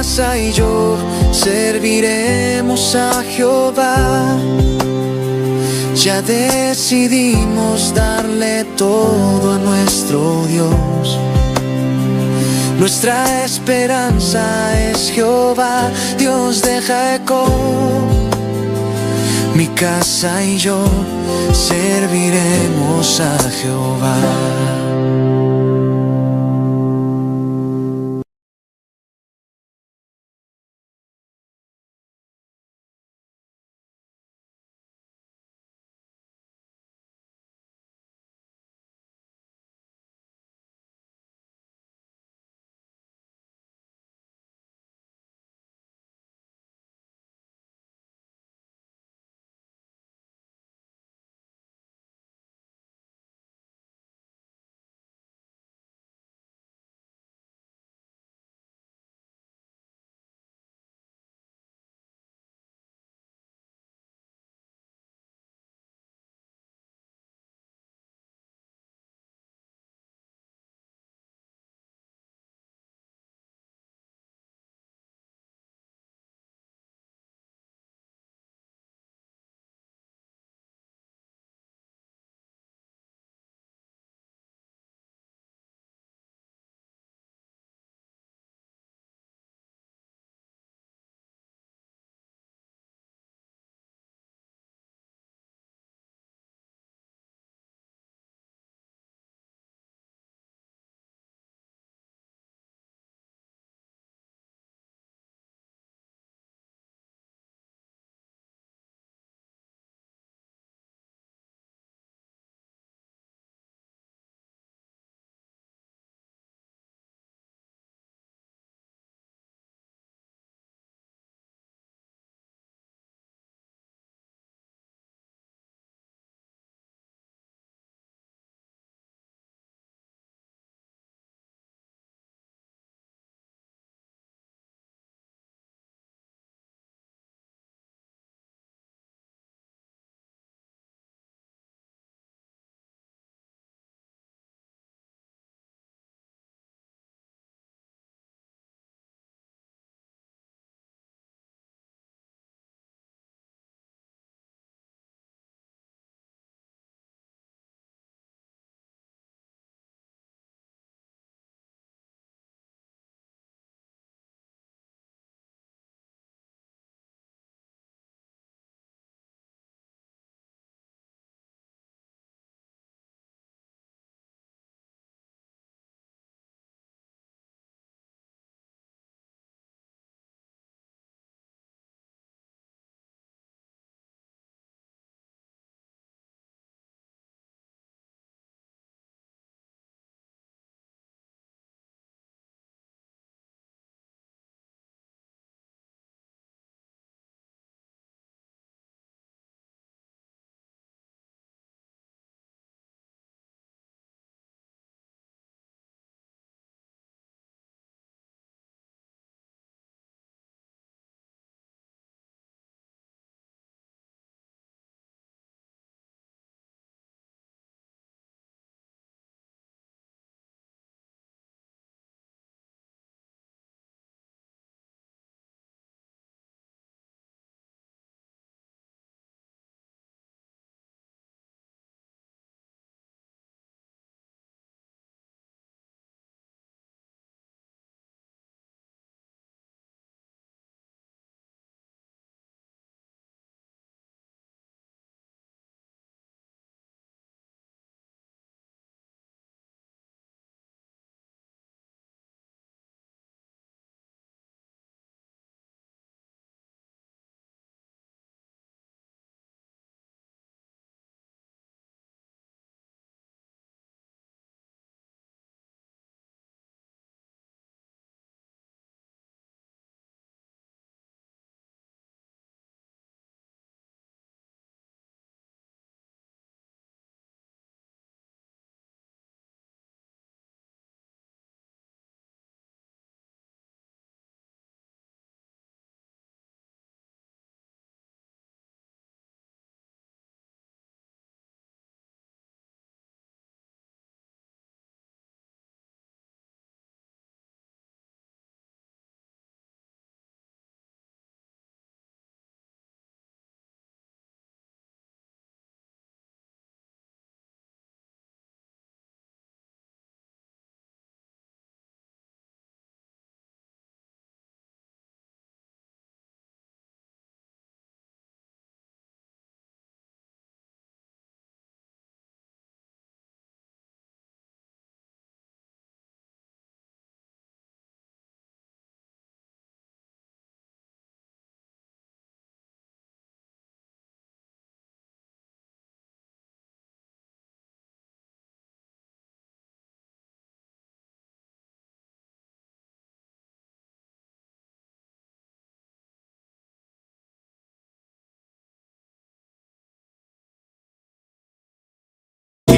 casa y yo serviremos a Jehová. Ya decidimos darle todo a nuestro Dios. Nuestra esperanza es Jehová, Dios de Jacob. Mi casa y yo serviremos a Jehová.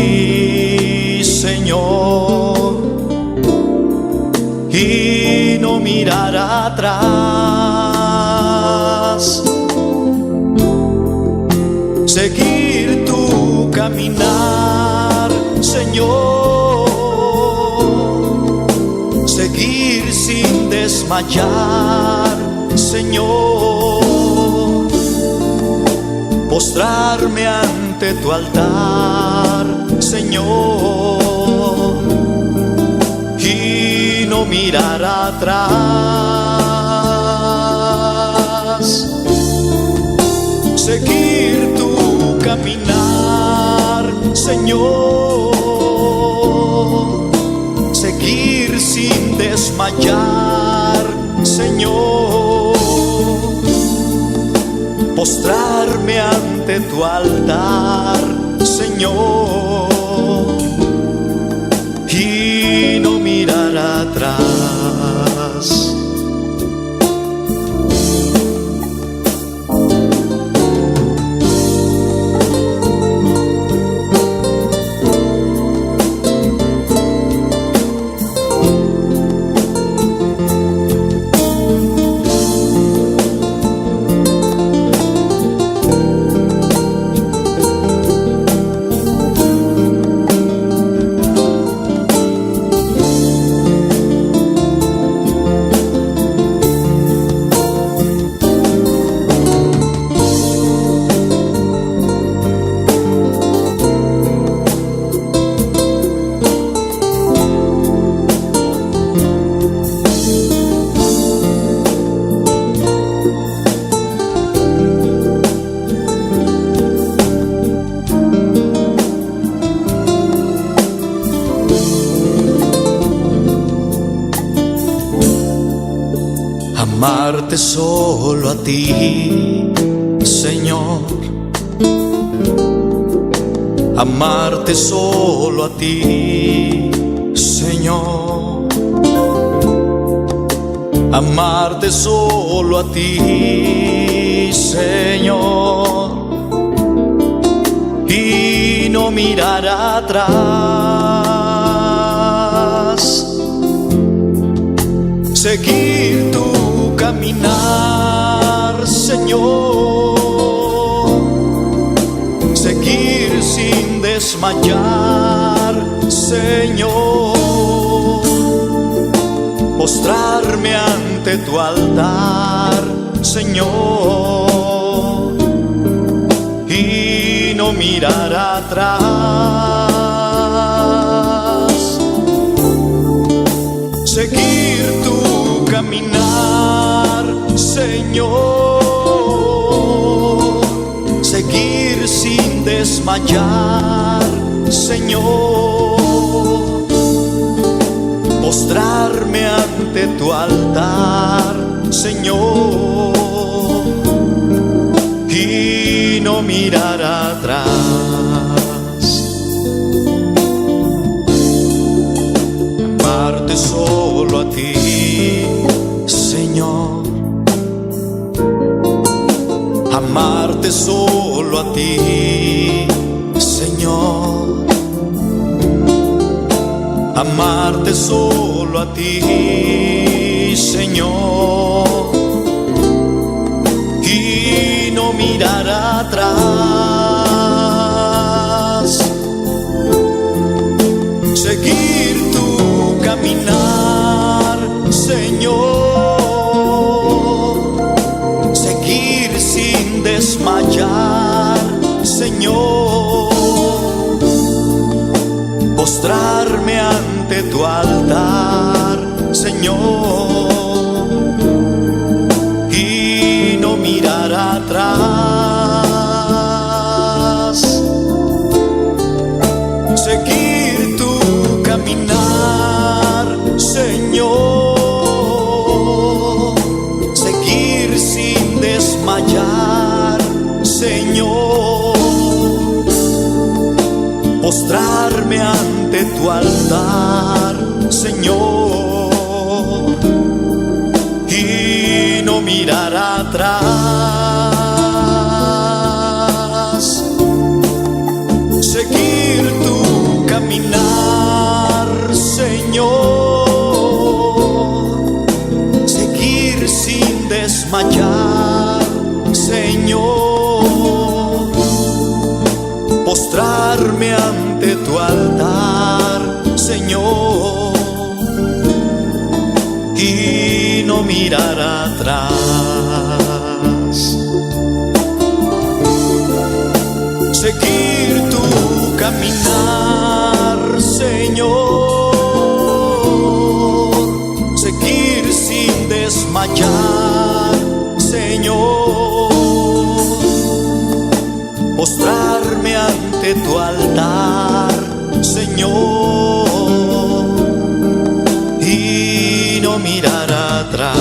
ti, Señor, y no mirar atrás. Seguir tu caminar, Señor, seguir sin desmayar, Señor, postrarme ante tu altar, Señor, y no mirar atrás. Seguir tu caminar, Señor, seguir sin desmayar, Señor, postrarme ante tu altar, Señor, y no mirar atrás. Amarte solo a ti, Señor, amarte solo a ti, Señor, amarte solo a ti, Señor, y no mirar atrás. Seguir tu caminar, Señor, seguir sin desmayar, Señor, postrarme ante tu altar, Señor, y no mirar atrás. Seguir tu caminar, Señor, seguir sin desmayar, Señor, postrarme ante tu altar, Señor, y no mirar atrás. Amarte solo a ti, Señor, amarte solo a ti, Señor, amarte solo a ti, Señor, y no mirar atrás. Seguir tu caminar, Señor, seguir sin desmayar, Señor, postrarme ante tu altar, Señor, y no mirar atrás. Seguir tu caminar, Señor, seguir sin desmayar, Señor, postrarme ante tu altar, Señor, y no mirar atrás. Seguir tu postrarme ante tu altar, Señor, y no mirar atrás. Seguir tu caminar, Señor, seguir sin desmayar, Señor, postrarme ante tu altar, Señor, y no mirar atrás.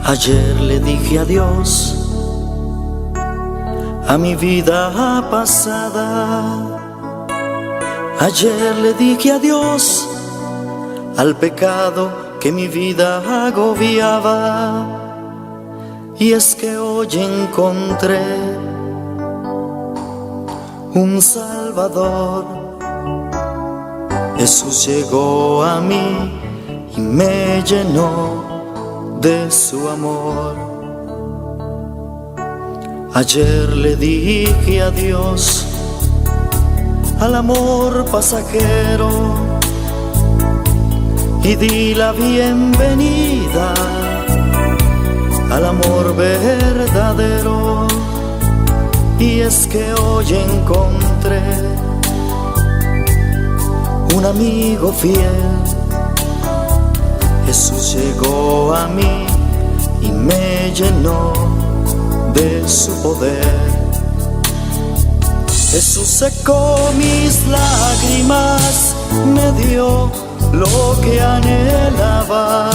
Ayer le dije adiós a mi vida pasada. Ayer le dije adiós al pecado que mi vida agobiaba. Y es que hoy encontré un Salvador. Jesús llegó a mí y me llenó de su amor. Ayer le dije adiós al amor pasajero y di la bienvenida al amor verdadero. Y es que hoy encontré un amigo fiel. Jesús llegó a mí y me llenó de su poder. Jesús secó mis lágrimas, me dio lo que anhelaba,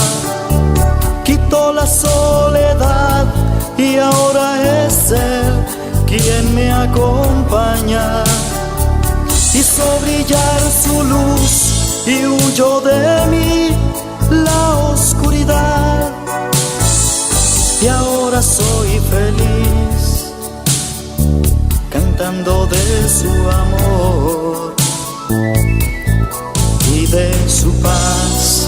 quitó la soledad y ahora es Él quien me acompaña. Hizo brillar su luz y huyó de mí la oscuridad, y ahora soy feliz cantando de su amor y de su paz.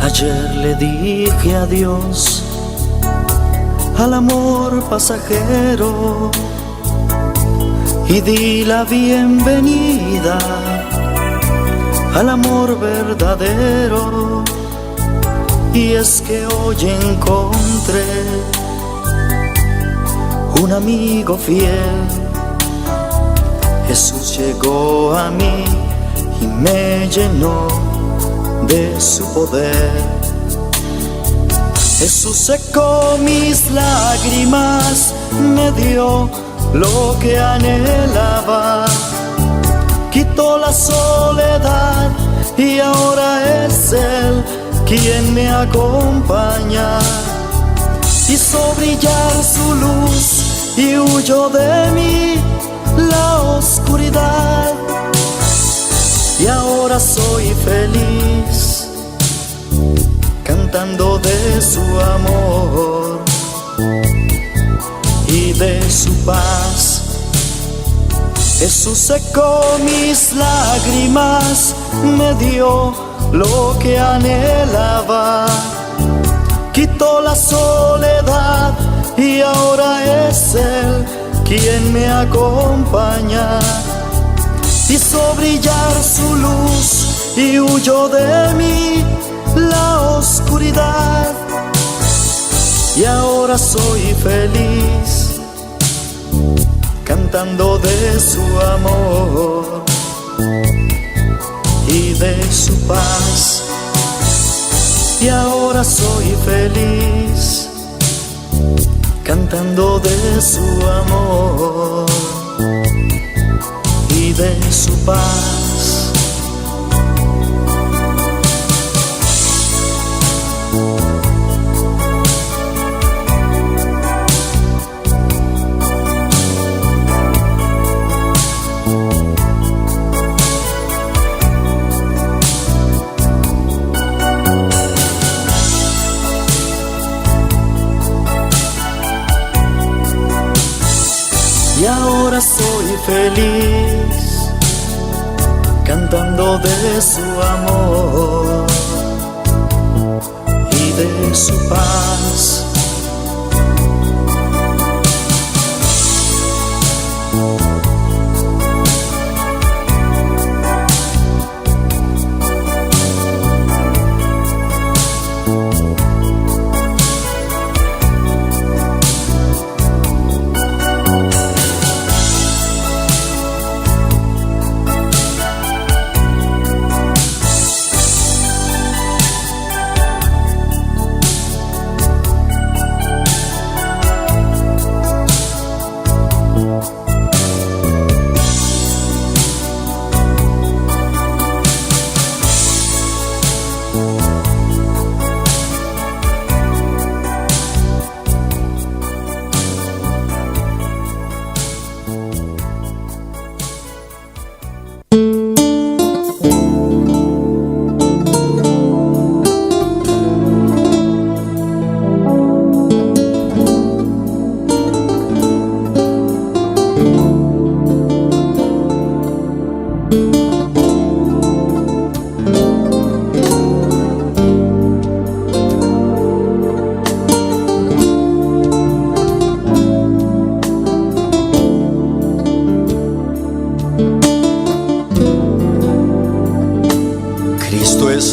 Ayer le dije adiós al amor pasajero y di la bienvenida al amor verdadero. Y es que hoy encontré un amigo fiel. Jesús llegó a mí y me llenó de su poder. Jesús secó mis lágrimas, me dio lo que anhelaba, quitó la soledad y ahora es Él quien me acompaña. Hizo brillar su luz y huyó de mí la oscuridad, y ahora soy feliz cantando de su amor y de su paz. Jesús secó mis lágrimas, me dio lo que anhelaba. Quitó la soledad y ahora es Él quien me acompaña. Hizo brillar su luz y huyó de mí la oscuridad. Y ahora soy feliz, cantando de su amor y de su paz. Y ahora soy feliz, cantando de su amor y de su paz. Y ahora soy feliz, cantando de su amor y de su paz.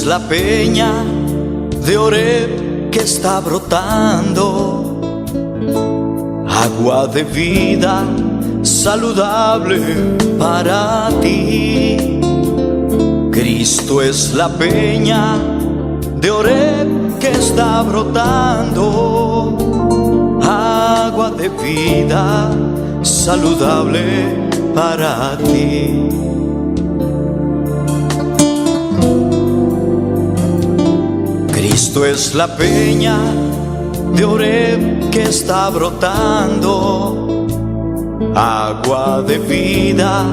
La peña de Oreb que está brotando, agua de vida saludable para ti. Cristo es la peña de Oreb que está brotando, agua de vida saludable para ti. Cristo es la peña de Oreb que está brotando, agua de vida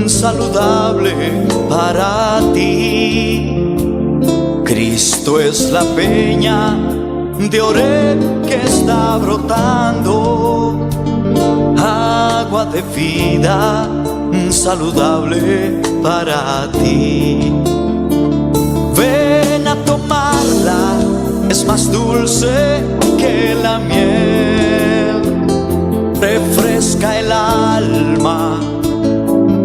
saludable para ti. Cristo es la peña de Oreb que está brotando, agua de vida saludable para ti. Ven a tomarla, es más dulce que la miel. Refresca el alma,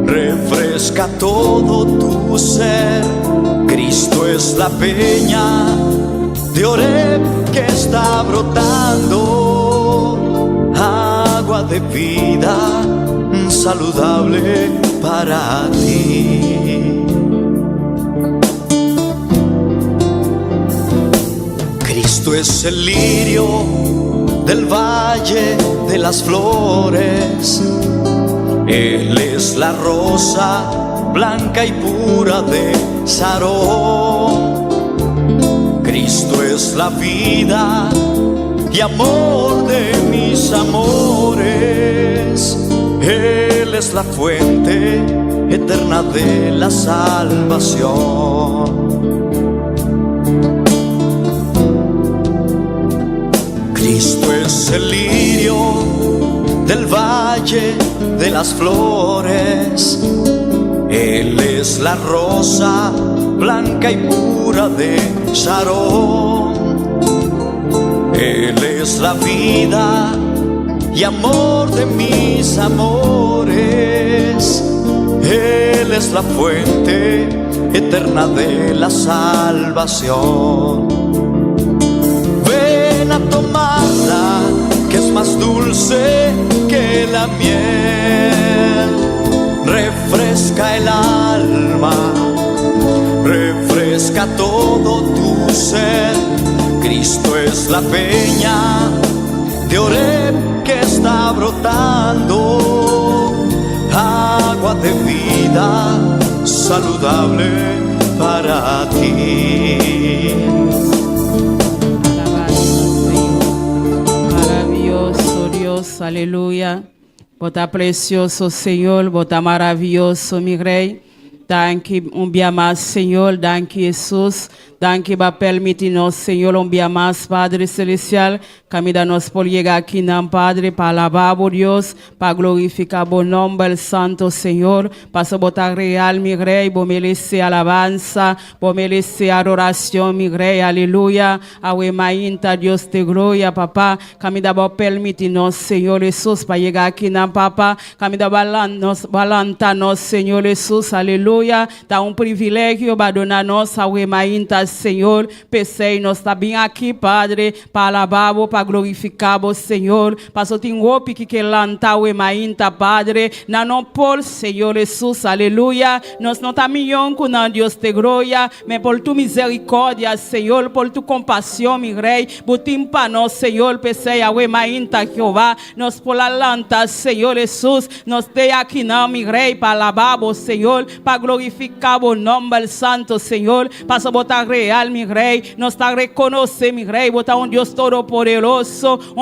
refresca todo tu ser. Cristo es la peña de Oreb que está brotando, agua de vida saludable para ti. Cristo es el lirio del valle de las flores. Él es la rosa blanca y pura de Sarón. Cristo es la vida y amor de mis amores. Él es la fuente eterna de la salvación. Cristo es el lirio del valle de las flores. Él es la rosa blanca y pura de Sharon. Él es la vida y amor de mis amores. Él es la fuente eterna de la salvación. Ven a tomarla, que es más dulce que la miel. Refresca el alma, refresca todo tu ser. Cristo es la peña de Oreb que está brotando, agua de vida saludable para ti. Maravilloso Dios, aleluya. Bota precioso Senhor, bota maravilhoso, mi Rei. Danke um dia mais, Senhor. Danke, Jesus. Danke para permitir-nos, Senhor, um dia mais, Padre Celestial. Caminha-nos por chegar aqui, não, Padre, para alabar o Deus, para glorificar o nome do Santo Senhor, para botar real, mi Rei, para merecer alabança, para merecer adoração, mi Rei, aleluia. Aue mainta, Deus te glória, papá. Caminha para permitir-nos, Senhor Jesus, para chegar aqui, não, papá. Caminha balantar-nos, Senhor Jesus, aleluia. Dá privilégio para donar-nos, aue mainta, Senhor. Pensei, nós está bem aqui, Padre, para alabar, para glorificar o Senhor. Pastor, tem hope que lanta o emainta, Padre. Na não por Senhor Jesus, aleluia. Nós não tá milhão com Deus te glória, mas por tu misericórdia, Senhor, por tu compaixão, mi Rei. Butim para nós, Senhor, pensei o emainta, Jeová. Nós por la lanta, Senhor Jesus. Nós te aqui não, mi Rei, para alabar o Senhor, para glorificar o nome do Santo Senhor. Para botar real, mi Rei. Nós está reconhecer, mi Rei, botar Deus todo poderoso,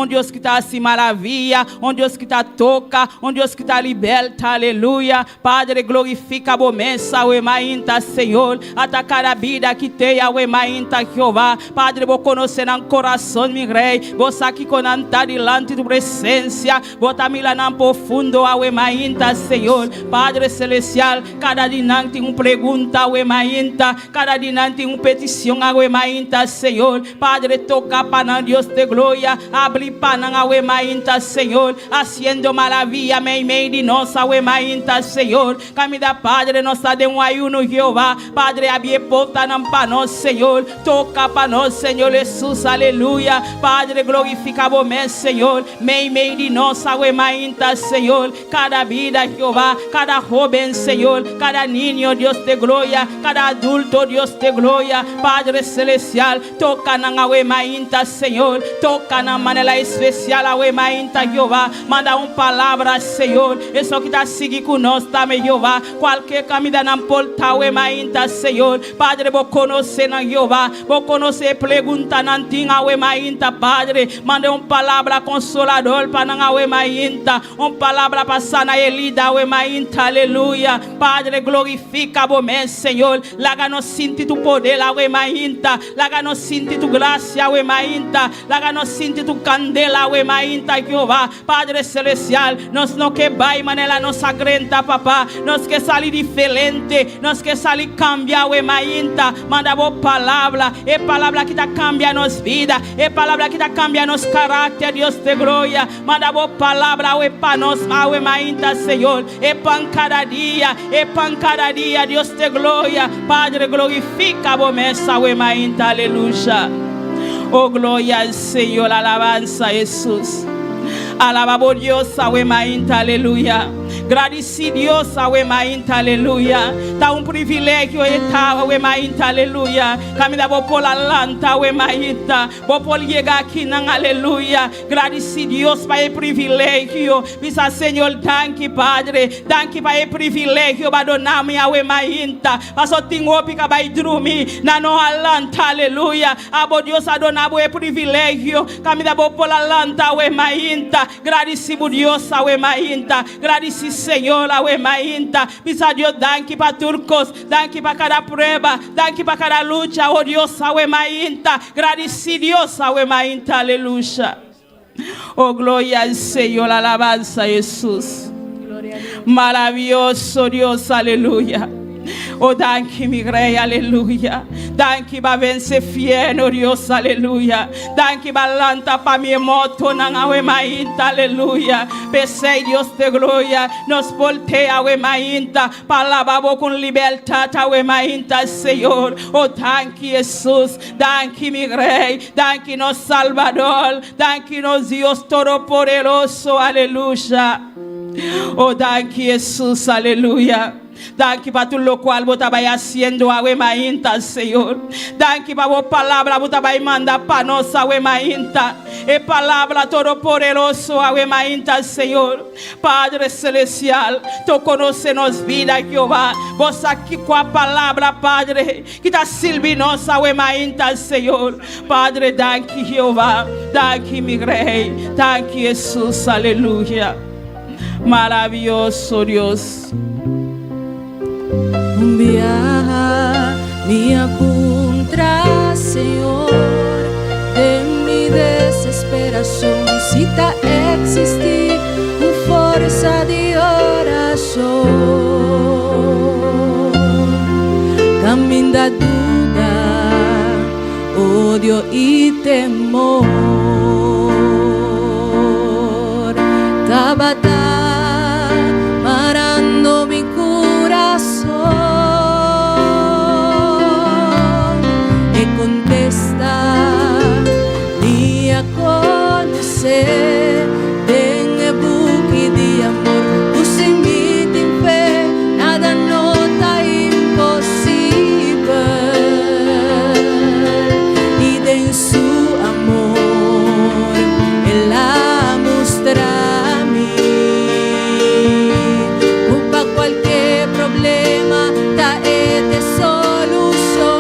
Deus que está assim maravilha, Deus que está toca, Deus que está liberta, aleluia. Padre, glorifica a mesa, o emainta, Senhor. Atacar a vida que tem, o emainta, Jeová. Padre, vou conhecer no coração, mi Rei. Vou aqui com anta delante de presença. Bota me lá no profundo, o emainta, Senhor. Padre Celestial, cada dia tem pergunta, o emainta. Cada dia tem petição, o emainta, Senhor. Padre, toca para Deus te glória. Abre para o emainta, Senhor. Haciendo maravilha, meio de nossa, o emainta, Senhor. Caminha, Padre, nós está de ayuno, Jeová. Padre, abre porta para nós, Senhor. Toca para nós, Senhor Jesus, aleluia. Padre, glorifica o meu, Senhor. Meio de nossa, o emainta, Senhor. Cada vida, Jeová. Cada joven, Senhor. Cada niño, Deus te glória. Cada adulto, Deus te glória. Padre Celestial, toca na o emainta, Senhor. Toca na maneira especial a emainta, Jeová. Manda palavra, Senhor. Isso que está seguindo conosco também, Jeová. Qualquer caminho não porta o emainta, Senhor. Padre, vou conhecer na Jeová. Vou conhecer pergunta não tinha o emainta, Padre. Manda palavra consolador para o emainta. Palavra para sana elida o emainta, aleluia. Padre, glorifica o meu, Senhor. Laga nos sentir tu poder, o emainta. Laga nos sentir tu graça, o emainta. Laga nos sentir tu candela, o emainta, Jeová. Padre Celestial, nós não que vai maneira nossa crenta, papá. Nós que sair diferente, nós que sair cambiar o emainta. Manda boa palavra, é palavra que tá cambia nos vida, é palavra que tá cambia nos caráter, Deus te glória. Manda boa palavra, é para nós, o emainta, Senhor. É pan cada dia, Deus te glória. Padre, glorifica a mesa, o emainta, aleluia. Oh, glória ao Senhor, alabança a Jesus. Alabamos Dios, o emainta, aleluia. Agradecido Deus, o emainta, aleluia. Tá privilégio estar, o emainta, aleluia. Caminha vou por la lanta, o emainta. Vou por chegar aqui, não, aleluia. Agradecido Deus para o privilégio. Bisa Senhor, danke, Padre. Danke para o privilégio, para donar-me o emainta. Pastor, tenho ópica para dormir na nossa lanta, aleluia. Abo Deus a donar o privilégio. Caminha vou por la lanta, o emainta. Agradecido Deus, o emainta. Agradecido Senhor, o emainta. Bisa Deus, danke para turcos. Danke para cada prueba. Danke para cada luta. Oh Deus, o emainta. Agradecido Deus, o emainta, aleluia. Oh glória ao Senhor, alabança a Jesus. Maravilhoso Deus, aleluia. Oh, thank you, mi rey, aleluya. Thank you, ba vence fiel, oh Dios, aleluya. Thank you, ba lanta pa mi moto, nang awe mainta, aleluya. Pesei, Dios de gloria, nos voltea, awe mainta, palababo con libertad, awe mainta, Señor. Oh, thank you, Jesús. Thank you, mi rey. Thank you, nos Salvador. Thank you, nos Dios Todopoderoso, aleluya. Oh, thank you, Jesús, aleluya. Thank you para todo lo cual vos estabas haciendo, awe mainta, Señor. Thank you para vos palabra, vos estabas mandando para nos, awe mainta. E palabra todopoderoso, awe mainta, Señor. Padre celestial, tú conoces vida, Jehová. Vos aquí con la palabra, Padre, que está silbinos, awe mainta, Señor. Padre, thank you, Jehová. Thank you, mi rey. Thank you, Jesús, aleluya. Maravilloso Dios. Viaja mi apuntra, Señor, de mi desesperación. Si ta existir una fuerza de oración, también da duda, odio y temor. Tabata marando mi corazón. Dengue buki de amor, usimite en fe, nada no está imposible. Y de su amor, Él la muestra a mí. Para cualquier problema, trae solución.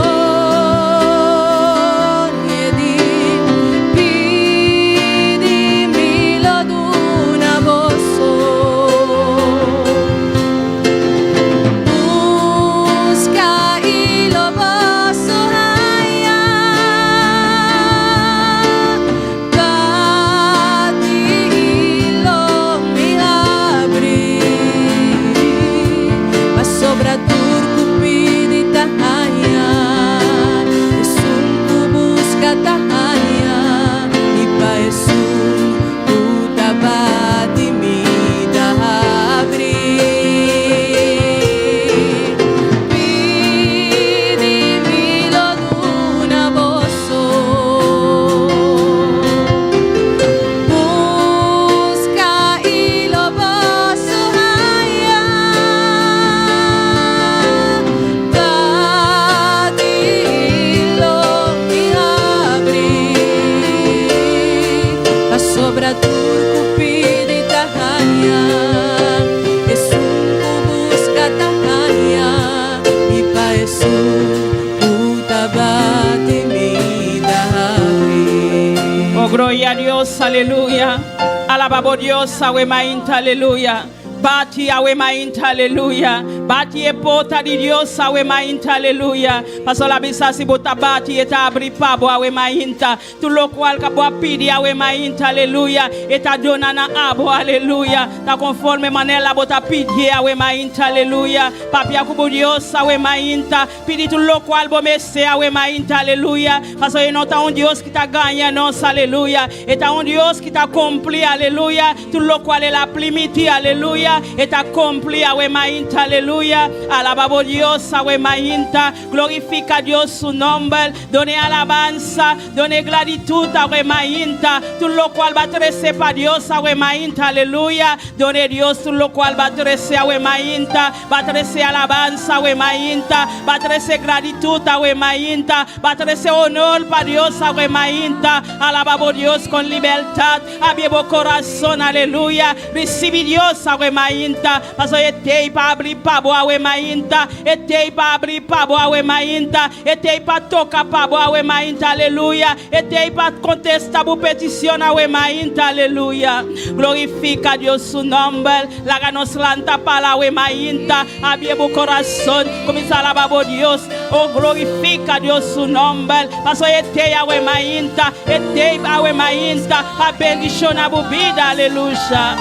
Gloria a Dios, aleluya. Alabamos Dios, awe mainta, aleluya. Bati awe mainta, aleluya. Bati e pota di Dios, awe mainta, aleluya. Paso la bisa si bota bati eta abri pabo awe mainta. Tu lo cual ka bo pidi awe mainta, aleluya. Eta donana abo, aleluya. Ta conforme manela bota pidi awe mainta, aleluya. Papi akubu Dios, awe mainta. Pidi tu lo cual bo mese awe mainta, aleluya. Paso e nota un Dios que ta ganha nos, aleluya. Eta un Dios que ta cumpli, aleluya. Tu lo cual la plimiti, aleluya. Eta cumpli awe mainta, aleluya. Alabamos Dios, awe mainta. Glorifica Dios su nombre. Done alabanza, done gratitud, awe mainta. Tu lo cual va trece pa Dios, awe mainta, aleluya. Done Dios, tu lo cual va trece awe mainta. Va trece alabanza, awe mainta. Va trece gratitud, awe mainta. Va trece honor pa Dios, awe mainta. Alabamos Dios con libertad. Abiemo corazón, aleluya. Recibe Dios, awe mainta. Paso etei pa abrir pabo awe mainta. Etei pa abrir pabo awe mainta. Etei pa toca pabo awe mainta, aleluya. Etei pa contestar bu petición awe mainta, aleluya. Glorifica Dios su nombre. La nos lanta para awe mainta. Abiemo corazón. Comienza a alabar a Dios. Oh, glorifica Dios su nombre. Paso etei awe mainta. Etei awe mainta. A bendición a bu vida, aleluya.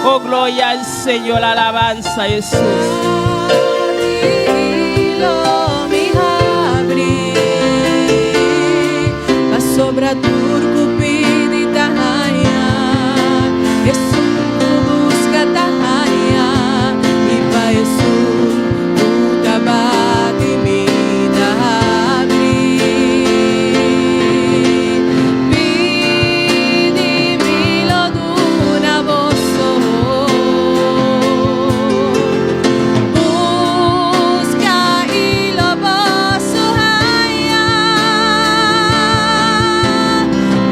Oh, gloria al Señor, alabanza a Jesús. sobra turcupidi tahaya, Yesus busca tahaya, ipa Yesus utabati mi dahabri, pidi milo duna boso, busca ilo boso haya,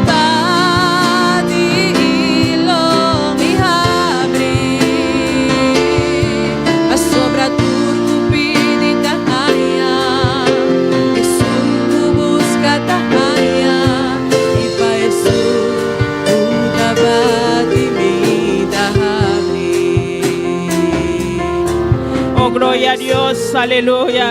padi ilo mi habri, a sobra turcupidi tahaya, Yesus busca tahaya, ipa Yesus utabati mi dahabri. Oh, gloria a Dios, aleluya.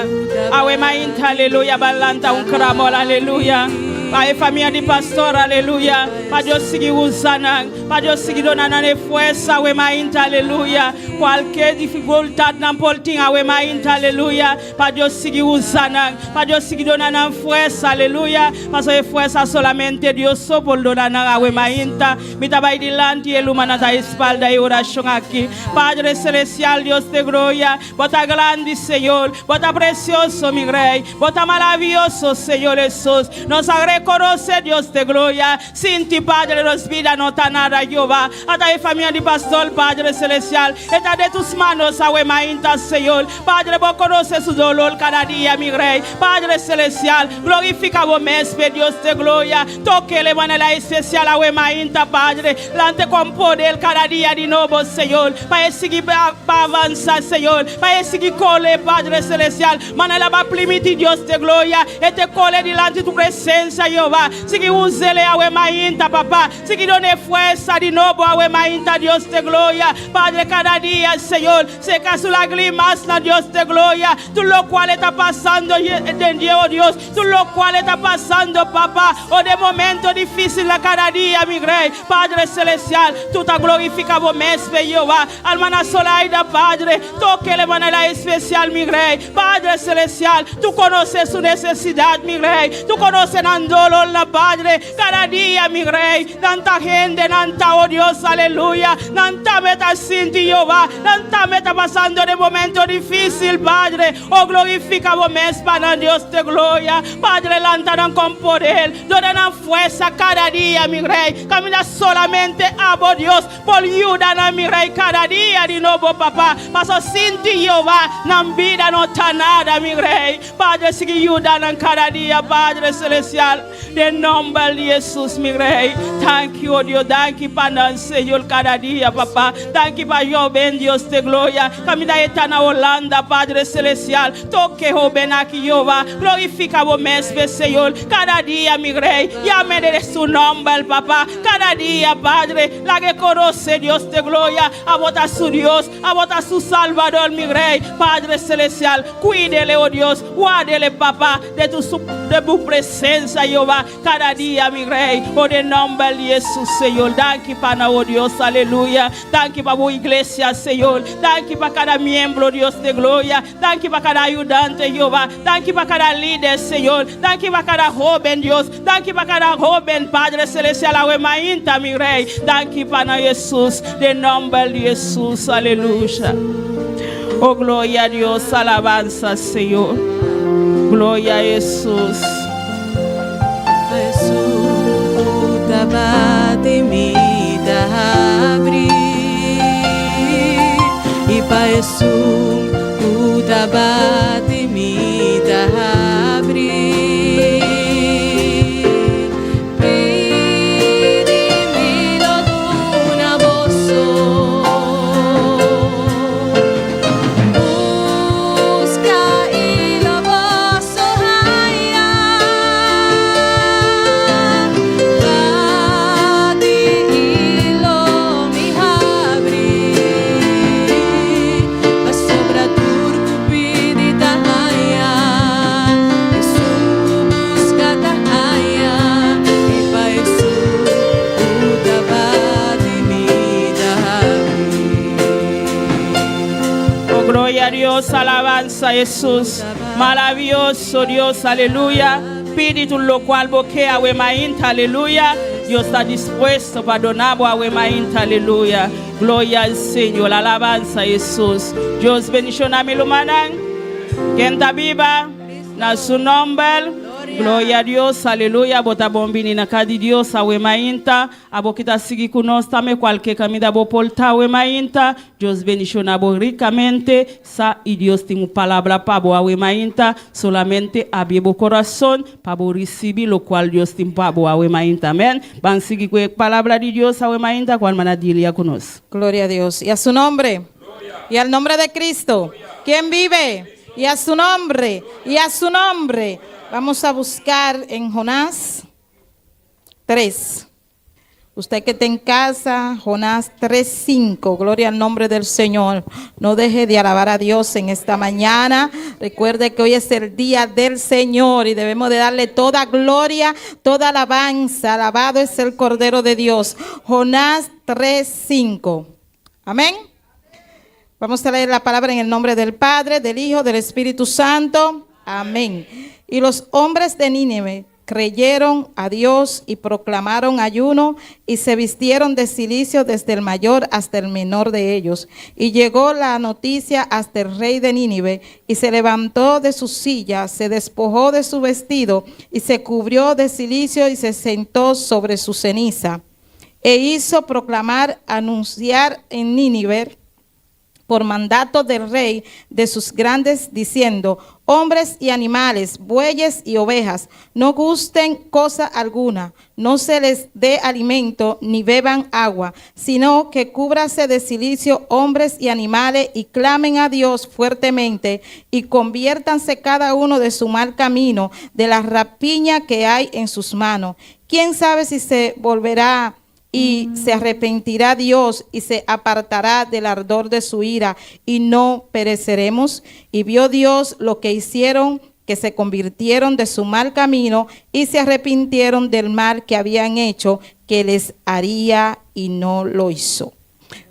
Awe mainta, aleluya. Balanta un cramol, aleluya. Awe familia de pastor, aleluya. Pa Dios sigue usando, pa Dios sigue donando fuerza, awe mainta, aleluya. Cualquier dificultad nan polting, awe mainta, aleluya. Pa Dios sigue usando, pa Dios sigue donando fuerza, aleluya. Paso fuerza solamente Dios so por donar awe mainta. Mita vai delante el humana da espalda y oración aquí. Padre celestial, Dios de gloria, bota grande Señor, bota precioso mi rey, bota maravilloso Señor Jesús. Nos reconoce Dios de gloria, sin ti Padre nos vida no está nada Jehová. Hasta la familia de pastor Padre celestial, está de tus manos awe mainta Señor. Padre, vos conoces su dolor cada día mi rey. Padre celestial, glorifica vos mespe Dios de gloria. Toque le manera especial awe mainta Padre, lante con poder cada día de nuevo Señor. Para seguir para avanzar Señor, para seguir cole Padre celestial. Manera va primiti Dios de gloria, e te cole delante tu presencia Jehová. Sigue usele awe mainta papá, sigue donne fuerza de nuevo awe mainta Dios de gloria. Padre, cada día Señor, seca su lágrimas na Dios de gloria. Tú lo cual está pasando oh Dios, tú lo cual está pasando papá, o de momento difícil cada día mi rey. Padre celestial, tú te glorificas vos mespe Jehová. Almana solaida Padre, toque de manera especial mi rey. Padre celestial, tú conoces su necesidad mi rey, tú conoces el dolor la Padre, cada día mi rey. Tanta gente, tanta oh Dios, aleluya, tanta meta sin ti Jehová, tanta meta pasando de momento difícil Padre. Oh glorifica vos mespa Dios de gloria. Padre, lanzan con poder, donan fuerza cada día mi rey. Camina solamente a vos Dios, por ayuda a mi rey cada día de nuevo papá. Paso sin ti Jehová, nan vida no está nada mi rey. Padre, sigue ayudando cada día Padre celestial, de nombre de Jesús mi rey. Thank you oh Dios, thank you para Señor cada día papá. Thank you para joven Dios de gloria. Camina etana Holanda Padre celestial, toque joven aquí Jehová. Glorifica vos mespe Señor cada día mi rey. Llame de su nombre papá, cada día Padre. La que conoce Dios de gloria, a vota su Dios, a vota su Salvador mi rey. Padre celestial, cuídele oh Dios, guárdele papá de tu presencia Jehová cada día mi rey. Oh de nombre de Jesús Señor. Thank you para oh Dios, aleluya. Thank you para tu iglesia Señor. Thank you para cada miembro Dios de gloria. Thank you para cada ayudante Jehová. Thank you para cada líder Señor. Thank you para cada joven Dios. Thank you para cada joven Padre celestial awe mainta mi rey. Thank you para Jesús, de nombre de Jesús, aleluya. Oh gloria a Dios, alabanza Señor. Gloria a Jesús. Jesús, utabati mi dahabri, y pa Jesús, utabati mi dahabri. Dios, alabanza Jesús, maravilloso Dios, aleluya. espíritu lo cual boquea a Wemainta, aleluya. Dios está dispuesto para donar a Wemainta, aleluya. Gloria al Señor, alabanza a Jesús. Dios bendiciones a mi lumanan. Quien está viva, na su nombre. Gloria a Dios, aleluya. Bota bombini na kadi Dios a Wemainta. Abo kita sigi kunosta me cualquier camida bo polta Wemainta. Dios bendiciones abo ricamente. Sa y Dios tiene palabra para bo a Wemainta. Solamente abrir bo corazón para bo recibir lo cual Dios tiene para bo a Wemainta. Amén. Van sigi con palabra de Dios a Wemainta cual manadilia kunos. Gloria a Dios. Y a su nombre. Gloria. Y al nombre de Cristo. Gloria. ¿Quién vive? Y a su nombre. Y a su nombre. Vamos a buscar en Jonás 3. Usted que está en casa, Jonás 3:5. Gloria al nombre del Señor. No deje de alabar a Dios en esta mañana. Recuerde que hoy es el día del Señor y debemos de darle toda gloria, toda alabanza. Alabado es el Cordero de Dios. Jonás 3:5. Amén. Vamos a leer la palabra en el nombre del Padre, del Hijo, del Espíritu Santo. Amén. Y los hombres de Nínive creyeron a Dios y proclamaron ayuno y se vistieron de cilicio desde el mayor hasta el menor de ellos. Y llegó la noticia hasta el rey de Nínive y se levantó de su silla, se despojó de su vestido y se cubrió de cilicio y se sentó sobre su ceniza. E hizo proclamar, anunciar en Nínive por mandato del rey de sus grandes, diciendo: hombres y animales, bueyes y ovejas, no gusten cosa alguna, no se les dé alimento ni beban agua, sino que cúbrase de cilicio hombres y animales y clamen a Dios fuertemente y conviértanse cada uno de su mal camino, de la rapiña que hay en sus manos. ¿Quién sabe si se volverá y se arrepentirá Dios y se apartará del ardor de su ira y no pereceremos? Y vio Dios lo que hicieron, que se convirtieron de su mal camino y se arrepintieron del mal que habían hecho, que les haría, y no lo hizo.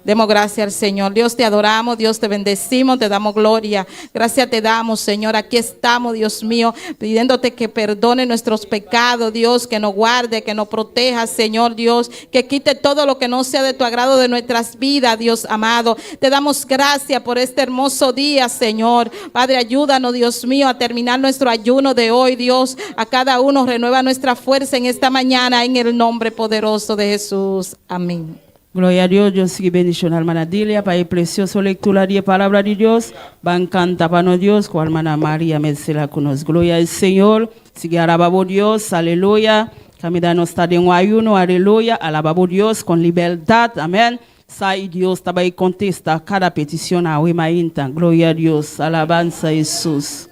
Demos gracias al Señor. Dios, te adoramos, Dios, te bendecimos, te damos gloria. Gracias te damos, Señor. Aquí estamos, Dios mío, pidiéndote que perdone nuestros pecados, Dios, que nos guarde, que nos proteja, Señor Dios, que quite todo lo que no sea de tu agrado de nuestras vidas, Dios amado. Te damos gracias por este hermoso día, Señor. Padre, ayúdanos, Dios mío, a terminar nuestro ayuno de hoy, Dios. A cada uno renueva nuestra fuerza en esta mañana, en el nombre poderoso de Jesús. Amén. Gloria a Dios, Dios sigue bendición al manadilia, para el precioso lectura de palabra de Dios, van canta para Dios, cual mana María Mercela con nos. Gloria al Señor, sigue alababo Dios, aleluya, camida no está de un ayuno, aleluya, alababo Dios con libertad, amén. Sai Dios estaba y contesta cada petición a Wemainta. Gloria a Dios, alabanza a Jesús.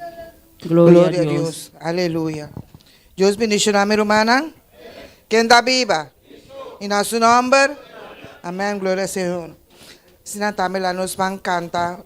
Gloria a Dios. Aleluya. Dios bendiciones a mi hermana. ¿Quién está viva? Y a su nombre. Amén, gloria al Señor. Sina también la nos van a cantar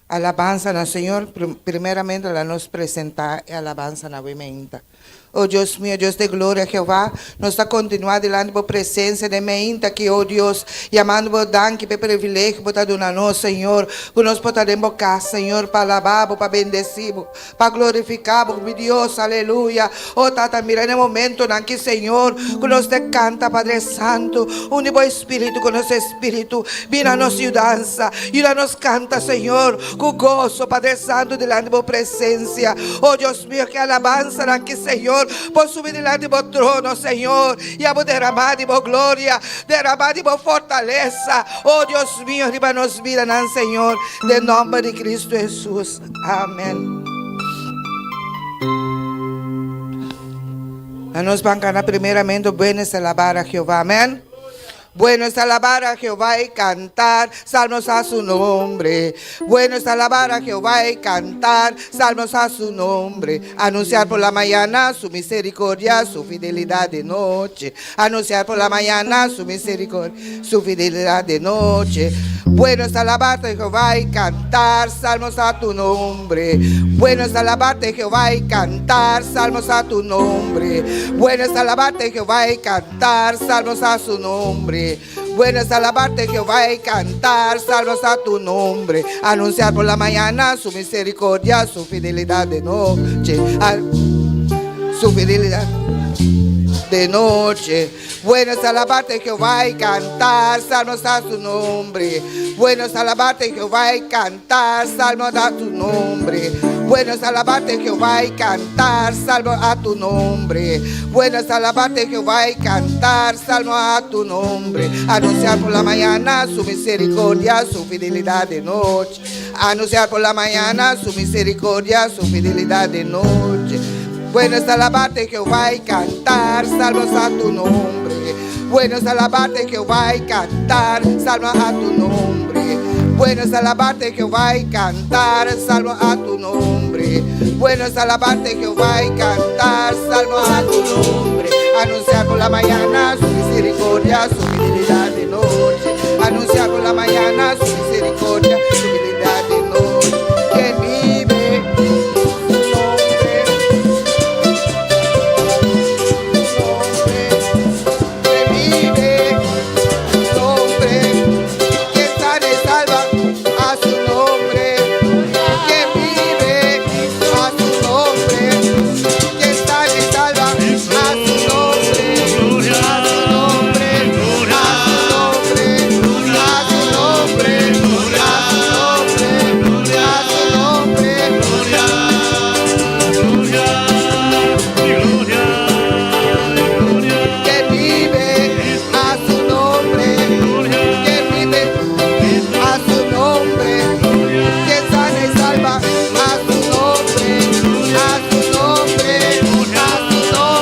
alabanza al Señor. Primeramente la nos presenta alabanza a la Wemainta. Oh Dios mío, Dios de gloria, Jehová, nos está continuando delante de presencia de Wemainta aqui, oh Deus, llamando por danke, por privilégio, por donar, Senhor, que nós podemos cá, Senhor, para alabar, para bendecir, para glorificar, meu Deus, aleluia. Oh Tata, mira no momento, aqui, Senhor, que nós te canta, Padre Santo, único Espírito, com nosso Espírito, vira a nossa dança, e nos canta, Senhor, com gozo, Padre Santo, delante de presencia. Oh Deus mío, que alabanza aqui, Senhor, por subir delante do trono, Senhor, e a derramar de glória, derramar de fortaleza. Oh Deus mío, arriba nos vida, Senhor, de nome de Cristo Jesus. Amém. A nos van a cantar primeramente, bueno es alabar a Jehová, amén. Bueno es alabar a Jehová y cantar salmos a su nombre. Bueno es alabar a Jehová y cantar salmos a su nombre. Anunciar por la mañana su misericordia, su fidelidad de noche. Anunciar por la mañana su misericordia, su fidelidad de noche. Bueno es alabarte, Jehová, y cantar salmos a tu nombre. Bueno es alabarte, Jehová, y cantar salmos a tu nombre. Bueno es alabarte, Jehová, y cantar salmos a su nombre. Bueno es alabarte, Jehová, y cantar salmos a tu nombre. Anunciar por la mañana su misericordia, su fidelidad de noche. su fidelidad de noche. Bueno es alabarte Jehová y cantar salmos a su nombre. Bueno es alabarte Jehová y cantar salmos a tu nombre. Bueno es alabarte Jehová y cantar salmos a tu nombre. Bueno es alabarte Jehová y cantar salmos a tu nombre. Anunciar por la mañana su misericordia, su fidelidad de noche. Anunciar por la mañana su misericordia, su fidelidad de noche. Bueno es alabarte Jehová y cantar salmos a tu nombre. Bueno es alabarte Jehová y cantar salmos a tu nombre. Bueno es alabarte Jehová y cantar salmos a tu nombre. Bueno es alabarte Jehová y cantar salmos a tu nombre. Anunciar por la mañana su misericordia, su fidelidad de noche. Anunciar por la mañana su misericordia, su fidelidad de noche. Quien vive su nombre. Quien vive su nombre. Quien sana y salva a su nombre. Quien vive a su nombre. Quien sana y salva a su nombre. A su nombre. A su nombre. A su nombre. A su nombre. Que vive a su nombre. Que vive a su nombre. Que sana y salva a su nombre. A su nombre. A su nombre.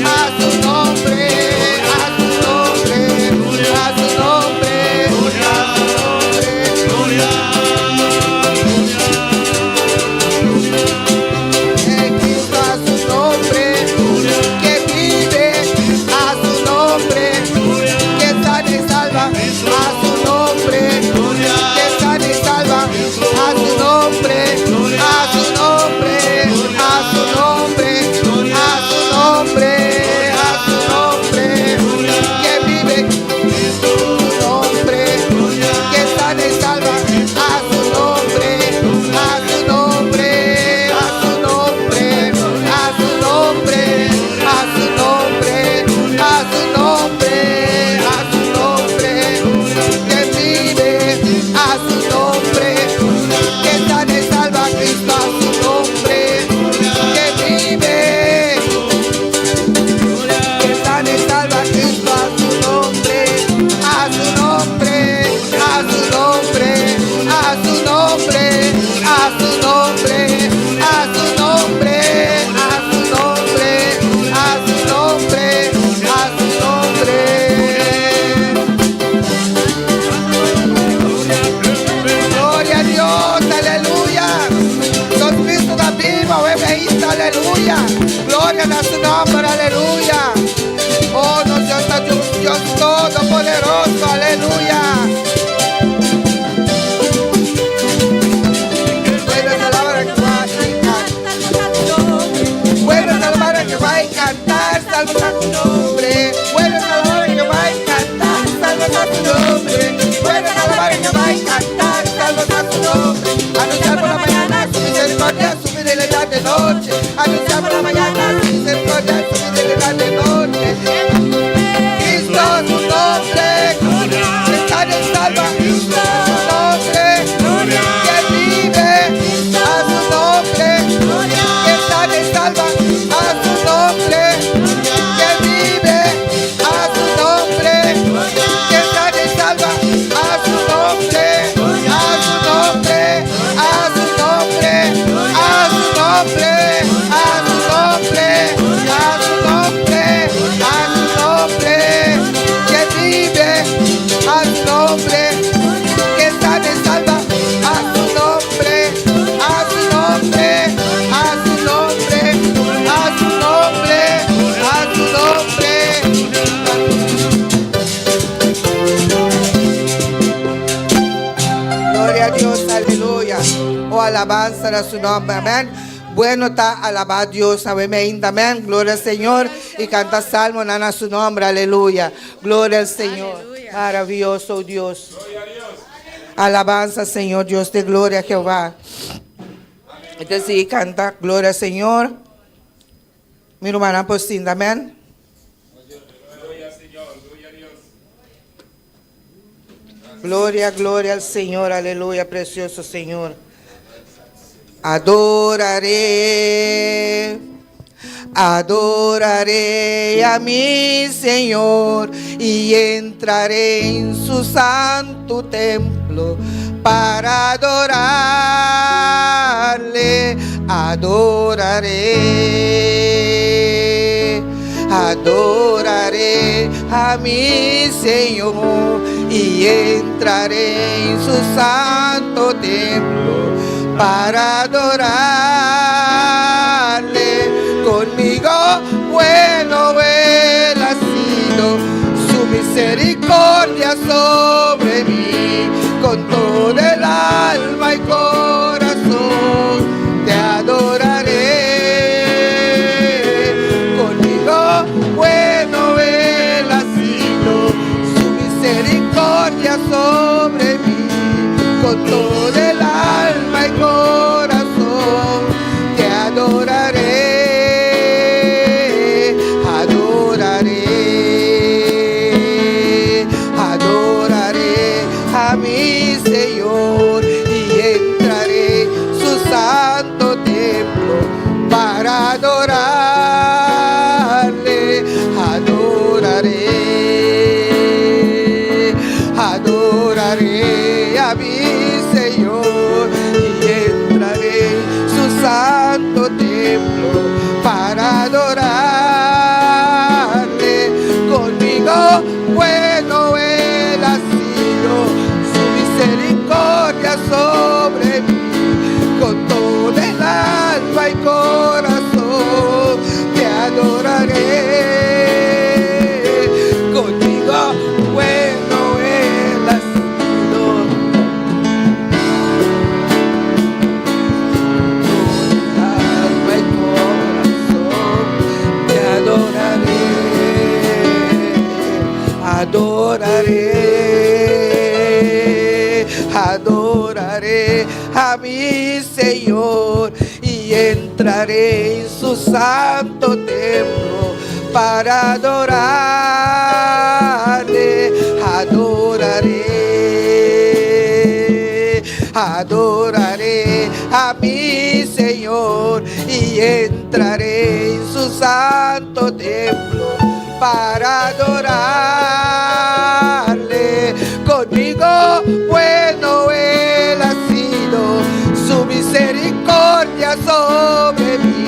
A su nombre. A su nombre. A su nombre. Cristo a su nombre, que vive a su nombre, que sana y salva a su nombre, que sana y salva a su nombre, a su nombre, a su nombre, a su nombre, a su nombre, que vive su nombre, que sana y salva a su nombre, a su nombre, a su nombre, a su nombre, a su nombre, a su nombre, a su nombre, que vive a su nombre, que sana y salva a Cristo a su nombre, que vive, que sana y salva a Cristo a su nombre, a su nombre, a su nombre, a su nombre, a su nombre, a su nombre, a su nombre, a su nombre, a su nombre. Gloria a Dios, aleluya. Dios Cristo da viva, obedecista, aleluya. Gloria a su nombre, aleluya. Oh, nuestro Dios todopoderoso, aleluya. Bueno es alabar que va a cantar. Bueno es alabar que va a cantar, salvos a tu nombre. Bueno es alabar que va a cantar, salvos a tu nombre. Bueno es alabar que va a cantar, salvos a tu nombre. Anunciar por la mañana su misericordia, su fidelidad de noche. Anunciar por la mañana su misericordia, su fidelidad de noche. Cristo su nombre, que sana y salva Cristo su nombre, que vive a su nombre, que sana y salva a su nombre, que vive a su nombre, que sana y salva a su nombre, a su nombre, a su nombre, a su nombre, a su nombre, a su nombre, a su nombre, que vive a su nombre, que sana y salva a su nombre, a su nombre, a su nombre, a su nombre, a su nombre. Gloria a Dios, aleluya. Oh, alabanza a su nombre, amén. Bueno está alabar a Dios, amén, amén. Gloria al Señor y canta salmo a su nombre, aleluya. Gloria al Señor, maravilloso Dios. Alabanza, Señor, Dios de gloria, Jehová. Entonces, sí, canta, gloria al Señor. Mi hermana Postinda, amén. Gloria, gloria al Señor, aleluya, precioso Señor. Adoraré, adoraré a mi Señor y entraré en su santo templo para adorarle. Adoraré, adoraré a mi Señor y entraré en su santo templo para adorarle. Conmigo bueno Él ha sido, su misericordia sobre mí, con todo el alma y corazón te adoraré. Conmigo bueno Él ha sido, su misericordia sobre mí, con todo el alma y corazón te adoraré, adoraré, adoraré a mi Señor y entraré su santo templo para adorarle. Adoraré, adoraré a mi Señor y entraré su santo templo para adorarle. Conmigo bueno Él ha sido, su misericordia sobre mí, con todo el alma y corazón te adoraré. Conmigo bueno Él ha sido, alma y corazón te adoraré, adoraré, adoraré a mi Señor y entraré en su santo templo para adorarle. Adoraré, adoraré a mi Señor y entraré en su santo templo para adorarle. Conmigo bueno Él ha sido, su misericordia sobre mí,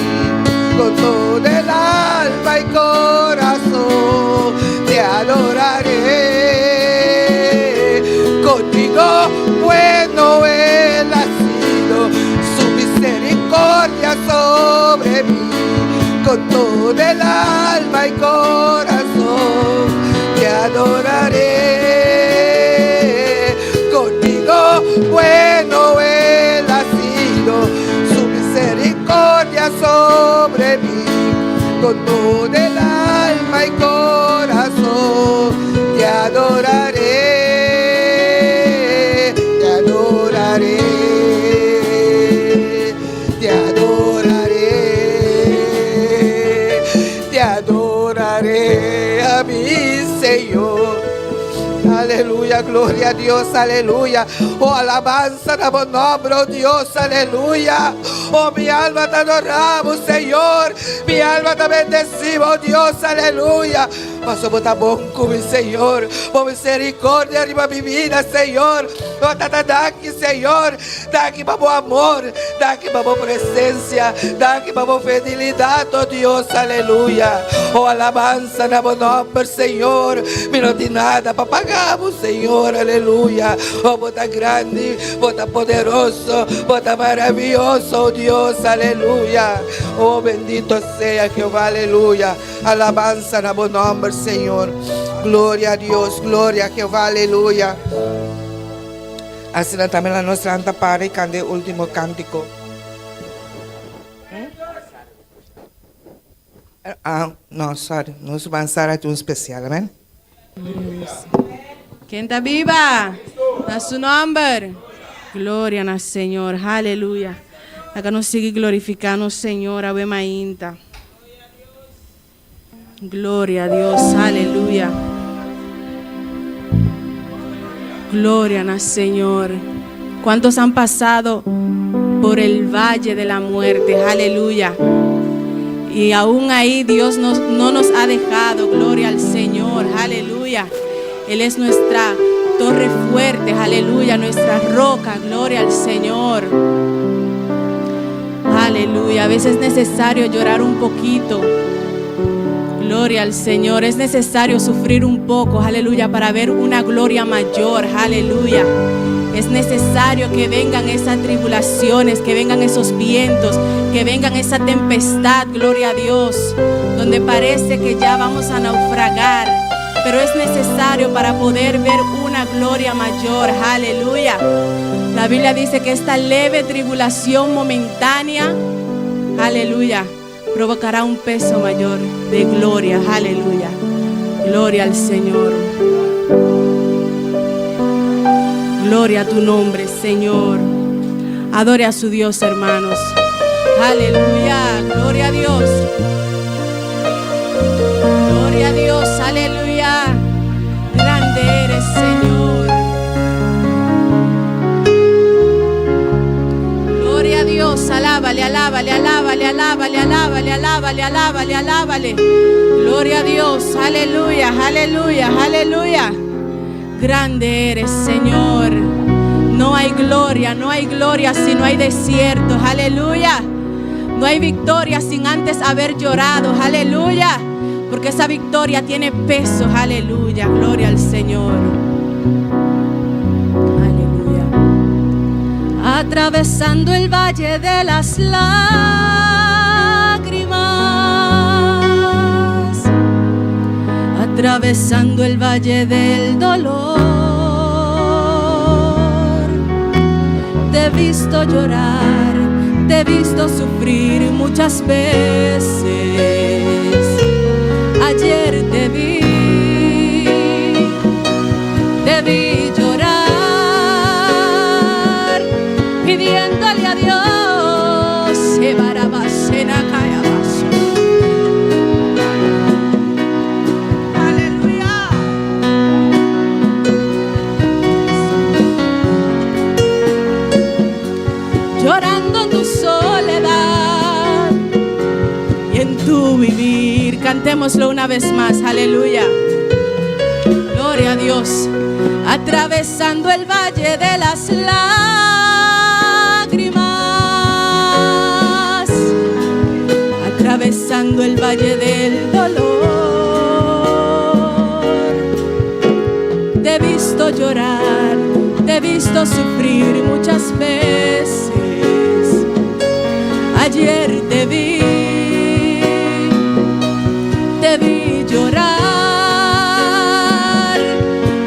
con todo el alma y corazón te adoraré. Conmigo bueno Él ha sido, su misericordia sobre mí, con todo el alma y corazón te adoraré. Conmigo bueno Él ha sido, su misericordia sobre mí, con todo el alma y corazón te adoraré, te adoraré, te adoraré, te adoraré a mi Señor. Aleluya, gloria a Dios, aleluya. Oh, alabanza a tu nombre, oh Dios, aleluya. Oh, mi alma te adoramos, Señor. Mi alma te bendecimos, oh Dios, aleluya. Mas somos tan bom como o Senhor, por misericórdia arriba mi vida, Senhor. Oh, daqui, Senhor, daqui para o amor, daqui para a presença, daqui para a fidelidade, oh Deus, aleluia. Oh, alabança na bom nome, Senhor. Me não tem nada para pagar, Senhor, aleluia. Oh, bota grande, bota poderoso, bota maravilhoso, oh Deus, aleluia. Oh, bendito seja Jeová, aleluia. Alabanza na bom nome, Senhor. Glória a Deus, glória a Jeová, aleluia. Assim também a nossa Santa Padre cante o último cântico. No, sorry. Nos vamos a hacer un especial, amén. ¿Quién está viva? A su nombre. Gloria al Señor. Aleluya. Acá nos sigue glorificando, Señor. Ave Mainta. Gloria a Dios, aleluya. Gloria al Señor. ¿Cuántos han pasado por el valle de la muerte? Aleluya. Y aún ahí Dios no nos ha dejado. Gloria al Señor, aleluya. Él es nuestra torre fuerte, aleluya, nuestra roca. Gloria al Señor. Aleluya. A veces es necesario llorar un poquito. Gloria al Señor. Es necesario sufrir un poco, aleluya, para ver una gloria mayor, aleluya. Es necesario que vengan esas tribulaciones, que vengan esos vientos, que vengan esa tempestad, gloria a Dios, donde parece que ya vamos a naufragar, pero es necesario para poder ver una gloria mayor, aleluya. La Biblia dice que esta leve tribulación momentánea, aleluya, provocará un peso mayor de gloria, aleluya. Gloria al Señor. Gloria a tu nombre, Señor. Adore a su Dios, hermanos. Aleluya, gloria a Dios. Gloria a Dios, aleluya. Grande eres, Señor. Gloria a Dios, alábale, alábale, alábale, alábale, alábale, alábale, alábale, alábale. Gloria a Dios, aleluya, aleluya, aleluya. Grande eres, Señor. No hay gloria si no hay desierto, aleluya. No hay victoria sin antes haber llorado, aleluya. Porque esa victoria tiene peso, aleluya. Gloria al Señor. Aleluya. Atravesando el valle de las lágrimas, atravesando el valle del dolor, te he visto llorar, te he visto sufrir muchas veces. Ayer te vi llorar, pidiéndole a Dios. Llorando en tu soledad y en tu vivir. Cantémoslo una vez más, aleluya. Gloria a Dios. Atravesando el valle de las lágrimas, atravesando el valle del dolor, te he visto llorar, te he visto sufrir muchas veces. Ayer te vi llorar,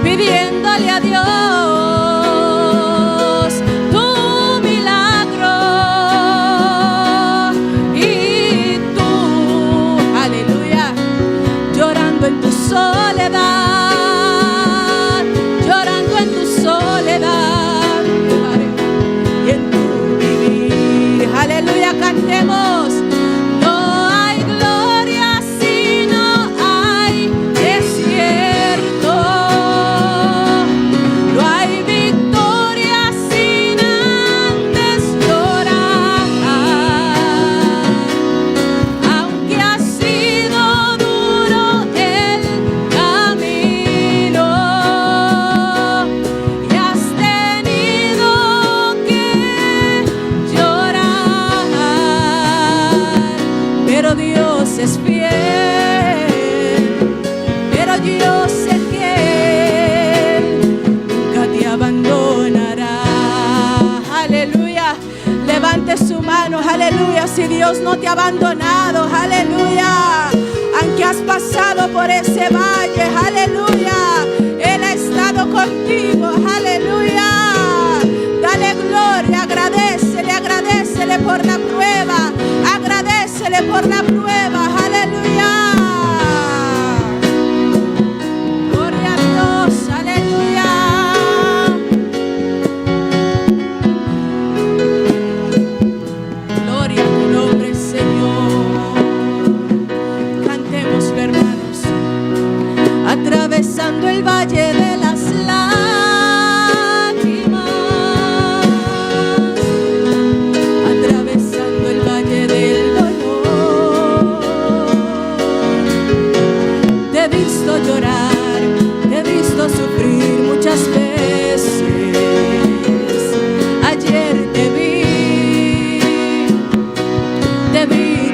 pidiéndole a Dios tu milagro. Y tú, aleluya, llorando en tu soledad, llorando en tu soledad y en tu vivir. Aleluya, cantemos. No hay gloria si no hay desierto. No hay victoria sin antes llorar. Aunque ha sido duro el camino y has tenido que llorar, pero Dios es fiel, pero Dios es fiel, nunca te abandonará. Aleluya, levante su mano, aleluya, si Dios no te ha abandonado, aleluya, aunque has pasado por ese valle, aleluya, Él ha estado contigo, aleluya. Dale gloria, agradécele por la prueba, agradécele por la prueba, aleluya. Gloria a Dios, aleluya. Gloria a tu nombre, Señor. Cantémoslo, hermano. el valle de las lágrimas, atravesando el valle del dolor. Te he visto llorar, te he visto sufrir muchas veces. Ayer te vi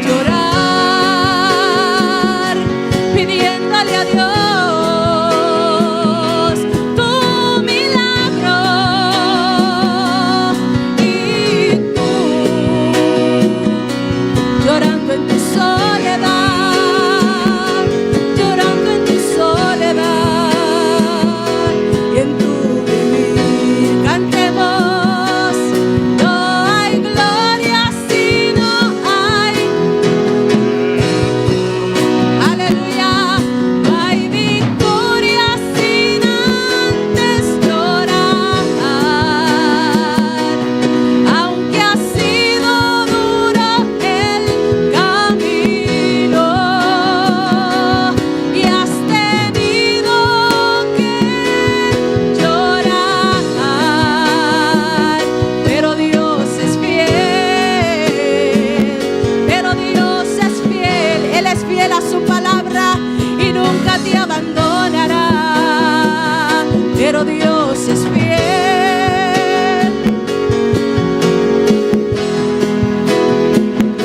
llorar, pidiéndole a Dios tu milagro. Y tú, llorando en tu soledad, llorando en tu soledad y en tu vivir, cantemos: no hay gloria si no hay, aleluya, no hay victoria sin antes llorar. Aunque ha sido duro el camino y has tenido que llorar, pero Dios es fiel, pero Dios es fiel. Él es fiel a su palabra y nunca te abandonará, pero Dios es fiel,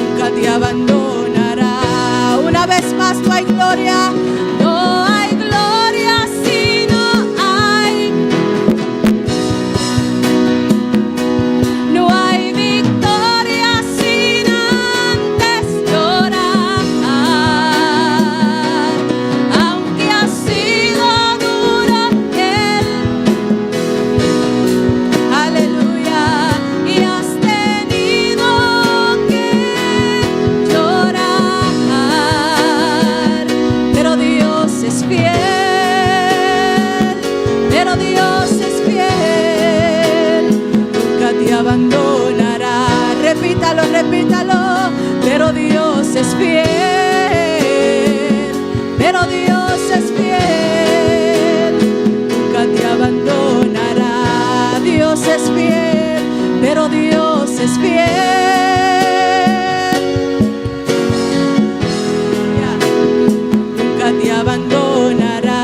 nunca te abandonará. Una vez más, no hay gloria, no hay gloria si no hay, no hay victoria sin antes llorar. Aunque ha sido duro el, aleluya, y has tenido que llorar, pero Dios es fiel, pero Dios es fiel, nunca te abandonará. Repítalo, repítalo, pero Dios es fiel, pero Dios es fiel, nunca te abandonará. Dios es fiel, pero Dios es fiel, nunca te abandonará.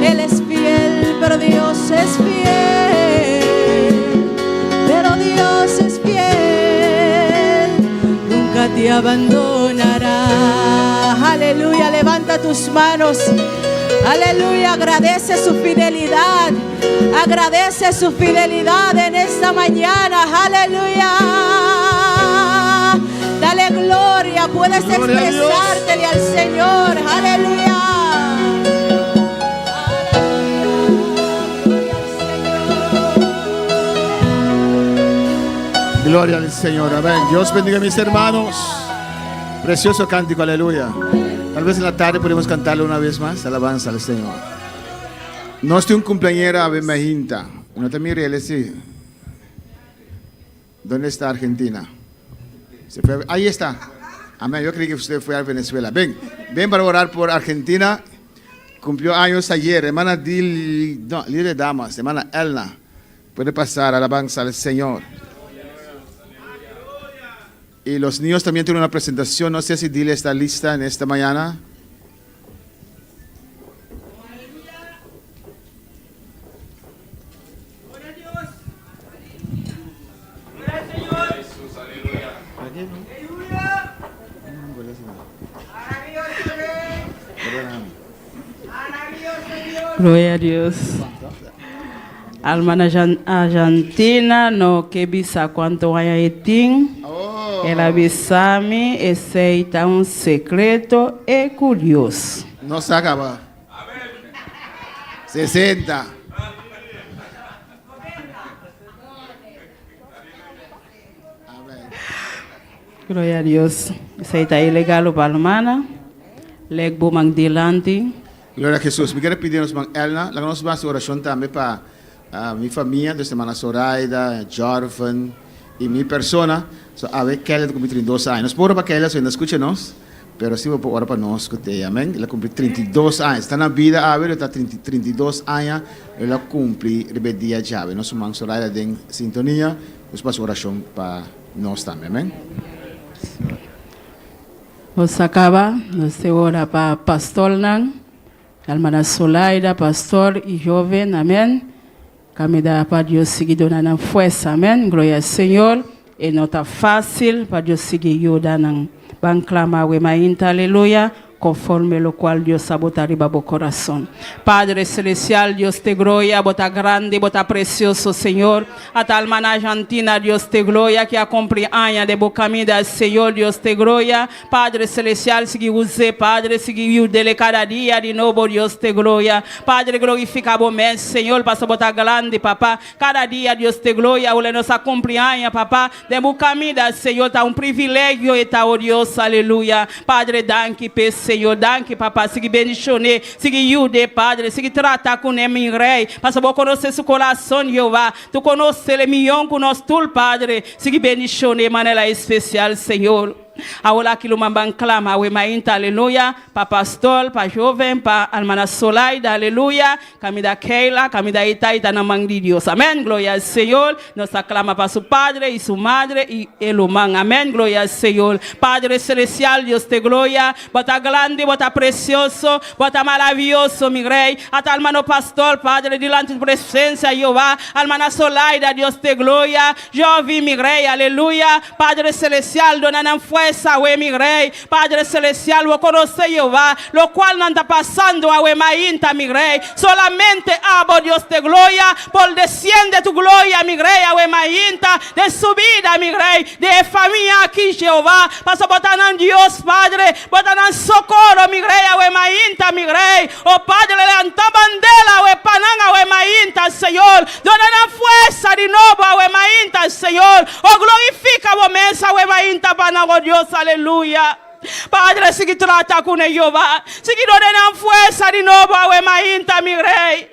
Él es fiel, pero Dios es fiel, pero Dios es fiel, nunca te abandonará. Aleluya, levanta tus manos. Aleluya, agradece su fidelidad. Agradece su fidelidad en esta mañana. Aleluya. Dale gloria. Puedes Gloria a Dios. expresártele al Señor. Aleluya. Gloria al Señor, amén. Dios bendiga a mis hermanos. Precioso cántico, aleluya. Tal vez en la tarde podemos cantarlo una vez más. Alabanza al Señor. No estoy un cumpleañera a Bemajinta. No te mires, sí. ¿Dónde está Argentina? Se fue, ahí está. Amén. Yo creí que usted fue a Venezuela. Ven para orar por Argentina. Cumplió años ayer. Hermana Lile Damas, hermana Elna. Puede pasar, alabanza al Señor. Y los niños también tienen una presentación. No sé si Dile está lista en esta mañana. Gloria a Dios. Alma na Argentina, no que bisa quanto a etim. Ela avisame, esse é um secreto e curioso. No se acaba. 60. Glória a Deus. Isso aí está ilegal para a hermana. Legbo mang dilante. Gloria a Jesús. Me quiero pedirnos, man Elna, la nos más oración también para mi familia, de semana Zoraida, Jorvan y mi persona. So, a ver, Kelly, como 32 años. Por para Kelly, si no escúchenos, pero sí vou orar para nós que tem, amém? Ela cumpre 32 anos, está na vida, ela está 32 anos, ela cumpre rebeldia já, nosso irmão Soraya tem sintonia, nós passamos oração para nós também, amém? Nos acaba, nos te ora para pastor Nan, hermana Solaida, pastor y joven, amén. Camida para Dios seguir dando fuerza, amén. Gloria al Señor. Y no está fácil para Dios seguir ayudando. Van clamar, aleluya. Conforme lo cual Dios sabota arriba bo corazón. Padre celestial, Dios te gloria, bota grande, bota precioso, Señor. A tal hermana Argentina, Dios te gloria, que acompanha años de bo caminho del Señor, Dios te gloria. Padre celestial, sigue usted, Padre, sigue dele cada día de nuevo, Dios te gloria. Padre, glorifica bo mes, Señor, passa bota grande, papá. Cada día, Dios te gloria, o nos acompanha, papá, de bo caminho del Señor, tá privilégio e tá, oh Dios, aleluya. Padre, danke, Senhor, danke, papá, siga bendicionar, siga ayudar, Padre, siga tratar com ele, meu rei, passa a conhecer seu coração, Jeová, tu conheces ele, milhão com nós, tu, Padre, siga bendicionar de maneira especial, Senhor. Ahora que lo mamban clama, we mainta, aleluya, pa pastor, pa joven, pa hermana Solaida, aleluya, camida Keila, camida Ita na man de Dios, amén, gloria al Señor, nos aclama para su padre y su madre y el humano, amén, gloria al Señor, Padre celestial, Dios te gloria, bota grande, bota precioso, bota maravilloso, mi rey, hasta hermano pastor, Padre, delante de tu presencia, Jehová, hermana Solaida, Dios te gloria, yo vi mi rey, aleluya, Padre celestial, donan fuerza, we mi rey, Padre celestial, vos conoce Jehová, lo cual no anda pasando a we mainta, mi rey, solamente abo Dios de gloria, por desciende tu gloria, mi rey, a we mainta, de su vida, mi rey, de familia aquí, Jehová, pasa botanan Dios, Padre, botanan socorro, mi rey, a we mainta, mi rey, oh Padre, levanta bandera, we pananga, we mainta, Señor, donan fuerza de nuevo, a we mainta, Señor, oh glorifica vos mesa, we mainta, panago Dios, aleluya. Padre, sigue trata con Jehová, sigue ordenando fuerza de nuevo a we mainta, mi rey.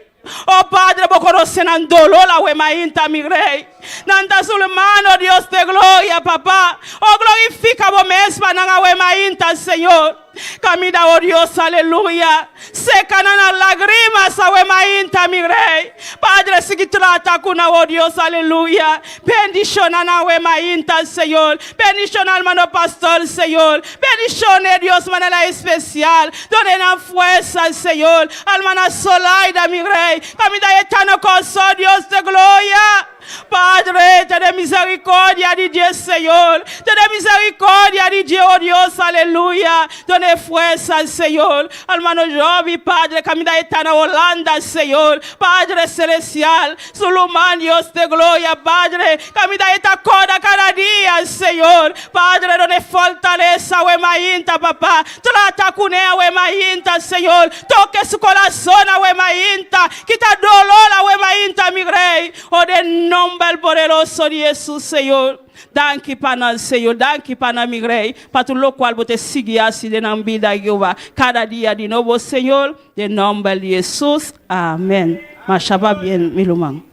Oh Padre, vos conocen el dolor a we mainta, mi rey. Nanta sul mano, Dios de gloria, papá. Oh, glorifica vos mesma, nanga we mainta, Señor. Camina, oh Dios, aleluya. Seca las lágrimas, a we mainta, mi rey. Padre, sigue trata con oh Dios, aleluya. Bendición a we mainta, Señor. Bendición al hermano pastor, Señor. Bendición, Dios, manera especial. Donde la fuerza, Señor. Hermana Solaida, mi rey. Camina, eterno coso, Dios de gloria. Padre, ten misericordia de Dios, Señor. Ten misericordia de Dios, oh Dios, aleluya. Done fuerza, Señor. Hermano Jovi, Padre, camina eterna Holanda, Señor. Padre celestial, Sulumán, Dios de gloria, Padre. Camina esta coda cada día, Señor. Padre, donde fortaleza, we mainta, papá. Trata con ella, we mainta, Señor. Toque su corazón, we mainta. Quita dolor, we mainta, mi rey. O de nombre poderoso de Jesús, Señor. Danke para Señor, danke para mi rey, para tu lo cual te sigue así de la vida, Jehová, cada día de nuevo, Señor, de nombre de Jesús, amén. Machaba bien, mi lumán.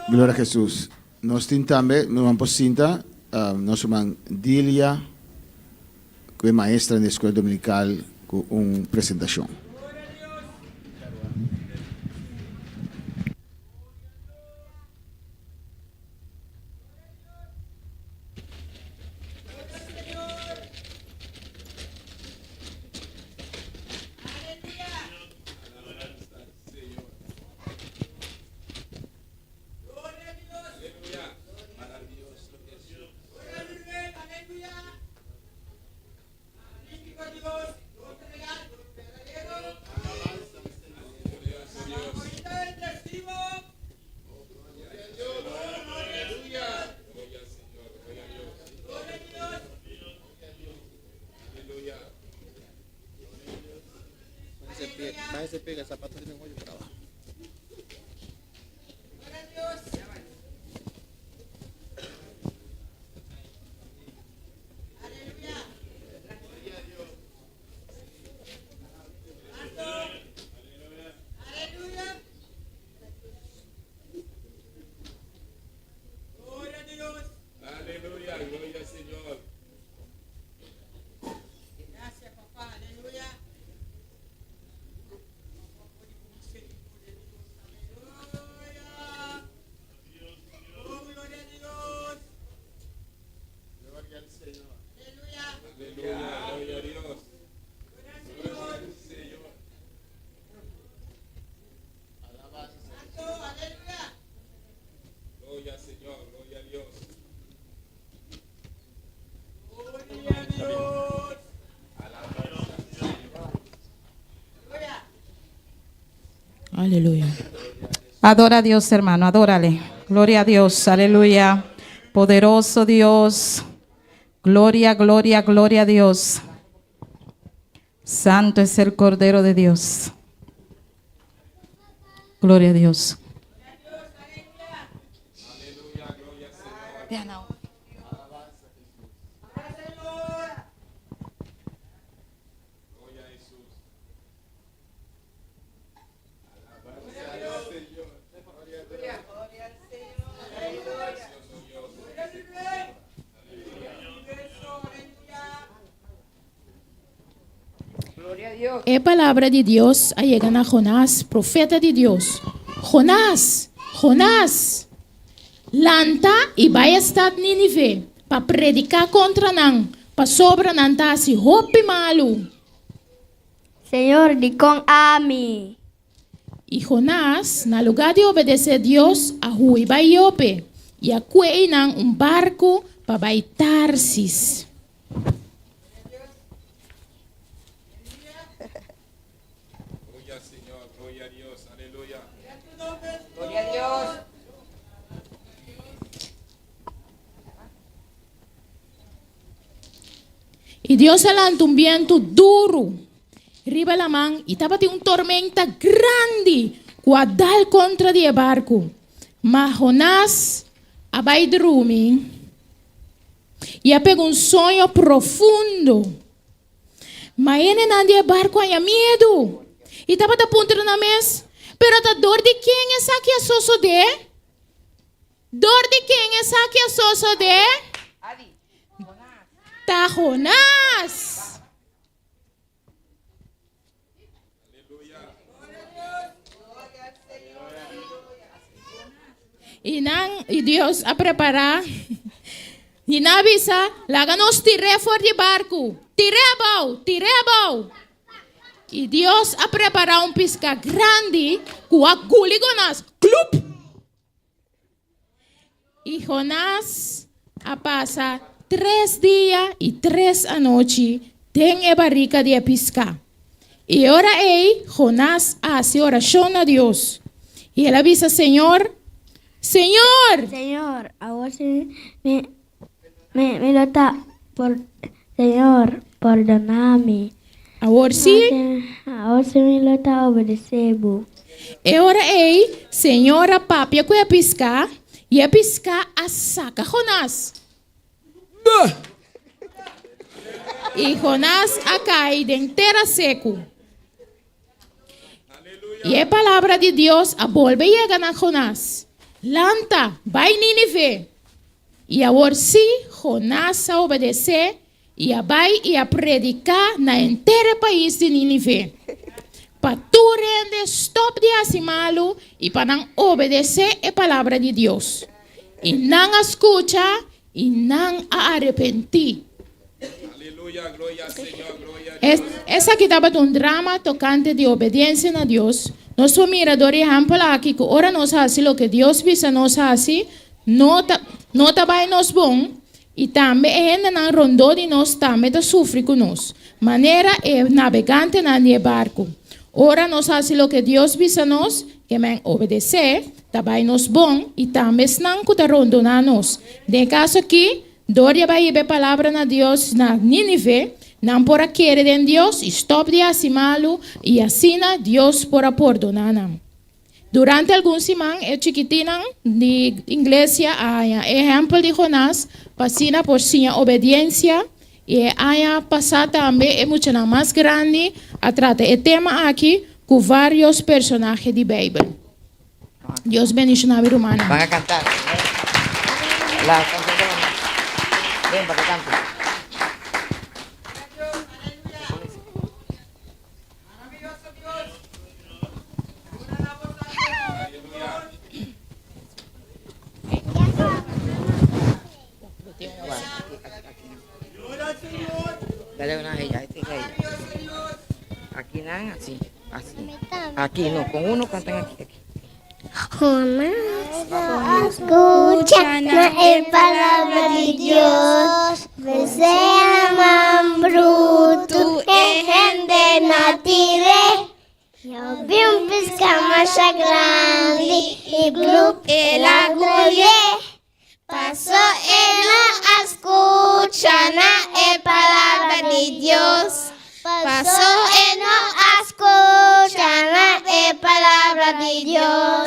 Gloria a Jesús. Nós também, nós vamos cinta, nós chamamos Dilia, que é maestra na escola dominical, com uma apresentação. Se pega zapato de memoria para abajo. Aleluya. Adora a Dios, hermano, adórale. Gloria a Dios, aleluya. Poderoso Dios. Gloria, gloria, gloria a Dios. Santo es el Cordero de Dios. Gloria a Dios. É palavra de Deus llega a Jonás, profeta de Deus. Jonás, Jonás, lanta e vai estar Nínive para predicar contra nan, para sobra nan tá se roupe malo. Senhor, di com ami. E Jonás, na lugar de obedecer a Deus, a rua vai Iope e a nan barco para vai Tarsis. E Deus lançou um vento duro, riba la mão, e estava uma tormenta grande, guardal contra o barco. Mas Jonás, abai dormir, e pegou um sonho profundo. Mas ele não barco tinha medo, e estava a ponto na mesa, pero a dor de quem é essa que é sosso de? Dor de quem é essa que é sosso de? Tá Jonás. E Deus a preparar. E na avisa, laga nos tiré fora de barco. Tiré a bau. E Deus a preparar um pisca grande com a guligonas. Clup. E Jonás a passa 3 dias e 3 noites tem a barriga de pescar. E ora Jonás hace oração a Deus. E ele avisa, Senhor, Ahora sí me lo está por Señor, perdóname. Ahora sí me lo está obedecendo. E ora Senhor, a papia que a pescar e a pescar a saca Jonás. E Jonás a cai de terra seco. E a palavra de Deus a volve e chega a Jonás. Lanta, vai Nínive. E agora sim, Jonás a obedecer e a vai e a predicar na inteira país de Nínive. Para tu rende stop de asimalo e para não obedecer a palavra de Deus. E não escuta e não a arrepentir. Aleluya, gloria al Señor, gloria a Dios. Essa aqui estava um drama tocante de obediência a Deus. Nós miradores ejemplo aqui que ora nós fazemos o que Deus visa nós fazer, não vai nos bom e também ainda não rondou de nós também está sofre com nós. Maneira é navegante na barco. Ora nós fazemos o que Deus visa nós, que men obedecer, também nos bom e também não que está rondando nós. De caso aqui, Doria vai ver palavra na Deus na Nínive, não por querer de Deus, stop de asimalo e assina Deus por perdonar. Durante alguns semanas, eu chiquitina de igreja, exemplo de Jonás, passina por sua obediência e há passado também é muito mais grande a tratar o tema aqui com vários personagens da Bíblia. Deus bendiga na vida humana. Van a cantar. La canción de Ven para que cante. Dale una a ella, este es a ella. Aquí nada, así, así. Aquí no, con uno cantan aquí. Escucha la palabra de Dios, Vesena bruto e rende natire. Eu vi pisca marcha grande e grupo ela colhe. Pasó en la escucha la palabra de Dios. Pasó en la escucha la palabra de Dios.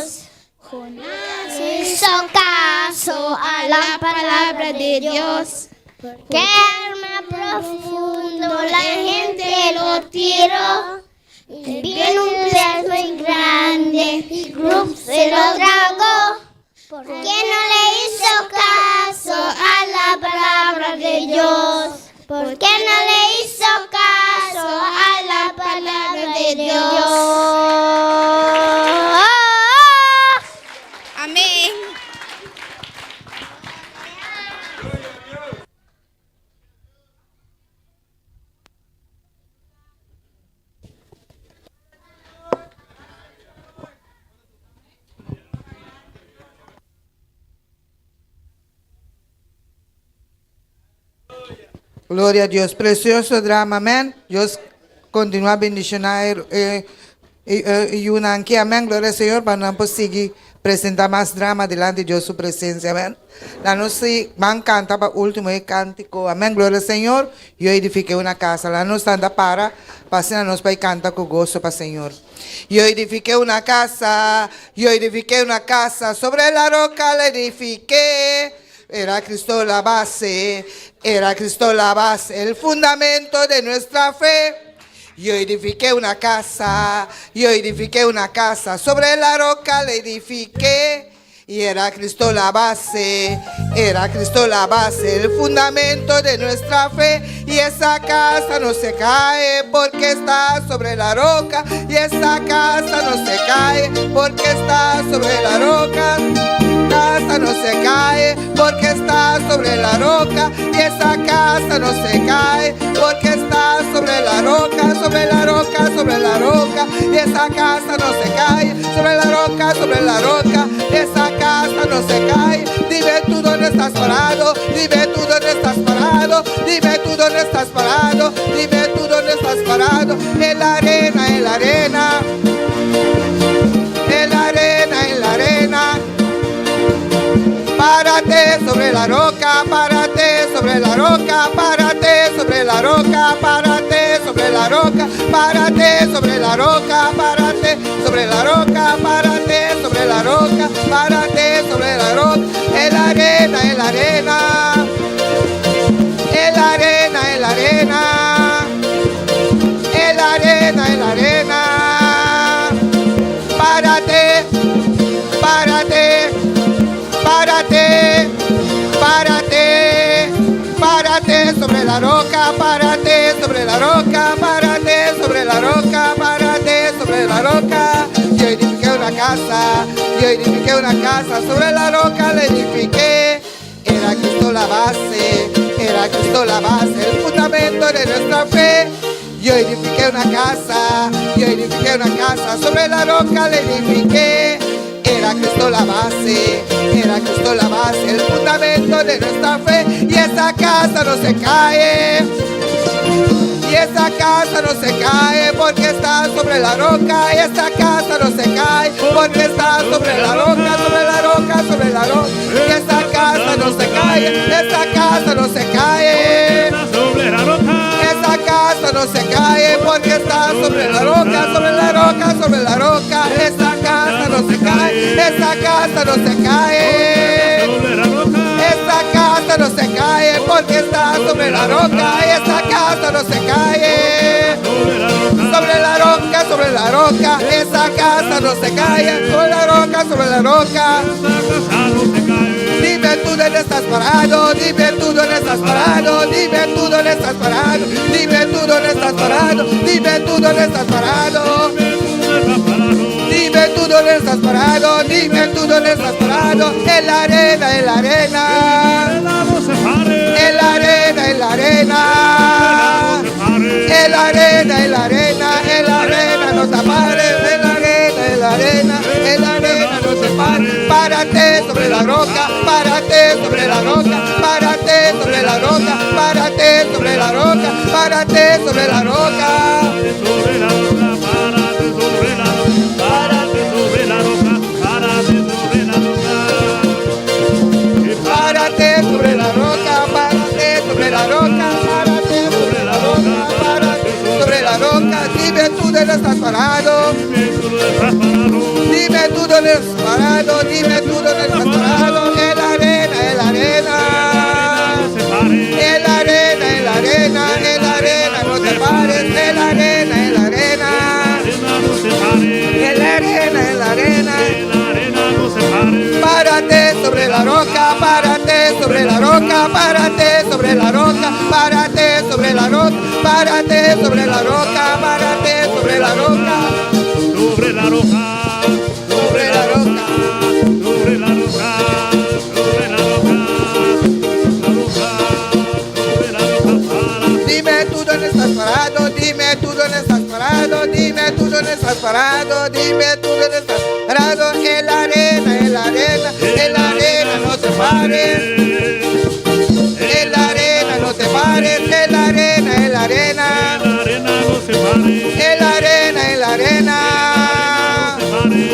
Jonás hizo caso a la palabra de Dios. Que más profundo la gente lo tiró. Y vino un pez muy grande y grupo se lo tragó. ¿Por qué no le hizo caso a la palabra de Dios? ¿Por qué no le hizo caso a la palabra de Dios? Amén. Gloria a Dios. Precioso drama, amén. Dios continúa bendicionando y una aquí, amén. Gloria al Señor, para no seguir presentar más drama delante de Dios, su presencia, amén. La noche van a cantar para último cántico, amén. Gloria al Señor. Yo edifiqué una casa. La noche anda para nos para cantar con gozo para el Señor. Yo edifiqué una casa sobre la roca la edifiqué. Era Cristo la base, el fundamento de nuestra fe. Yo edifiqué una casa, sobre la roca la edifiqué. Y era Cristo la base, el fundamento de nuestra fe. Y esa casa no se cae porque está sobre la roca. Y esa casa no se cae porque está sobre la roca. Casa no se cae porque está sobre la roca. Y esa casa no se cae porque está sobre la roca, sobre la roca, sobre la roca. Y esa casa no se cae sobre la roca, sobre la roca. Y esa casa no se cae. Dime tú dónde estás parado, dime tú dónde estás parado, dime tú dónde estás parado, dime tú dónde estás parado. En la arena, en la arena, en la arena, en la arena. Párate sobre la roca, párate sobre la roca, párate sobre la roca, párate sobre la roca, párate sobre la roca, párate sobre la roca, párate sobre la roca, párate sobre la roca. En la arena, en la arena, en la arena, en la arena, en la arena, en la arena. Párate, párate. Párate, párate, párate sobre la roca, párate sobre la roca, párate sobre la roca, párate sobre la roca. Yo edifiqué una casa, yo edifiqué una casa, sobre la roca la edifiqué. Era Cristo la base, el fundamento de nuestra fe. Yo edifiqué una casa, yo edifiqué una casa, sobre la roca la edifiqué. Era Cristo la base, el fundamento de nuestra fe. Y esa casa no se cae, y esa casa no se cae porque está sobre la roca. Y esa casa no se cae porque está sobre la roca, sobre la roca, sobre la roca. Y esa casa no se cae, esa casa no se cae. Esa casa no se cae porque está sobre la roca, sobre la roca, sobre la roca. Esa casa no se cae, esa casa no se cae. Esa casa no se cae porque está sobre la roca. Esa casa no se cae. Sobre la roca, sobre la roca. Esa casa no se cae. Sobre la roca, sobre la roca. Dime tú dónde estás parado, dime tú dónde estás parado, dime tú dónde estás parado, dime tú dónde estás parado, dime tú dónde estás parado. Dime tú dónde estás parado, dime tú dónde estás parado, en la arena, en la arena, en la arena, en la arena, en la arena, en la arena, en la arena, no te pares, en la arena, en la arena, en la arena, no te pares, párate sobre la roca, párate sobre la roca, párate sobre la roca, párate sobre la roca, párate sobre la roca. Párate sobre la roca, párate sobre la roca, párate sobre la roca, párate sobre la roca. Dime tú dónde estás parado. Dime tú dónde estás parado, dime tú dónde estás parado. En la arena, en la arena. En la arena, en la arena, en la arena, no te pares. En la arena, en la arena. En la arena, en la arena. Párate sobre la roca, párate sobre la roca, párate sobre la roca, párate sobre la roca, párate sobre la roca, párate sobre la roca, sobre la roca, sobre la roca, sobre la roca, sobre la roca. Dime tú dónde estás parado, dime tú dónde estás parado, dime tú dónde estás parado, dime tú dónde estás parado, en la arena, en la arena, en la arena, no te pares, en la arena, no te pares, en la arena, en la arena, en la arena, en la arena,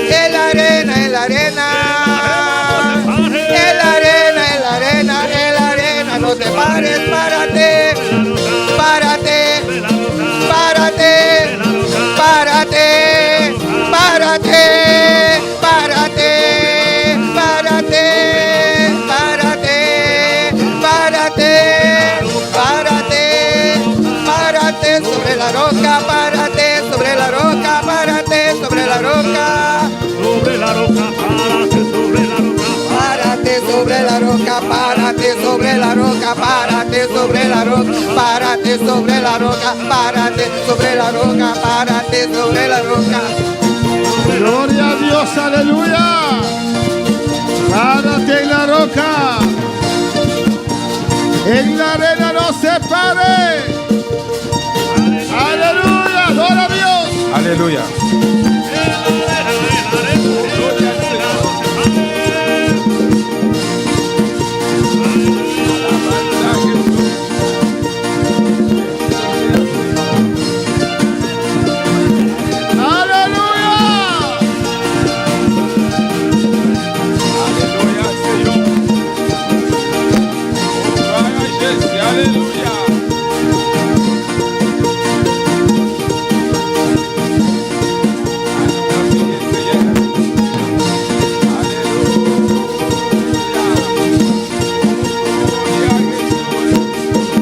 en la arena, en la arena, en la arena, en la arena, en la arena, no te pares, párate, párate, párate, párate, párate, párate, párate, párate, párate, párate, párate sobre la roca, párate sobre la roca, párate sobre la roca, sobre la roca, párate sobre la roca, párate sobre la roca, párate sobre la roca, párate sobre la roca, párate sobre la roca, párate sobre la roca. Gloria a Dios, aleluya. Párate en la roca. En la arena no se pare. Aleluya, adora a Dios. Aleluya.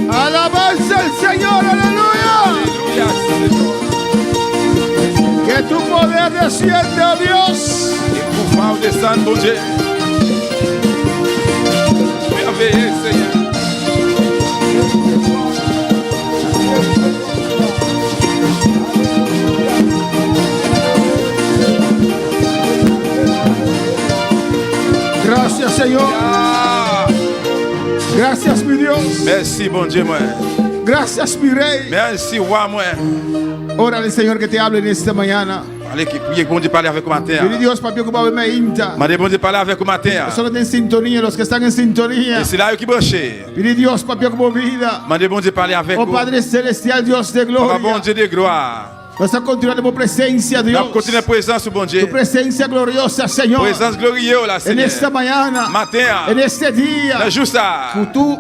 Alabanza al Señor, aleluya. Que tu poder desciende, oh Dios. Que tu mal descende, bon Dieu. Merveilleux, Seigneur. Gracias, Señor. Gracias, mi Dios. Merci, bon Dieu, moi. Gracias, mi Rey. Merci, roi, moi. Órale, Señor, que te hable en esta mañana. Allez, priez bon Dieu parler avec moi matin. Pide Dios para que me inta. Mandez bon Dieu parler avec moi matin. Los que están en sintonía, los que están en sintonía. Et c'est là qui branché. Pide Dios para que me vida. Mandez bon Dieu parler avec Oh vous. Padre celestial, Dios de Oh gloria. bon Dieu de gloire. Vas a continuar en tu presencia, Nous Dios. continuons présence, bon Tu Dieu. presencia gloriosa, Señor. Présence glorieuse, là, En Seigneur. esta mañana, Matin. en este día, Le jour ça.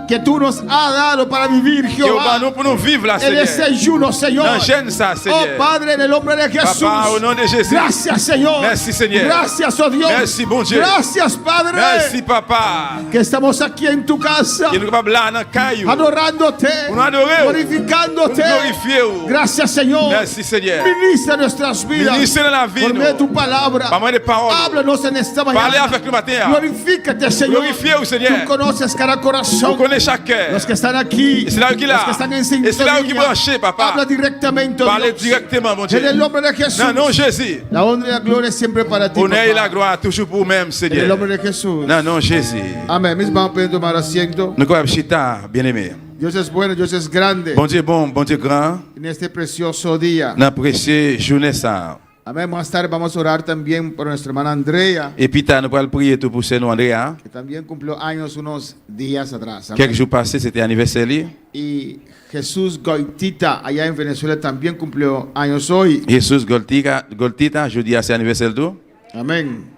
que tú nos has dado para vivir, Que au Jehová. nous pour nous vivre là, En Seigneur. ese ayuno, Señor. Dans jeûne ça, Oh Seigneur. Padre, en el nombre de Jesús. Papa, au nom de Jésus. Gracias, Señor. Merci, Seigneur. Gracias, oh Dios. Merci, bon Dieu. Gracias, Padre. Merci, Papa. Que estamos aquí en tu casa. Que nous sommes là dans caillou. Adorándote. Pour nous adorer. Glorificándote. Pour glorifier. Gracias, Señor. Merci, Seigneur. Seigneur. Ministra nuestras vidas. Ministre dans la vie, Por medio de tu nous. palabra. Par moyen de paroles. Háblanos en esta Parlez mañana. avec nous matin. Glorifícate, Señor. Glorifiez-vous, Seigneur. Tú conoces cada Vous corazón. connaissez chaque cœur. Los que están aquí. Et c'est là qui Los là. que están en Et c'est là qui sintonía. branché, papa. Habla directamente, oh Parlez Dios. directement, mon Dieu. En el nombre de Jesús. Non, non, Jésus. La honra y la gloria es siempre para ti, Honneur et la papá. gloire toujours pour vous-même, En el Seigneur. nombre de Jesús. Non, non, Jésus. Amén. Mis vamos a poder tomar asiento. Nous croyons chita, bien-aimé. Dios es bueno, Dios es grande. Bon Dieu grand. En este precioso día. Dans précieux journée ça. Amén. Más tarde vamos a orar también por nuestra hermana Andrea, Et puis nous allons prier tout pour nous, Andrea. que también cumplió años unos días atrás. Amén. Quelques jours passés, c'était anniversaire. Y Jesús Goitita, allá en Venezuela, también cumplió años hoy. Jesús Goltita, jeudi c'est anniversaire tout. Amén.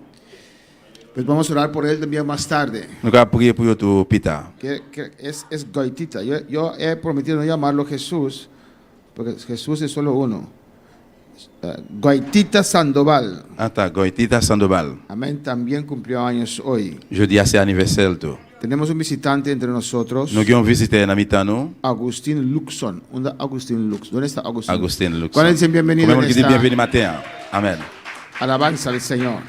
Pues vamos a orar por él también más tarde. Nous allons prier pour eux tout, Pita. Que es Goitita. Yo he prometido no llamarlo Jesús, porque Jesús es solo uno. Goitita Sandoval. Anta, Goitita Sandoval. Amén. También cumplió años hoy. Jeudi c'est anniversaire tout. Tenemos un visitante entre nosotros. Nous avons visité un habitant. Agustín Luxon. ¿Dónde Agustín Lux? ¿Dónde está Agustín? Agustín Lux. ¿Cuál es el bienvenido en Comment dit esta bienvenue matin? Amen. alabanza al Señor?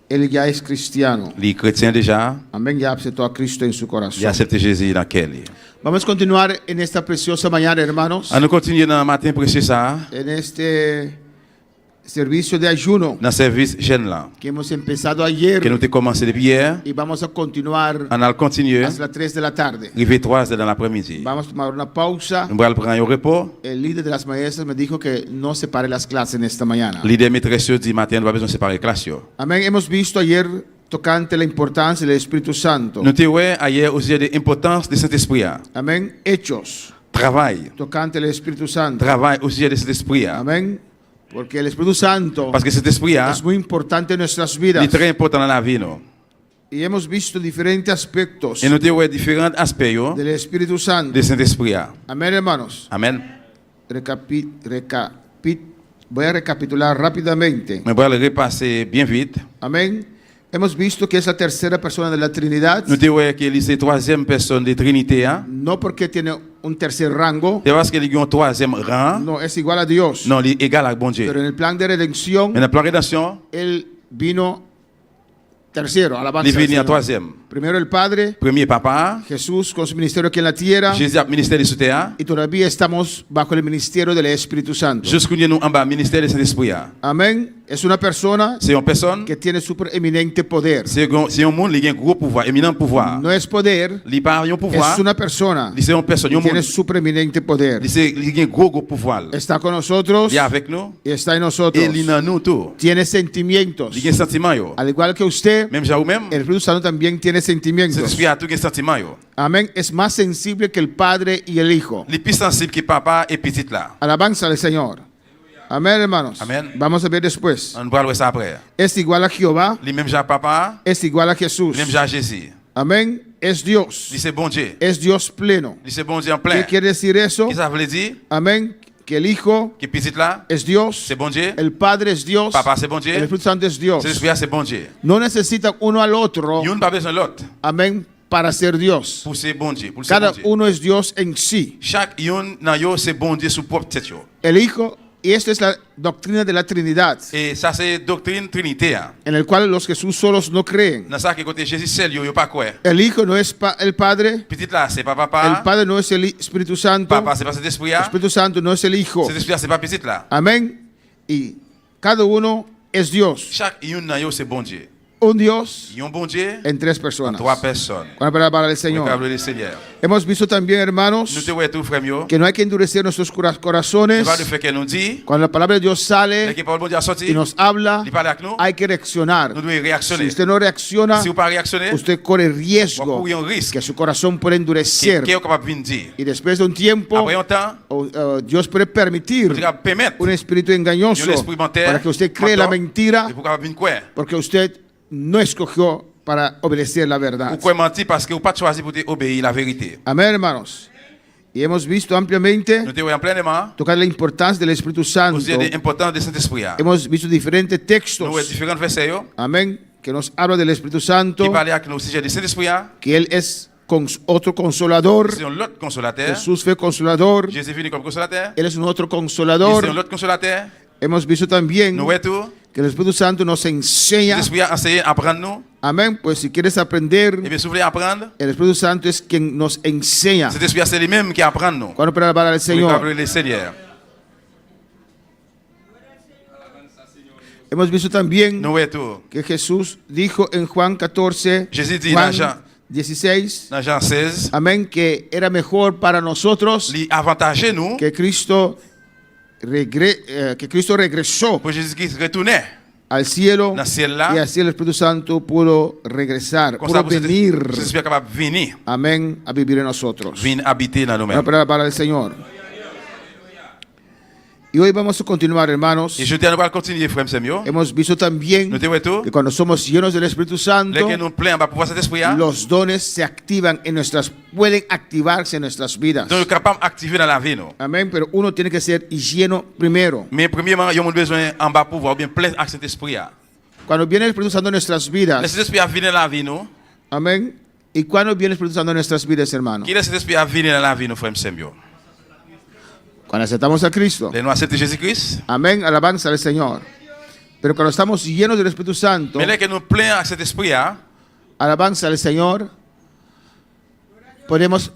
Él ya es cristiano. Les chrétiens déjà, Amén. Ya aceptó a Cristo en su ils corazón. acceptent Jésus dans quel. Vamos a continuar en esta preciosa mañana, hermanos. Nous continuons dans le matin précieux ça, En este servicio de ayuno dans le service jeune là, que hemos empezado que ayer nous avons commencé depuis hier. y vamos a continuar On a continué, hasta las 3 de la tarde. arrivé 3 heures dans l'après-midi. Vamos a tomar una pausa. Nous allons prendre un repos. El líder de las maestras me dijo que no separe las clases en esta mañana. L'idée maîtresse dit matin, nous avons besoin de séparer les classes. Amén. Hemos visto ayer tocante la importancia del Espíritu Santo. Nous avons vu hier aussi l'importance du Saint-Esprit. Amén. Hechos. Travail. Tocante el Espíritu Santo. Travail aussi du Saint-Esprit. Amén. Porque el Espíritu Santo Parce que cet esprit es muy importante en nuestras est vidas. très important dans la vie. Nous. Y hemos visto diferentes aspectos Et nous avons vu différents aspects del Espíritu Santo. du Saint-Esprit. Amén, hermanos. Amen. Voy a recapitular rápidamente. Nous allons repasser bien vite. Amén. Hemos visto que es la tercera persona de la Trinidad. Nous avons vu qu'il est la troisième personne de Trinité. No porque tiene un tercer rango. C'est parce qu'il y a un troisième rang. No, es igual a Dios. Non, il est égal à bon Dieu. Pero en el plan de redención, Mais dans le plan de rédemption, Él vino tercero. Alabanza il al vient en Señor. troisième. Primero el Padre, Premier papa, Jesús con su ministerio aquí en la tierra. Jésus a ministère de terre. Y todavía estamos bajo el ministerio del Espíritu Santo. Jusqu'à nous en bas, ministère du Saint-Esprit. Amén. Es una persona C'est une personne, que tiene super eminente poder. c'est un monde qui a un gros pouvoir, éminent pouvoir. No es poder, Il n'a pas un pouvoir, es una persona c'est une personne, que un tiene monde. super eminente poder. Il a un gros pouvoir. Está con nosotros Il est avec nous y está en nosotros. et il est en nous tout. Tiene sentimientos. Il a un sentiment. Yo. Al igual que usted, Même Jean ou même, el Espíritu Santo también tiene sentimientos. Saint-Esprit a tout un sentiment. Yo. Amén. Es más sensible que el Padre y el Hijo. Il est plus sensible que papa et petit là. Alabanza al Señor. Amén, hermanos. Amén. Vamos a ver después. On va voir ça après. Es igual a Jehová, Il même Jean papa, es igual a Jesús. même Jean Jésus. Amén. Es Dios. Il c'est bon Dieu. Es Dios pleno. Il c'est bon Dieu en plein. ¿Qué quiere decir eso? Qu'est-ce que ça veut dire? Amén. Que el Hijo Que petit là, es Dios. c'est bon Dieu. El Padre es Dios. Papa c'est bon El Dieu. Espíritu Santo es Dios. Saint-Esprit c'est bon Dieu. No necesitan uno al otro. Il n'y a pas besoin de l'autre Amén. Para ser Dios. pour ser bon Dieu. Pour ser Cada bon Dieu. uno es Dios en sí. Chaque un dans yo c'est bon Dieu sous propre tête yo. El Hijo, y esta es la doctrina de la Trinidad, Et ça c'est doctrine trinité. en el cual los Jesús solos no creen. Dans ça que côté Jésus seul yo pas quoi. El Hijo no es el Padre, Petit là c'est pas el papa. Padre no es el Espíritu Santo, Papa c'est pas cet esprit el là. Espíritu Santo no es el Hijo. Cet esprit c'est pas petit là. Amén. Y cada uno es Dios. Chaque un dans yo c'est bon Dieu. Un Dios Il y a un bon Dieu, en tres personas. trois personnes. Una palabra para el Le Señor. câble du Seigneur. Hemos visto también, Nous hermanos, te voyons tout frère yo. que no hay que endurecer nuestros corazones. C'est pas le fait que nous dit, Cuando la palabra de Dios mais sale que parole bon Dieu a y sorti, nos habla, il parle avec nous, hay que reaccionar. nous devons Si réactionner. usted no reacciona, Si vous pas réactionner, usted corre vous riesgo courez un risque. que su corazón puede endurecer. Qui est capable de dire. Y después de un tiempo, Après un temps, Dios puede permitir vous allez permettre un espíritu engañoso un esprit menteur, para que usted cree la menteur, mentira, et vous capable de quoi? porque usted no escogió para obedecer la Vous verdad. pouvez mentir parce que vous pas choisi pour obéir la vérité. Amén, hermanos. Y hemos visto ampliamente Nous te voyons pleinement tocar la importancia del Espíritu Santo. aussi l'importance de Saint-Esprit. Hemos visto diferentes Nous textos, voyons différents versets amén, que nos habla del Espíritu Santo, qui parlent avec nous au sujet de Saint-Esprit, que Él es otro consolador. C'est un autre consolateur. Jesús fue consolador. Jésus est venu comme consolateur. Él es un otro C'est un consolador. autre consolateur. Hemos visto también Nous voyons tout. que el Espíritu Santo nos enseña. L'Esprit a enseigné à apprendre nous. Amén. Pues si quieres aprender, Et bien, si vous voulez apprendre, el Espíritu Santo es quien nos enseña. cet esprit, c'est lui-même qui apprend nous. Cuando para alabar al Vous Señor. appeler le Seigneur. Hemos visto también Nous voyons tout. que Jesús dijo en Juan 14, Jésus dit Juan dans Jean, 16, dans Jean 16, amén, que era mejor para nosotros il avantageait nous que Cristo regresó pour Jésus-Christ retourner al cielo dans le ciel là. y así el Espíritu Santo pudo regresar, Comme ça, pudo venir, cet esprit est capable de venir, amén, a vivir en nosotros. venir habiter dans nous-mêmes. Para el Señor. Y hoy vamos a continuar, hermanos. Et je dis à nous allons continuer, frère Samuel. Hemos visto también Nous te voyons tout. que cuando somos llenos del Espíritu Santo, Dès que nous plaît, on va pouvoir cet esprit là. los dones se activan en pueden activarse en nuestras vidas. Donc, nous sommes capables d'activer dans la vie, nous. Amén, pero uno tiene que ser lleno primero. Mais premièrement, il y a besoin en bas pouvoir, ou bien plein avec cet esprit là. Cuando viene el Espíritu Santo en nuestras vidas, Laissez cet esprit à venir dans la vie, nous. amén. ¿Y cuando viene el Espíritu Santo en nuestras vidas, hermano? Qui laisse cet esprit à venir dans la vie, nous, frère Samuel? Cuando aceptamos a Cristo. Les nous acceptons Jésus-Christ. Amén, alabanza al Señor. Pero cuando estamos llenos del Espíritu Santo, Mais là que nous plein avec cet esprit là, alabanza al Señor, podemos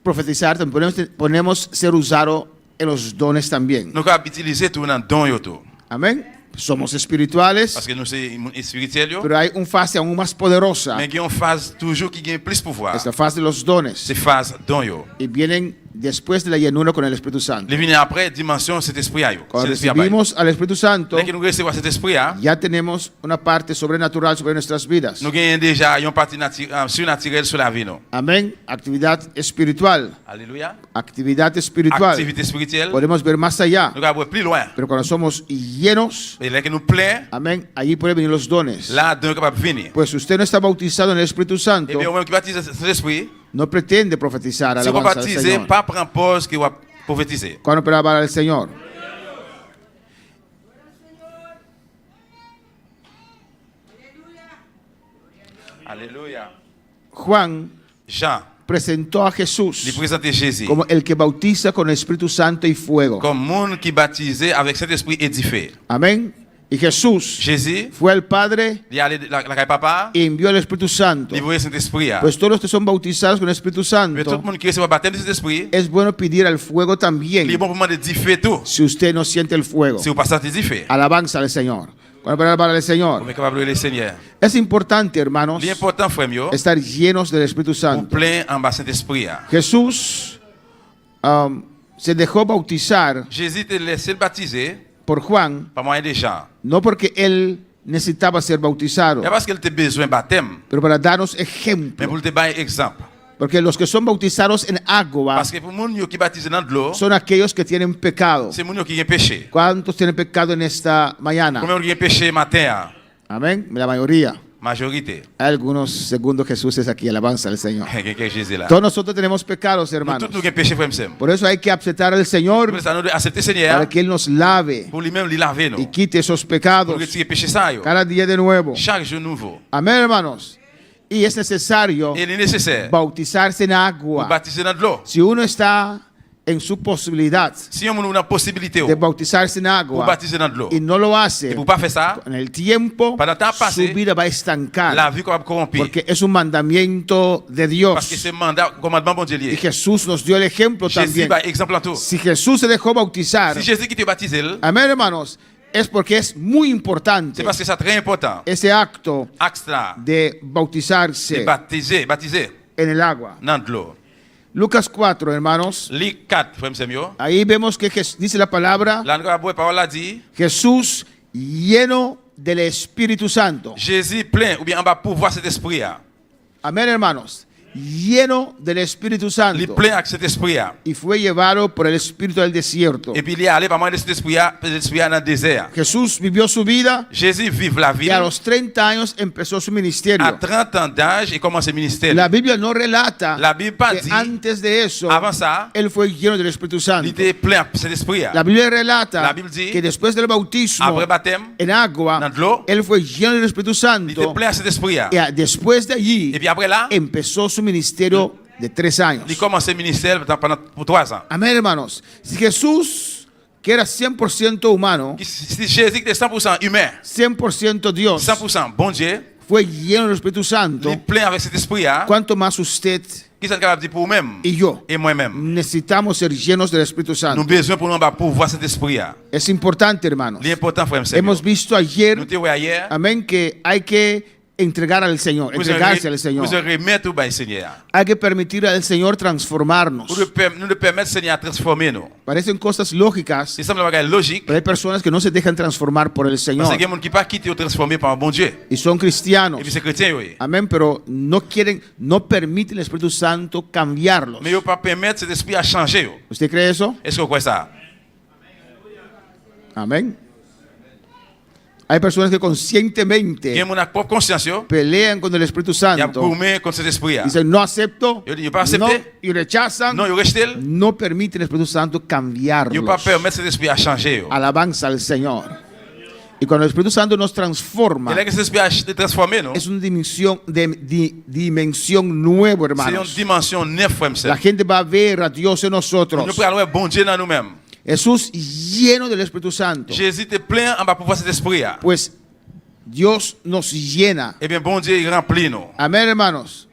profetizar, también podemos ser usados en los dones también. nous pouvons utiliser tout dans don yo tout. Amén. Somos espirituales, Parce que nous sommes spirituels yo. pero hay una fase aún más poderosa. Mais il y a une phase toujours qui gagne plus pouvoir. Es la fase de los dones. C'est phase don yo. Y vienen después de la llenura con el Espíritu Santo. Les venir après dimension cet esprit là yo. Cuando Cet esprit là. recibimos al Espíritu Santo, Dès que nous recevons cet esprit là, ya tenemos una parte sobrenatural sobre nuestras vidas. nous gagnons déjà une partie surnaturelle sur la vie nous. Amén. Actividad espiritual. Alléluia. Actividad espiritual. Activité spirituelle. Podemos ver más allá. Nous allons voir plus loin. Pero cuando somos llenos, Et là que nous plaît, amén, allí pueden venir los dones. là don capable venir. Pues si usted no está bautizado en el Espíritu Et Santo, bien, au même qui baptise cet esprit, no pretende profetizar si vous alabanza al baptisez, Señor. pas prendre pause qui va prophétiser. Cuando para el Señor. Alléluia. Juan Jean, presentó a lui Jesús présenter Jésus como el que bautiza con el Espíritu Santo y fuego. comme monde qui baptisait avec cet esprit édifié. Amén. Y Jesús Jésus, fue al Padre il allait la caille papa, y envió al Espíritu Santo. il voyait cet esprit là. Pues todos los que son bautizados con el Espíritu Mais tout le Santo, monde qui reçoit le baptême de cet esprit, es bueno pedir al fuego il est también, bon pour moi de édifier tout. si usted no siente el fuego. Si vous passez à édifier, Alabanza al Señor. Cuando para el vous Señor. êtes capable de le Seigneur. Es importante, hermanos, L'important, frère mio, estar llenos del Espíritu ou Santo. plein en bas cet esprit là. Jesús se dejó bautizar Jésus te laissé le baptiser por Juan, par moyen des gens. no porque él necesitaba ser bautizado, Et parce qu'il a besoin de baptême, pero para darnos mais ejemplo. pour te donner un exemple. Porque los que son bautizados en agua Parce que pour les gens qui baptisent dans de l'eau, son aquellos que tienen pecado. c'est les gens qui ont péché. ¿Cuántos tienen pecado en esta mañana? Combien de gens qui ont péché matin? Amén. La mayoría. Majorité. Hay algunos segundos Jesús es aquí, alabanza al Señor. Quelqu'un Jésus là. Todos nosotros tenemos pecados, Nous hermanos. tous nous avons péché, frère Sam. Por eso hay que aceptar al Señor Pour ça, nous devons accepter le para Seigneur que Él nos lave pour lui-même lui laver nous. y quite esos Pour pecados retirer péché ça yo. cada día de nuevo. Chaque jour nouveau. Amén, hermanos. Y es necesario Et il est nécessaire bautizarse en pour agua. baptiser dans de l'eau. Si uno está en su posibilidad Si on a une possibilité de bautizarse en pour agua baptiser dans de l'eau, y no lo et hace, pour pas faire ça, en el tiempo pendant le temps su passé, vida va a estancar. la vie va corrompre. Porque es un mandamiento de Parce que Dios. c'est mandat, commandement bon Dieu Y lié. Jesús nos dio el ejemplo Jésus también. va exemple en tout. Si Jesús se dejó bautizar, Si Jésus qui te baptise, amén, hermanos, es porque es muy importante c'est parce que c'est très important. ese acto Acte là, de c'est bautizarse baptiser en el agua. dans de l'eau. Lucas 4, hermanos. Luc 4, frère Samuel. Ahí vemos que dice la palabra, Là, nous avons la parole a dit, Jesús lleno del Espíritu Santo. Jésus plein, ou bien en bas pouvoir cet esprit là. Amén, hermanos. Lleno del Espíritu Il est Santo. plein avec cet esprit là. Y fue llevado por el Espíritu al desierto. Et puis il est allé par moyen de cet esprit là dans le désert. Jesús vivió su vida Jésus vive la vie. y a los 30 años empezó su À ministerio. 30 ans d'âge, il commence le ministère. La Biblia no relata La Bible pas que dit, antes de eso avant ça, él fue lleno del Espíritu il Santo. était plein de cet esprit là. La Biblia relata La Bible dit, que después del bautismo Après baptême, en agua, dans de l'eau, él fue lleno del Espíritu il était Santo plein de cet esprit là. y después de allí Et puis après là, empezó su ministerio de 3 años. Il commence le ministère pour 3 ans. Amén, hermanos. Si Jesús, que era 100% humano, Si Jésus était 100% humain, 100% Dios, 100% bon Dieu, fue lleno del Espíritu Santo, il est plein avec cet esprit-là, ¿cuánto más usted qui sont capables de dire pour vous-même y yo et moi-même. necesitamos ser llenos del Espíritu Nous Santo? avons besoin pour nous pouvoir cet esprit-là. Es importante, hermanos. L'important, frère, c'est Hemos visto ayer, nous avons hier, amén, que hay que entregar al Señor, entregarse al Señor. vous remettre au Seigneur. Hay que permitir al Señor transformarnos. Nous le permettre, Seigneur, à transformer nous. Parecen cosas lógicas, C'est simple, c'est logique. pero hay personas que no se dejan transformar por el Parce Señor qu'il y a des gens qui ne pas quitter ou transformer par un bon Dieu. y son cristianos. Et puis c'est chrétien, oui. Amén, pero no quieren, no permiten al Espíritu Santo cambiarlos. Mais il ne pas permettre cet esprit à changer. ¿Usted cree eso? Est-ce que vous croyez ça? Amén. Hay personas que Il y a conscientemente mon propre conscience, pelean con el Espíritu il y a Santo. pour moi contre cet esprit. Dicen, no acepto, Yo pas no, accepté. y rechazan, Non, il reste. no permiten al Espíritu Santo Il ne pas cambiarlos. permettre cet esprit à changer. Alabanza al Señor. Y cuando el Espíritu Santo nos transforma, Il y a que cet esprit à transformer, non? es una dimensión nueva, C'est une hermanos. dimension neuve, frère. La gente va a ver a Dios en nosotros. Nous pouvons voir bon Dieu dans nous-mêmes. Jesús lleno del Espíritu Santo. Jésus était plein en bas pour voir cet esprit. Pues Dios nos llena. Eh bien, bon Dieu, il remplit nous. Amén, hermanos.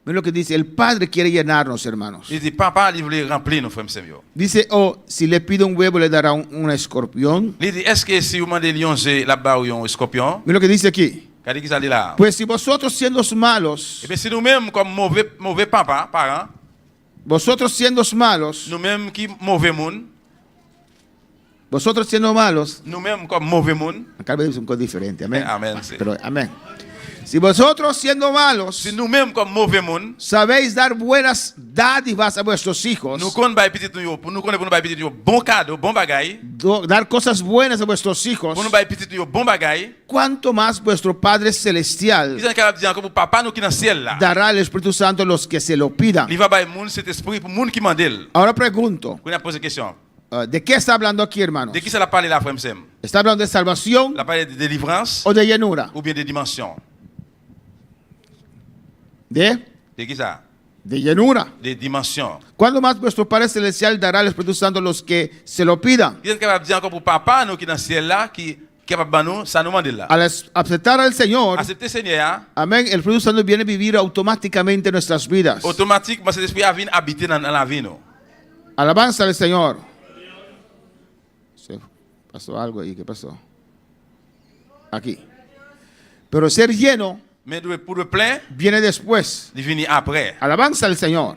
Miren lo que dice, el Padre quiere llenarnos, hermanos. Il dit, papa, il voulait remplir nous, frère. Dice, oh, si le pido un huevo, le dará un escorpión. Il dit, est-ce que si vous demandez lion, j'ai là-bas ou un scorpion? Miren lo que dice aquí. Qu'est-ce qu'il dit là? Pues si vosotros siendo malos, Eh bien, si nous-mêmes, comme mauvais papa, parents, vosotros siendo malos, nous-mêmes qui mauvais monde, vosotros siendo malos, nous-mêmes comme mauvais monde, acá vemos un código diferente, amén. Amen, sí. Pero, amén. Si vosotros siendo malos, si nous-mêmes comme mauvais monde, sabéis dar buenas dádivas a vuestros hijos, nous connaissons pas petit nous, pour nous connaître pour nous petit nous bon cadeau, bon bagaille, dar cosas buenas a vuestros hijos, pour nous petit nous bon bagaille, ¿cuánto más vuestro Padre Celestial ils sont capables de dire encore pour papa nous qui dans le ciel là. dará el Espíritu Santo a los que se lo pidan? Il va bailler monde cet esprit pour monde qui mandel. Ahora pregunto, On a posé question. ¿de qué está hablando aquí, hermano? De qui ça la parlé là, frère Sem? ¿Está hablando de salvación La parlé de délivrance o de llenura? ou bien de dimension? De De qui ça? llenura. De dimension. ¿Cuándo más vuestro Padre Celestial dará el Espíritu Santo a los que se lo pidan? Ils sont capables de dire encore pour papa nous qui dans le ciel là qui capable de nous ça nous mandel là. Al aceptar al Señor, Accepter Seigneur, amén, el Espíritu Santo viene a vivir automáticamente en nuestras vidas. automatiquement cet esprit a vient habiter dans la vie nous. Alabanza al Señor. Se pasó algo ahí, ¿qué pasó? Aquí. Pero ser lleno Mais pour le plein, viene después. il vient après. Alabanza al Señor.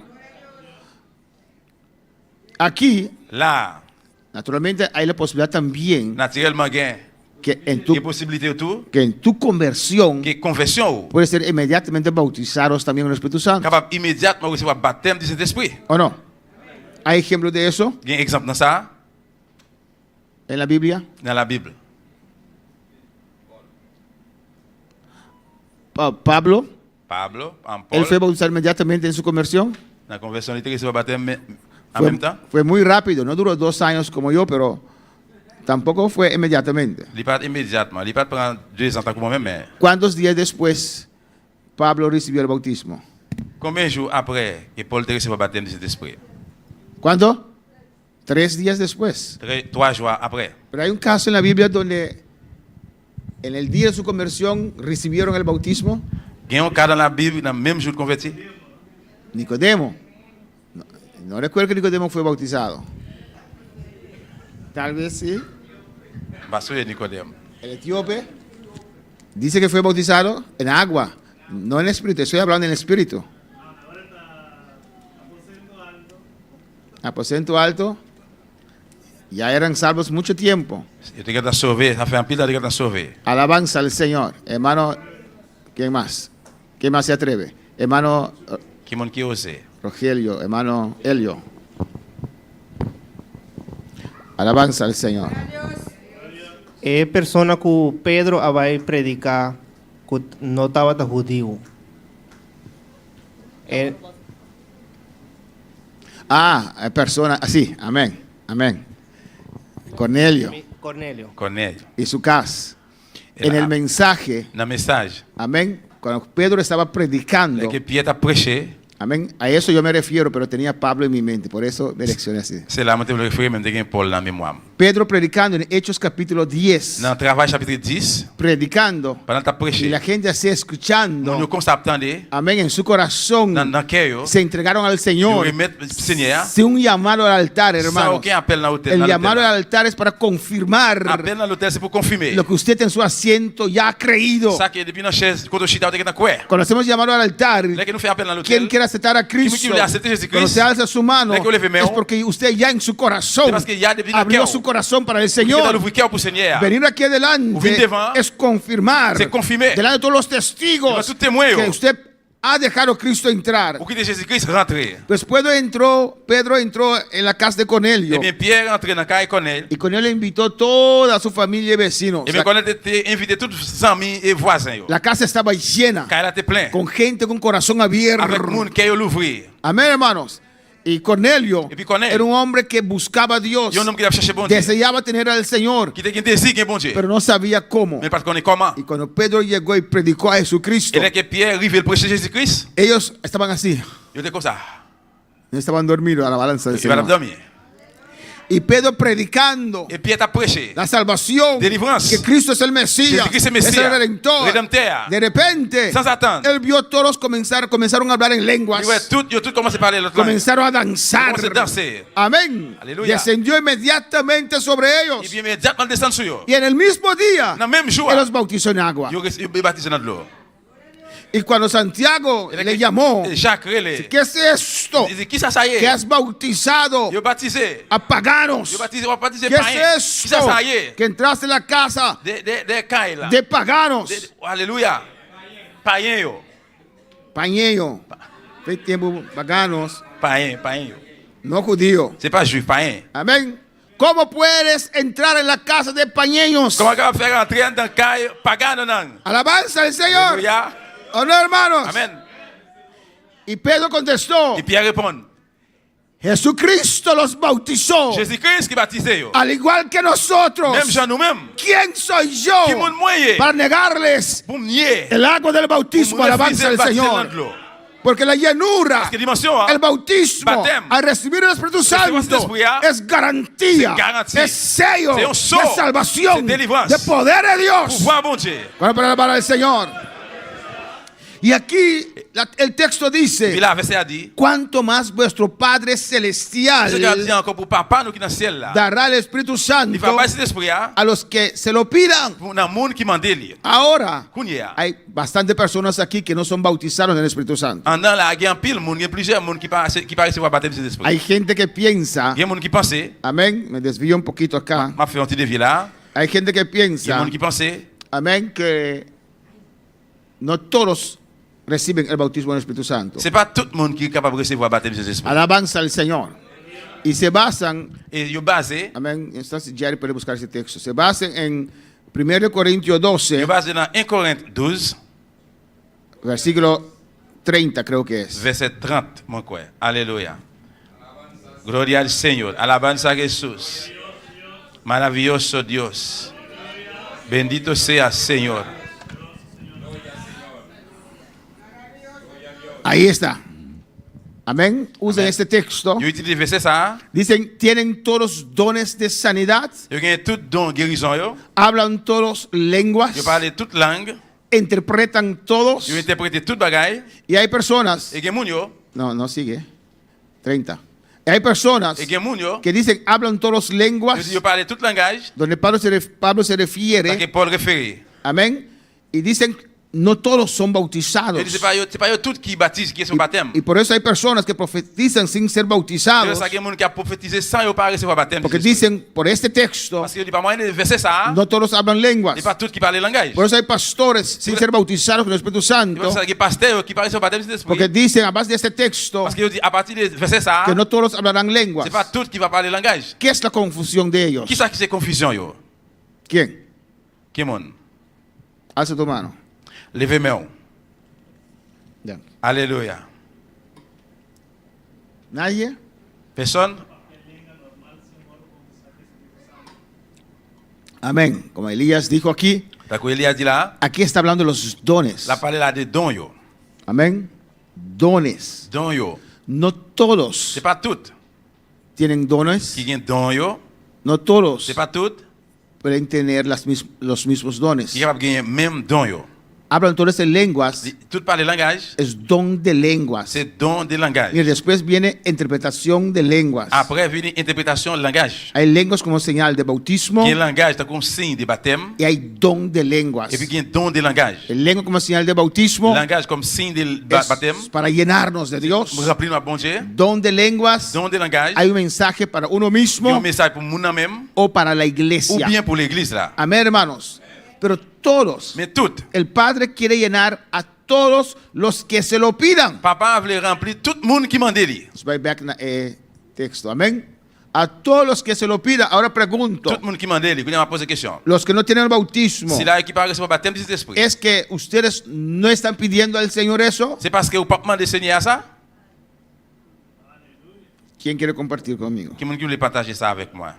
Aquí, Là, naturalmente, hay la posibilidad también naturellement gain que en des possibilités autour, tu conversión que confession puedes ser inmediatamente bautizados también en el Espíritu Santo. capable immédiatement recevoir baptême du Saint-Esprit. ¿O no? ¿Hay ejemplos de eso Il y a un exemple dans ça en la Biblia? dans la Bible. Pablo, Pablo, en él Paul, fue bautizado inmediatamente en su conversión. la conversion, il était recevoir baptême en même temps. Fue muy rápido, no duró 2 años como yo, pero tampoco fue inmediatamente. Il pas immédiatement, il pas prendre 2 ans tant que moi-même, mais ¿Cuántos días después Pablo recibió el bautismo? combien de jours après que Paul te recevoir baptême du Saint-Esprit? ¿Cuánto? 3 días después. 3 jours après. Pero hay un caso en la Biblia donde en el día de su conversión recibieron el bautismo. Il y a un cas dans la Bible, dans le même jour de converti. Nicodemo. No recuerdo que Nicodemo fue bautizado. Tal vez sí. Parce que Nicodème. El etíope dice que fue bautizado en agua, no en espíritu. Estoy hablando en espíritu. Aposento alto. Ya eran salvos mucho tiempo. Il était sauvé, ça fait un pile de sauvé. Alabanza al Señor. Hermano, ¿quién más? ¿Quién más se atreve? Hermano Qui monde qui osé. Rogelio, hermano Elio. Alabanza al Señor. É persona que Pedro vai predicar que não estava judío. Persona, sí, amén, amén. Cornelio. Cornelio. Cornélio. Y su casa. En el mensaje, Dans le message, amén, Cuando Pedro estaba predicando, Là que Pierre t'a prêché, amén, a eso yo me refiero, pero tenía Pablo en mi mente, por eso me leccioné así. c'est là que je me référer même de Paul dans la mémoire. Pedro predicando en Hechos capítulo 10, Dans le travail chapitre 10, predicando, pendant que tu as y prêché, la gente así escuchando, nous constatons amén, en su corazón, dans le cœur, se entregaron al nous Señor. remettre le Seigneur Si un llamado al altar, sans hermano, aucun appel dans l'hôtel. el dans llamado l'hôtel. al altar es para confirmar Appel dans l'hôtel, c'est pour confirmer. lo que usted en su asiento ya ha creído. Ça que depuis dans la chaise, quand on chita, on est quoi? Cuando hacemos llamado al altar, Là que nous fait appel dans quien l'hôtel, quiere aceptar a Cristo, qui veut accepter Jésus-Christ, cuando se alza su mano, là que lève main, es porque usted ya en su corazón c'est parce qu'il y a depuis dans le abrió cœur. su corazón para el Qui est dans Señor. l'ouvrir cœur pour le Seigneur. Venir aquí Ou venir adelante devant, es confirmar c'est confirmer. delante de todos los Devant testigos tout témoin, que usted ha dejado a Cristo entrar. pour que Jésus-Christ rentre. Pues Pedro entró en la casa de Cornelio, Eh bien, Pierre rentre dans la caille Cornel. y Cornelio invitó toda a su familia y vecinos. Eh bien, Cornel était invité tous ses amis et voisins. Yo. La casa estaba llena Caille était plein. con gente con corazón abierto. Avec le monde qui a l'ouvrir. Amén, hermanos. Y Cornelio Et puis Cornel, era un hombre que buscaba a Dios, il y a un homme qui a cherché bon Dieu. deseaba tener al Señor, Qui était un désir qui est bon Dieu. pero no sabía cómo. Mais parce qu'on est comment. Y cuando Pedro llegó y predicó a Jesucristo, Et là que Pierre arrive le prêcher Jésus-Christ, ellos estaban así, il était comme ça. estaban dormidos a la balanza del Il va Señor. dormir. Y Pedro predicando Et Pierre t'a prêché. la salvación, Délivrance. que Cristo es el Mesías, Jésus-Christ es el es Mesías, el Redentor. Rédempteur. De repente, Sans attendre. él vio todos comenzaron a hablar en lenguas, Ils ont tout commencé à parler l'autre langue. comenzaron a danzar. Commencé à danser. Amén. Aleluya. Descendió inmediatamente sobre Et ellos. bien, immédiatement, descend sur eux. Y en el mismo día, Dans le même jour, él los bautizó en agua. ils baptisé dans de l'eau. Y cuando Santiago le llamó, Et Jacques, relais. ¿qué es esto? Il dit, qui ça y Que est? has bautizado Ils ont baptisé. a paganos. Ils ont baptisé ¿Qué païens. es Qui esto? ça y est? Que entraste en la casa Des cailles là. de paganos. Alléluia. Païens yo. Pañeo. Fue tiempo paganos, Païens yo. no judío. C'est pas juif, païen. Amén. ¿Cómo puedes entrar en la casa de pañeños? Comment on va faire entrer dans la caille pagano non? Alabanza al Señor. Alléluia. ¿O no, hermanos? Amen. Y Pedro contestó, Et Pierre répond, Jesucristo los bautizó, Jésus-Christ qui baptisé yo. al igual que nosotros. Même Jean nous-mêmes. ¿Quién soy yo Qui moun moyen? para negarles Pour me nier. el agua del bautismo? Alabanza al Señor. Porque la llenura, Parce que dimension, el bautismo, Baptême, al recibir el Espíritu Santo, es garantía, c'est garantie, es sello c'est un de sceau, salvación, c'est délivrance, de poder de Dios. pouvoir bon Dieu. Para alabar al Señor. Y aquí el texto Puis dice, là, verset a dit, cuanto más vuestro Padre celestial ce qu'il dit encore pour papa nous qui dans le ciel là. dará el Espíritu Il Santo va passer l'esprit a los que se lo pidan. pour un monde qui m'en délie. Ahora, Kounia. hay bastantes personas aquí que no son bautizados en el Espíritu Santo. En dans la il y a un pile monde, il y a plusieurs monde qui pas recevoir baptême de l'esprit. Hay gente que piensa, Il y a monde qui pensait, amén, me desvío un poquito acá. m'a fait un petit dévier là. Hay gente que Il y a piensa, monde qui pensait, amén, que no todos reciben el bautismo del Espíritu Santo. c'est pas tout le monde qui est capable de recevoir baptême de l'esprit. Alabanza al Señor. Y se basan, Et yo basé, amén, entonces Jerry puede buscar ese texto, se basan en 1 Corintios 12, yo basé dans 1 Corinthiens 12, versículo 30 creo que es. verset 30, mon quoi. Alléluia. Gloria al Señor. Alabanza a Jesús. Maravilloso Dios. Bendito sea Señor. Ahí está. Amén. Usen Amén. este texto. Yo utilisé verset ça. Dicen, tienen todos dones de sanidad, Yo gagne tout don guérison yo. hablan todos lenguas, Yo parle toute langue. interpretan todos. Yo interprété toute bagaille. Y hay personas, Et gen moun yo. no sigue, 30. Y hay personas Et gen moun yo. que dicen, hablan todos lenguas, Yo dis yo parle tout langage. donde Pablo se Ça que refiere, Paul référé. amén, y dicen, no todos son bautizados. Yo dis c'est pas yo tout qui baptise qui est son baptême. Y por eso hay personas que profetizan sin ser C'est bautizados, ça que moun qui a prophétisé sans yo pas recevoir baptême. porque dicen, por este texto, Parce que yo dis pas moyen de verset ça. no todos hablan lenguas. Et pas tout qui parle langage. Por eso hay pastores sin ser bautizados con el Espíritu Santo, C'est ça que pasteur qui parle sur baptême de l'esprit. porque dicen, a base de este texto, Parce que yo dis à partir de verset ça. que no todos hablarán lenguas. C'est pas tout qui va parler langage. ¿Qué es la confusión de ellos? Qui ça qui c'est confusion yo? ¿Quién? Qui monde? Alza tu mano. Levez main. Ya. Alléluia. ¿Nadie? Personne? Amén. Como Elías dijo aquí, D'accord, il a dit là, Aquí está hablando de los dones. la parole là de don yo. Amén. Dones. Don yo. No todos C'est pas tout tienen dones. qui gagne don yo. No todos C'est pas tout pueden tener los mismos dones. qui capable gagner même don yo. Hablan todos de lenguas. Tout par les langages, Es don de lenguas. c'est don de langage. Y después viene interpretación de lenguas. Après vient interprétation de langage. Hay lenguas como señal de bautismo Qui langage comme signe de baptême y hay don de lenguas. et puis qui don de langage. El lengua como señal de bautismo Langage comme signe de es baptême. para llenarnos de Dios. Remplir notre bon Dieu. Don de lenguas, Don de langage. hay un mensaje para uno Un mismo message pour moun même o para la ou iglesia. bien pour l'église là. Amén, hermanos. Pero todos, Mais tout. el Padre quiere llenar a todos los que se lo pidan. Papa voulait remplir tout le monde qui m'a dit. Let's write back in the texto. Amén. A todos los que se lo pidan. Ahora pregunto, Tout le monde qui m'a dit, il m'a posé question. los que no tienen el bautismo, Si là qui parle sur le baptême du Saint-Esprit. ¿es que ustedes no están pidiendo al Señor eso? C'est parce que vous pas demandé Seigneur ça? ¿Quién quiere compartir conmigo? Qui monde qui voulait partager ça avec moi?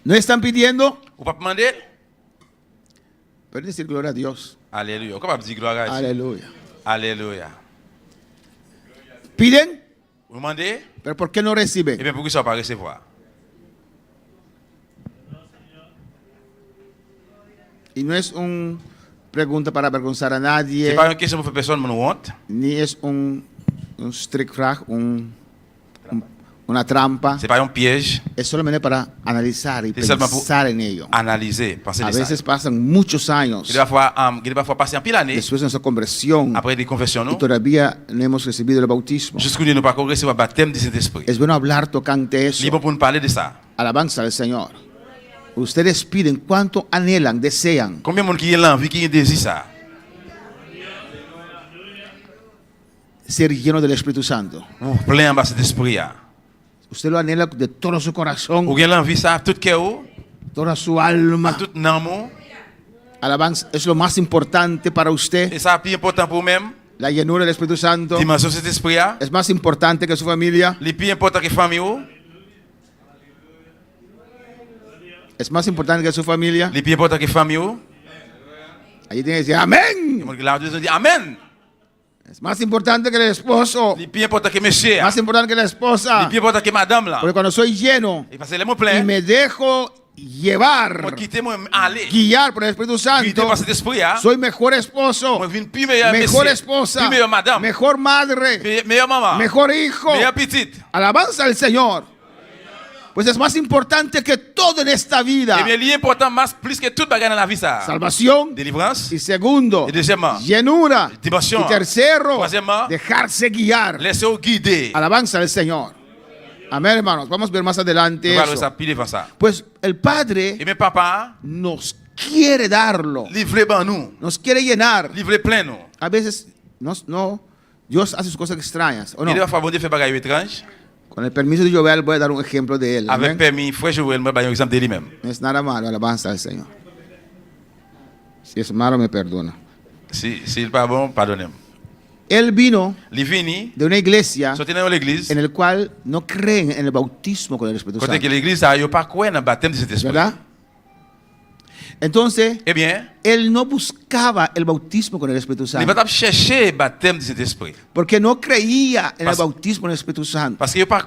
¿No están pidiendo? Vous pas demandé? Pueden decir gloria a Dios. Alléluia. Comment dire gloire à Dieu? Aleluya. Alléluia. ¿Piden? Vous demandez? ¿Pero por qué no Eh reciben? bien, pourquoi ça va pas recevoir? Y no es una pregunta para avergonzar a nadie, C'est pas une question pour faire personne mon honte. ni es un trick-frag, una trampa. C'est pas un piège. Es solamente para analizar y C'est seulement pour pensar en ello. analyser, penser A de ça. veces pasan muchos años Il va falloir passer en pile année después de nuestra conversión après des confessions, y non? todavía no hemos recibido el bautismo. Jusqu'où nous pas recevoir le baptême du Saint-Esprit. Es bueno hablar tocante eso. Libre pour nous parler de ça. Alabanza al Señor. Ustedes piden cuánto anhelan, desean. Combien de monde qui a l'envie, qui désire ça? Ser lleno del Espíritu Santo. Plein en cet esprit. Usted lo anhela de todo su corazón, Ou bien l'envie ça, tout cœur, toda su alma. tout amour. Alabanza es lo más importante para usted. Et ça, plus important pour même. La llenura del Espíritu Santo Dimension de cet esprit. es más importante que su familia. Les plus important que famille. Es más importante que su familia. Les plus important que famille. Allí tiene que decir amén. La Dieu dit Amen. Es más importante que el esposo. Les plus important que monsieur. Más importante que la Les esposa. plus important que madame là. Porque cuando soy lleno Et parce que les mots y pleins. me dejo llevar, Moi quitter moi aller. guiar por el Espíritu Quitter Santo, par cet esprit. soy mejor esposo, Moi vine plus meilleur mejor monsieur. esposa, Plus meilleur madame. mejor madre, Meilleure maman. mejor hijo. Meilleure petite. Alabanza al Señor. Pues es más importante que todo en esta vida. Eh bien, l'important masse plus que toute bagarre dans la vie ça. Salvación. Délivrance. Y segundo, Y deuxièmement, llenura. dimension. Y tercero, Troisièmement, dejarse guiar. laissez-vous guider. Alabanza al Señor. Amén, hermanos. Vamos a ver más adelante Nous parlons eso. ça, puis devant ça. Pues el Padre Et bien, papa, nos quiere darlo. livrez ben nous. Nos quiere llenar. Livrez plein nous. A veces, no, Dios hace sus cosas extrañas. ¿O no? Il va falloir faire bagarre étrange. Con el permiso de Joel voy a dar un ejemplo de él. Avec Amén. permis, frère Joël, me un exemple de lui-même. No es nada malo, alabanza al Señor. Si es malo, me perdona. Si il pas bon, pardonnez-moi. Él vino Il vini, de una iglesia sorti dans l'église, en el cual no creen en el bautismo con el Espíritu côté que Santo. l'église a yo pas quoi dans le baptême de cet esprit. ¿Verdad? Entonces, Eh bien, él no buscaba el bautismo con el Espíritu il va Santo pas chercher le baptême de cet esprit. porque no creía en el Pas- bautismo con el Espíritu Santo. Parce que yo pas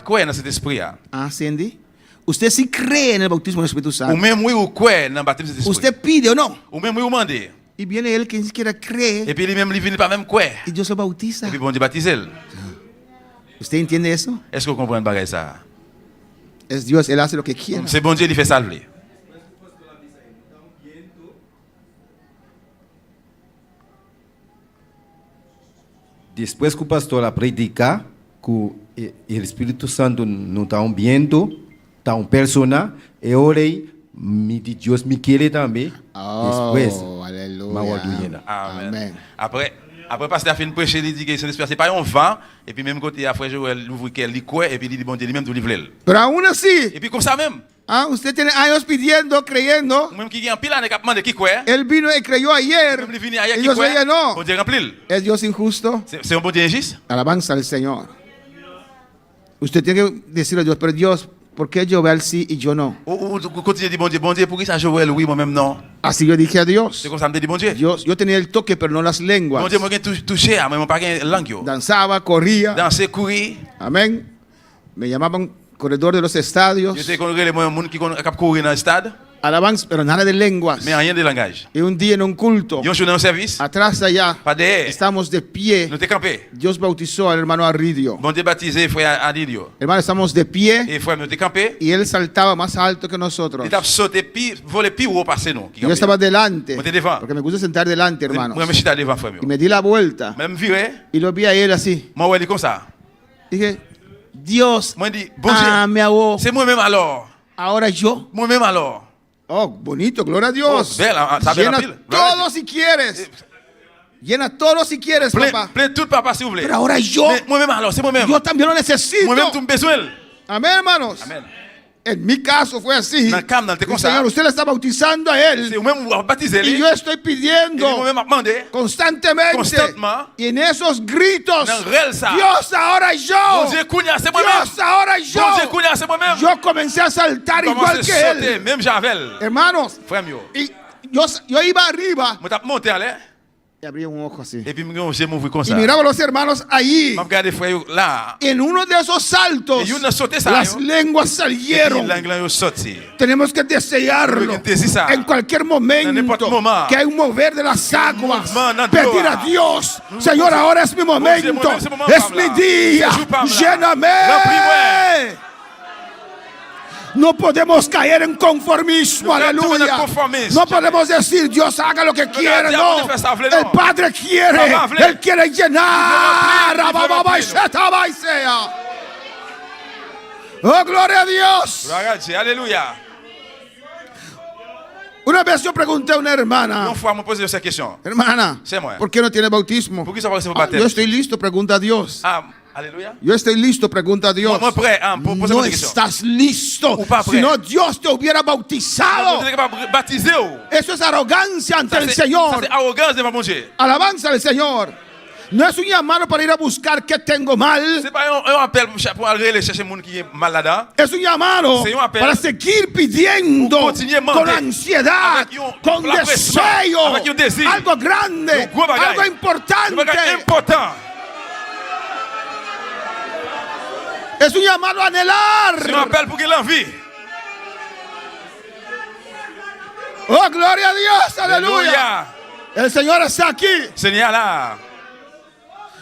quoi dans cet esprit. Ah, Cindy. Usted sí cree en el bautismo con el Espíritu Ou Santo. même oui ou quoi dans le baptême de cet esprit. Usted pide o no. Ou même oui ou mandé. Y viene él que ni siquiera cree Et puis lui-même, il vini pas même quoi. y Dios lo bautiza. Et puis bon Dieu baptise. ¿Usted entiende eso? Est-ce que vous comprenez bagay ça? Es Dios, él hace lo que quiere. C'est bon Dieu, il fait ça. Lui. Depois que o pastor a predicar, que o Espírito Santo não está vindo, está persona, eu orei, Deus me quer também. Depois, aleluya. Amen. Après, pasteur a fait une prêcher, il dit que Saint-Esprit, c'est pas un vent, et puis même côté, après, Joël l'ouvre qu'elle lit quoi, et puis il dit, bon Dieu, lui-même, tout livrer. Pero aún así, Et puis comme ça même, usted tiene años pidiendo, creyendo. même qui est en pile, on est capable de qui quoi. Él vino y creyó ayer. Même il vient ailleurs Y qui Dios quoi. le llenó. Bon Dieu remplit. ¿Es Dios injusto? C'est un bon Dieu injuste. Alabanza al Señor. Usted tiene que decirle a Dios, pero Dios, ¿por qué Joel sí y yo no? Ou continue à dire, bon Dieu, pour qui ça Joël, oui, moi-même non? Así yo dije a Dios. C'est comme ça me dit, bon Dieu. Yo tenía el toque, pero no las lenguas. Bon Dieu, moi, j'ai touché, mais moi, pas de langue. Danzaba, corría. Danser, courir. Amén. Me llamaban corredor de los estadios. Je sais qu'on regarde les gens qui cap courir dans le stade. Alabanza, pero nada de lenguas. Mais rien de langage. Y un día en un culto, Y un jour dans un service, atrás de allá, pas derrière, estamos de pie. nous t'es campé. Dios bautizó al hermano Arridio. Bon Dieu baptisé frère Adidio. Hermano, estamos de pie. Et frère, nous t'es campé. Y él saltaba más alto que nosotros. Il t'a sauté volé plus haut passé nous. Yo estaba delante, Moi t'es devant. porque me gusta sentar delante, hermano. Moi me chita devant frère. Y me di la vuelta Même viré. y lo vi a él así. Moi ouais, comme ça. Dije, Dios, Moi dit, bon Dieu. me ahogó. C'est moi-même alors. Ahora yo. Moi-même alors. Oh, bonito, gloria a Dios. Oh, bella, ça belle Llena pile. todo si quieres. Llena todo si quieres, papá. Plein tout papa s'il vous plaît. Pero ahora yo. Mais moi-même alors, c'est moi-même. Yo también lo necesito. Moi-même tu me besoin. Amén, hermanos. Amen. En mi caso fue así. Dans le camp, dans le comme ça. Señor, usted le está bautizando a él. C'est vous-même vous baptisez Y lui. yo estoy pidiendo moi-même demandé constantemente. Constantement. Y en esos gritos, Dans réel ça. Dios, ahora yo. Bon Dieu, Kounia, c'est moi-même. Dios, ahora yo. Bon Dieu, Kounia, c'est moi-même. Yo comencé a saltar igual que él. Même Javel. Hermanos, Frère mío. y yo iba arriba. Moi t'as monté allez. Y abría un ojo así. Et puis j'ai m'ouvert comme ça. Y miraba a los hermanos allí. M'a regardé frère là. En uno de esos saltos, Et une sauté ça. las lenguas salieron. L'anglais yo sorti. Tenemos que desearlo en cualquier momento que hay un mover de las aguas. Pedir a Dios, Señor, ahora es mi momento, es mi día, lléname. No podemos caer en conformismo, aleluya. No podemos decir, Dios haga lo que quiera, no. El Padre quiere, Él quiere llenar. Oh, gloria a Dios. Ragazzi, aleluya. Una vez yo pregunté a una hermana, Une fois, me posé cette question. hermana, C'est moi. ¿por qué no tiene bautismo? Pour qui ça va se Ah, baptême? yo estoy listo, pregunta a Dios. Ah, alléluia. Yo estoy listo, pregunta a Dios. Moi prêt pour poser No une question. estás listo. Ou pas prêt. Si no, Dios te hubiera bautizado. Vous êtes capable de baptiser ou? Eso es arrogancia ante Ça, el c'est Señor. arrogance devant mon Dieu. Alabanza al Señor. No es un llamado para ir a buscar qué tengo mal. C'est pas un appel pour aller chercher les gens qui sont mal là-dedans. Es un llamado C'est un appel para seguir pidiendo pour continuer à con demander ansiedad, avec con la pression, deseo, avec un désir, algo grande, un gros bagage, algo importante. un bagage important. Es un llamado a anhelar. C'est un appel pour qu'il ait envie. Oh, gloria a Dios, aleluya. El Señor está aquí. Seigneur là.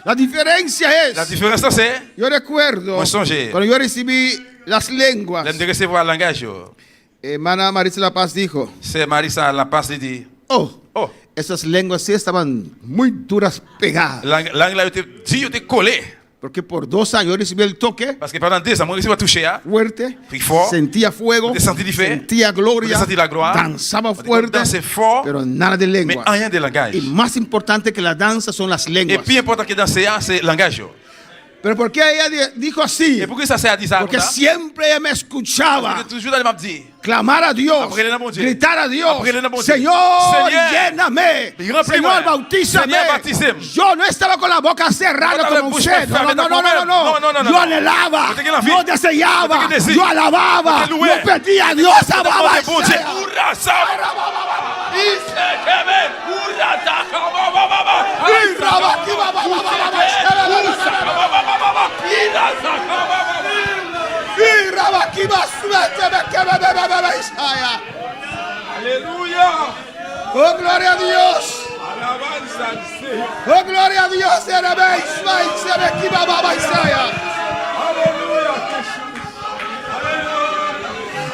La diferencia La es, différence c'est, yo recuerdo, Moi, songe. cuando yo recibí las lenguas, l'aime de recevoir le langage. hermana Marisa La Paz dijo, C'est Marisa la passe dit. oh, Oh, esas lenguas sí estaban muy duras pegadas. l'anglais yo te collé. Porque por 2 años yo recibí el toque Parce que pendant 2 ans, moi je suis touché. fuerte, Puis fort. sentía fuego, Te senti différent. sentía gloria, Te senti la gloire. danzaba fuerte, Danser fort, pero nada de mais lengua. rien de langage. Y más importante que la danza son las Et lenguas. plus important que danser, c'est le langage. Pero ¿por qué ella dijo así? Et pourquoi ça s'est dit ça? Porque siempre ella me escuchaba Parce que toujours dans le m'a dit. clamar a Dios, Après le nom de Dieu. gritar a Dios, Après le nom de Dieu. Señor, Seigneur, lléname, remplis-moi. Señor, bautízame. Seigneur, baptisme. Yo no estaba con la boca cerrada No, como no, usted, no, no, yo anhelaba, Yo tenía la fe. yo deseaba, Yo tenía deseo. yo alababa, Yo te loué. yo pedía a Dios, amaba a Bon Dieu. Dios. Hurrah, ça. Alléluia. Oh, gloria a Dios. Alabanza al Señor. Oh, gloria a Dios. Alléluia.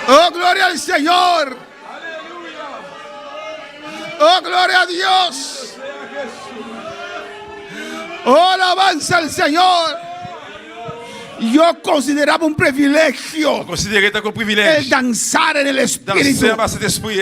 Oh, gloria al Señor. Oh, gloria a Dios. Oh, alabanza al Señor. Yo consideraba un privilegio Considérez comme el privilège. danzar en el Espíritu. Danser par cet esprit.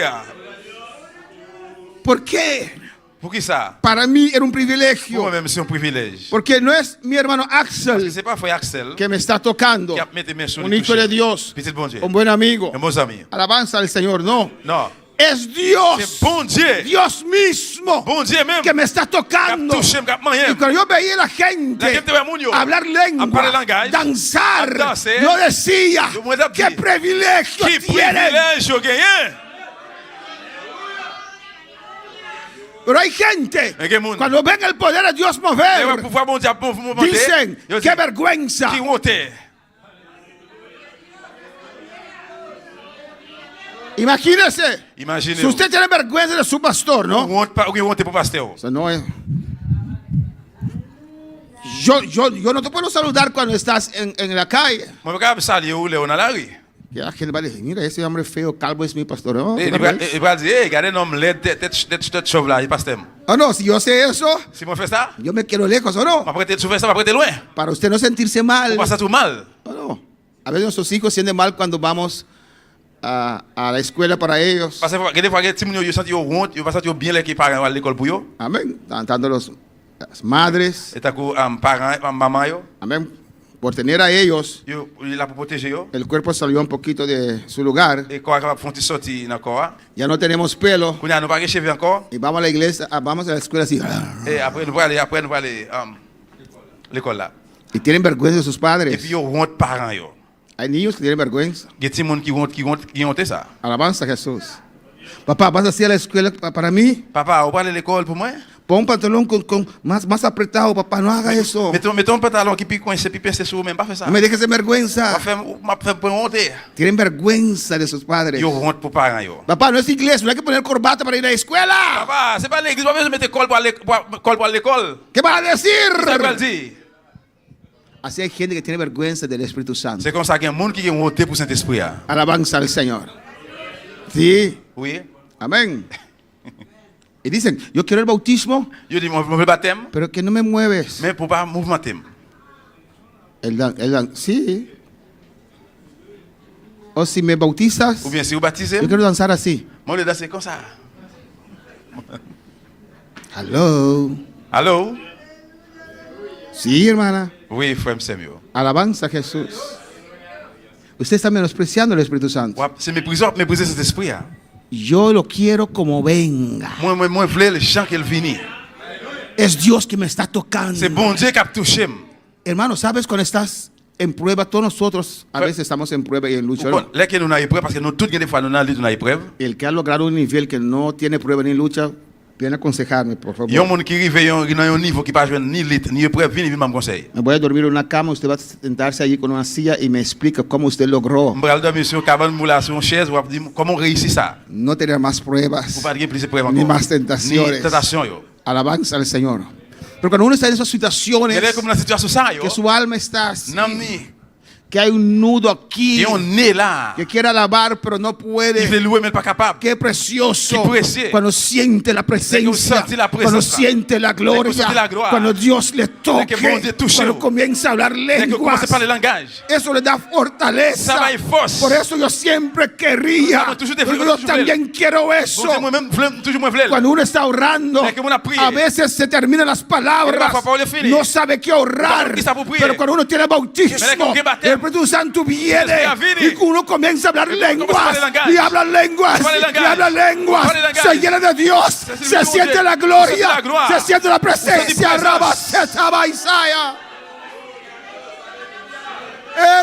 ¿Por qué? Pour qui ça? Para mí era un Pour privilegio. moi-même, c'est un privilège. Porque no es mi hermano Axel C'est pas frère Axel que me está tocando, qui a mis mes mains sur un le hijo de toucher. Dios, Petit bon Dieu. un buen amigo. Un bon ami. Alabanza al Señor, no. Non. Es Dios. C'est bon Dieu. Dios mismo. Bon Dieu même. Que me está tocando. Touché, me cap moyen. Y cuando yo veía a la gente hablar lengua, danzar, yo decía, qué privilegio tienen. Pero hay gente, cuando ven el poder de Dios mover, dicen, qué vergüenza. Imagínese, si usted tiene vergüenza de su pastor, ¿no? O sea, no es... Yo no te puedo saludar cuando estás en la calle. Y la gente va a decir, mira, ese hombre feo, calvo es mi pastor. ¿No? Oh, no, si yo sé eso, yo me quiero lejos, ¿o no? Para usted no sentirse mal. Oh, no. A veces nuestros hijos sienten mal cuando vamos a la escuela para ellos. Amén. Tanto las madres. Amén. Por tener a ellos, el cuerpo salió un poquito de su lugar. Ya no tenemos pelo. Y vamos a la iglesia, vamos a la escuela así. Y tienen vergüenza de sus padres. Hay niños que tienen vergüenza. Alabanza a Jesús. Papá, ¿vas así a la escuela para mí? Papá, ¿vas a la escuela para mí? Pon un pantalón con más apretado, papá, no haga eso. Mete un pantalón que pico en ese pipe se sube, no me dejes de vergüenza. Tienen vergüenza de sus padres. Papá, no es iglesia, no hay que poner corbata para ir a la escuela. Papá, c'est pas l'église, vas a meter col para l'école. ¿Qué vas a decir? Así hay gente que tiene vergüenza del Espíritu Santo. C'est comme ça qu'il y a un monde qui est honte pour Saint-Esprit. Alabanza al Señor. Sí. Oui. Amén. Y dicen, yo quiero el bautismo, pero que no me mueves. Sí. O si me bautizas, yo quiero danzar así. Hello. Hello. Sí, hermana. Oui, frère Samuel. Alabanza a Jesús. Usted está menospreciando el Espíritu Santo. C'est mépriser cet esprit. Yo lo quiero como venga. Es Dios que me está tocando. C'est bon Dieu qui a touché. Hermano, ¿sabes cuando estás en prueba? Todos nosotros a veces estamos en prueba y en lucha. ¿No? El que ha logrado un nivel que no tiene prueba ni lucha, viene a aconsejarme, por favor. Me voy a dormir en una cama, usted va a sentarse allí con una silla y me explica cómo usted logró no tener más pruebas ni más tentaciones. Alabanza al Señor. Pero cuando uno está en esas situaciones que su alma está así, que hay un nudo aquí, que quiere alabar pero no puede. Qué precioso cuando siente la presencia, cuando siente la gloria, cuando Dios le toque, cuando comienza a hablar lenguas. Eso le da fortaleza. Por eso yo siempre quería, yo también quiero eso. Cuando uno está orando, a veces se terminan las palabras, no sabe qué orar, pero cuando uno tiene bautismo, el Espíritu Santo viene y uno comienza a hablar lenguas y habla lenguas y habla lenguas, se llena de Dios, se siente la gloria, se siente la presencia. Rabaseta Isaya.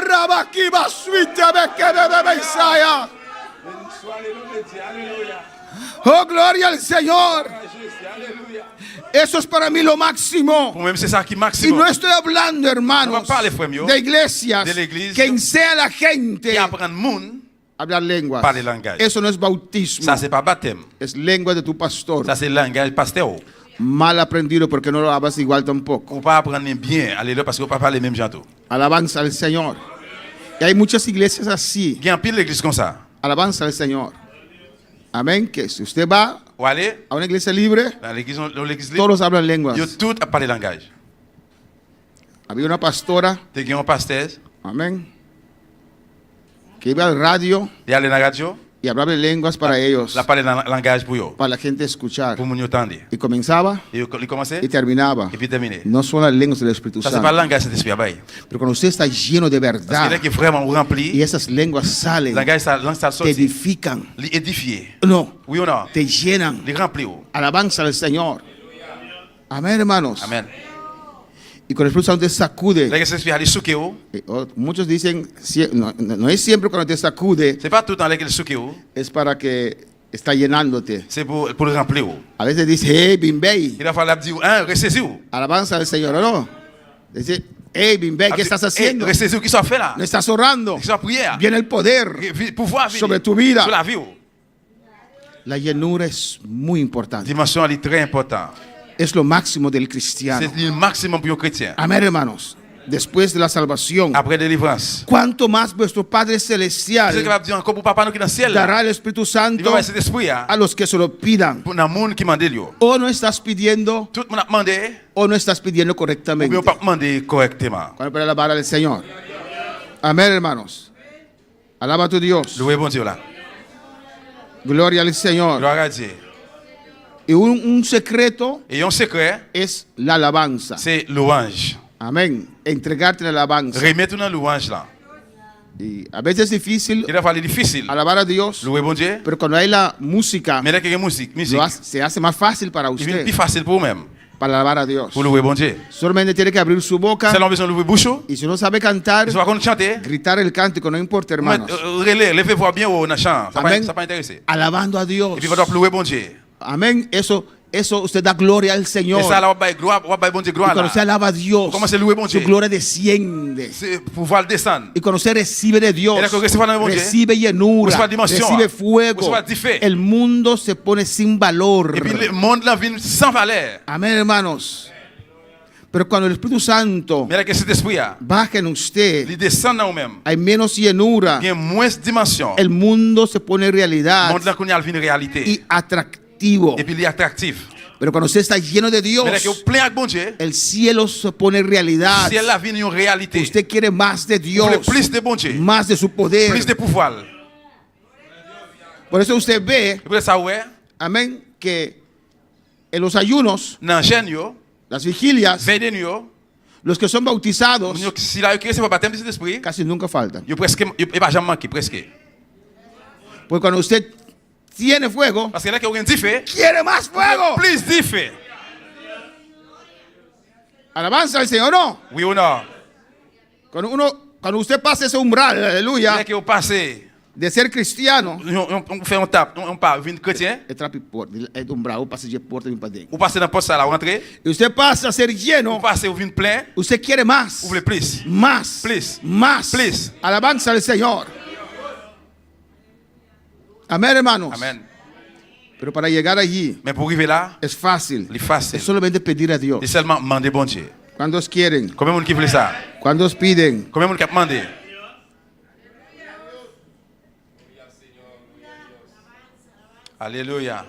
Rabakiba suite bebe Isaya. Oh, gloria al Señor. Eso es para mí lo máximo. Y no estoy hablando, hermanos, de iglesias que enseñan a la gente a hablar lenguas. Eso no es bautismo. Es lengua de tu pastor. Mal aprendido porque no lo hablas igual tampoco. Alabanza al Señor. Y hay muchas iglesias así. Alabanza al Señor. Amén. Que si usted va a una iglesia libre, todos hablan lenguas. Había una pastora, amén, que iba al radio y hablaba en lenguas para ellos, La parler dans le langage pour eux. para la gente escuchar. Pour nous entendre. Y comenzaba Et il commençait. y terminaba. Et puis terminé. No son las lenguas del Espíritu Ça, c'est pas le Santo. langage de Saint-Esprit. Abaye. Pero cuando usted está lleno de Parce que verdad là qui est vraiment rempli, y esas lenguas le salen, langage, ça, langue, ça te sorti. edifican. Les édifier. No, Oui ou non? te llenan. Les remplir. Alabanza al Señor. Amén, hermanos. Amen. Y con el Espíritu Santo te sacude. Là que Saint-Esprit a les souké. Muchos dicen, no es siempre cuando te sacude, C'est pas tout le temps là qu'il souké. es para que está llenándote. C'est pour le remplir. A veces dice, hey, Bimbey, Il va falloir dire, hein, ressaisir. alabanza al Señor, ¿o no? Dice, hey, Bimbey, ¿qué estás haciendo? Ressaisir, qui soit fait là? No estás orando. Qui soit prière. Viene el poder Pouvoir sobre tu vida. sur la vie. La llenura es muy importante. Dimension elle est très importante. Es lo máximo del cristiano. C'est le maximum pour un chrétien. Amén, hermanos. Después de la salvación, Après délivrance. cuanto más vuestro Padre C'est ce qu'il Celestial va dire encore pour papa nous qui est dans le ciel. dará el Espíritu Il Santo va cet esprit a los que se lo pidan. pour le monde qui mande lui. O no estás pidiendo, Tout le monde a demandé o no estás pidiendo ou correctamente. bien pas demandé correctement. Cuando para alabar al Señor. Amén, hermanos. Alaba a tu Dios. Louez bon Dieu là. Gloria al Señor. Gloire à Dieu. Y un secreto Et un secret, es la alabanza. c'est louange. Amén. Entregarte la alabanza. Remettre une louange là. Y a veces es difícil Il va falloir difficile. alabar a Dios, Louer bon Dieu. pero cuando hay la música, Mais là qu'il y a musique, se hace más fácil para il devient usted plus facile pour vous-même. para alabar a Dios. Pour louer bon Dieu. Solamente tiene que abrir su boca C'est l'ambition de louer bouche. y si no sabe cantar, Si vous voulez chanter, gritar el cántico, no importa, hermanos. relais, levez-vous bien au chant. Ça Amen. va intéresser. Alabando a Dios. Et puis, vous devez louer bon Dieu. Amén. Eso usted da gloria al Señor. Et ça, là, on va gloire, on va bon Dieu Y gloire cuando là. usted alaba a Dios, Comment c'est louer bon su Dieu? gloria desciende. C'est pouvoir le descendre. Y cuando usted recibe de Dios, Y la que reciba de bon Dieu, recibe llenura, reciba dimension, recibe fuego, reciba diffé. el mundo se pone sin valor. Et puis, le monde là vient sans valeur. Amén, hermanos. Pero cuando el Espíritu Santo Mais là que cet esprit là, baja en usted, il descend dans vous-même. hay menos llenura. Il y a moins de dimension. El mundo se pone en Le realidad monde là qu'on y a une réalité. y atractivo. Et puis, il est attractif. Pero cuando usted está lleno de Dios, Mais là que vous plein avec bon Dieu, el cielo se pone en realidad. si elle a une réalité, Usted quiere más de vous Dios, voulez plus de bon Dieu, más de su poder. plus de pouvoir. Por eso usted ve, Vous voulez ça, ouais? amén, que en los ayunos, Dans jeûne yo, las vigilias, veille de yo, los que son bautizados si la écrit c'est pas baptême de l'esprit, casi nunca faltan. yo presque il pas jamais manqué presque. Porque cuando usted tiene fuego, Parce que là que vous avez dit fait, quiere más fuego. plus dit fait. Alabanza al Señor, ¿no? Oui ou non? Cuando usted pasa ese umbral, aleluya, Là que vous passez, de ser cristiano, on fait un tape, on part, vient chrétien, el umbral, pasa de porta para dentro. vous passez dans le poste à la rentrée, Y usted pasa a ser lleno, vous passez, vous venez plein, usted quiere más, vous voulez plus. más, Please. más. Please. Alabanza al Señor. Amén, hermanos. Amen. Pero para llegar allí Mais pour arriver là, es fácil. c'est facile. Es solamente pedir a Dios. C'est seulement demander bon Dieu. ¿Cuántos quieren? Combien de monde qui veut ça? ¿Cuántos piden? Combien de monde qui a demandé? Alléluia.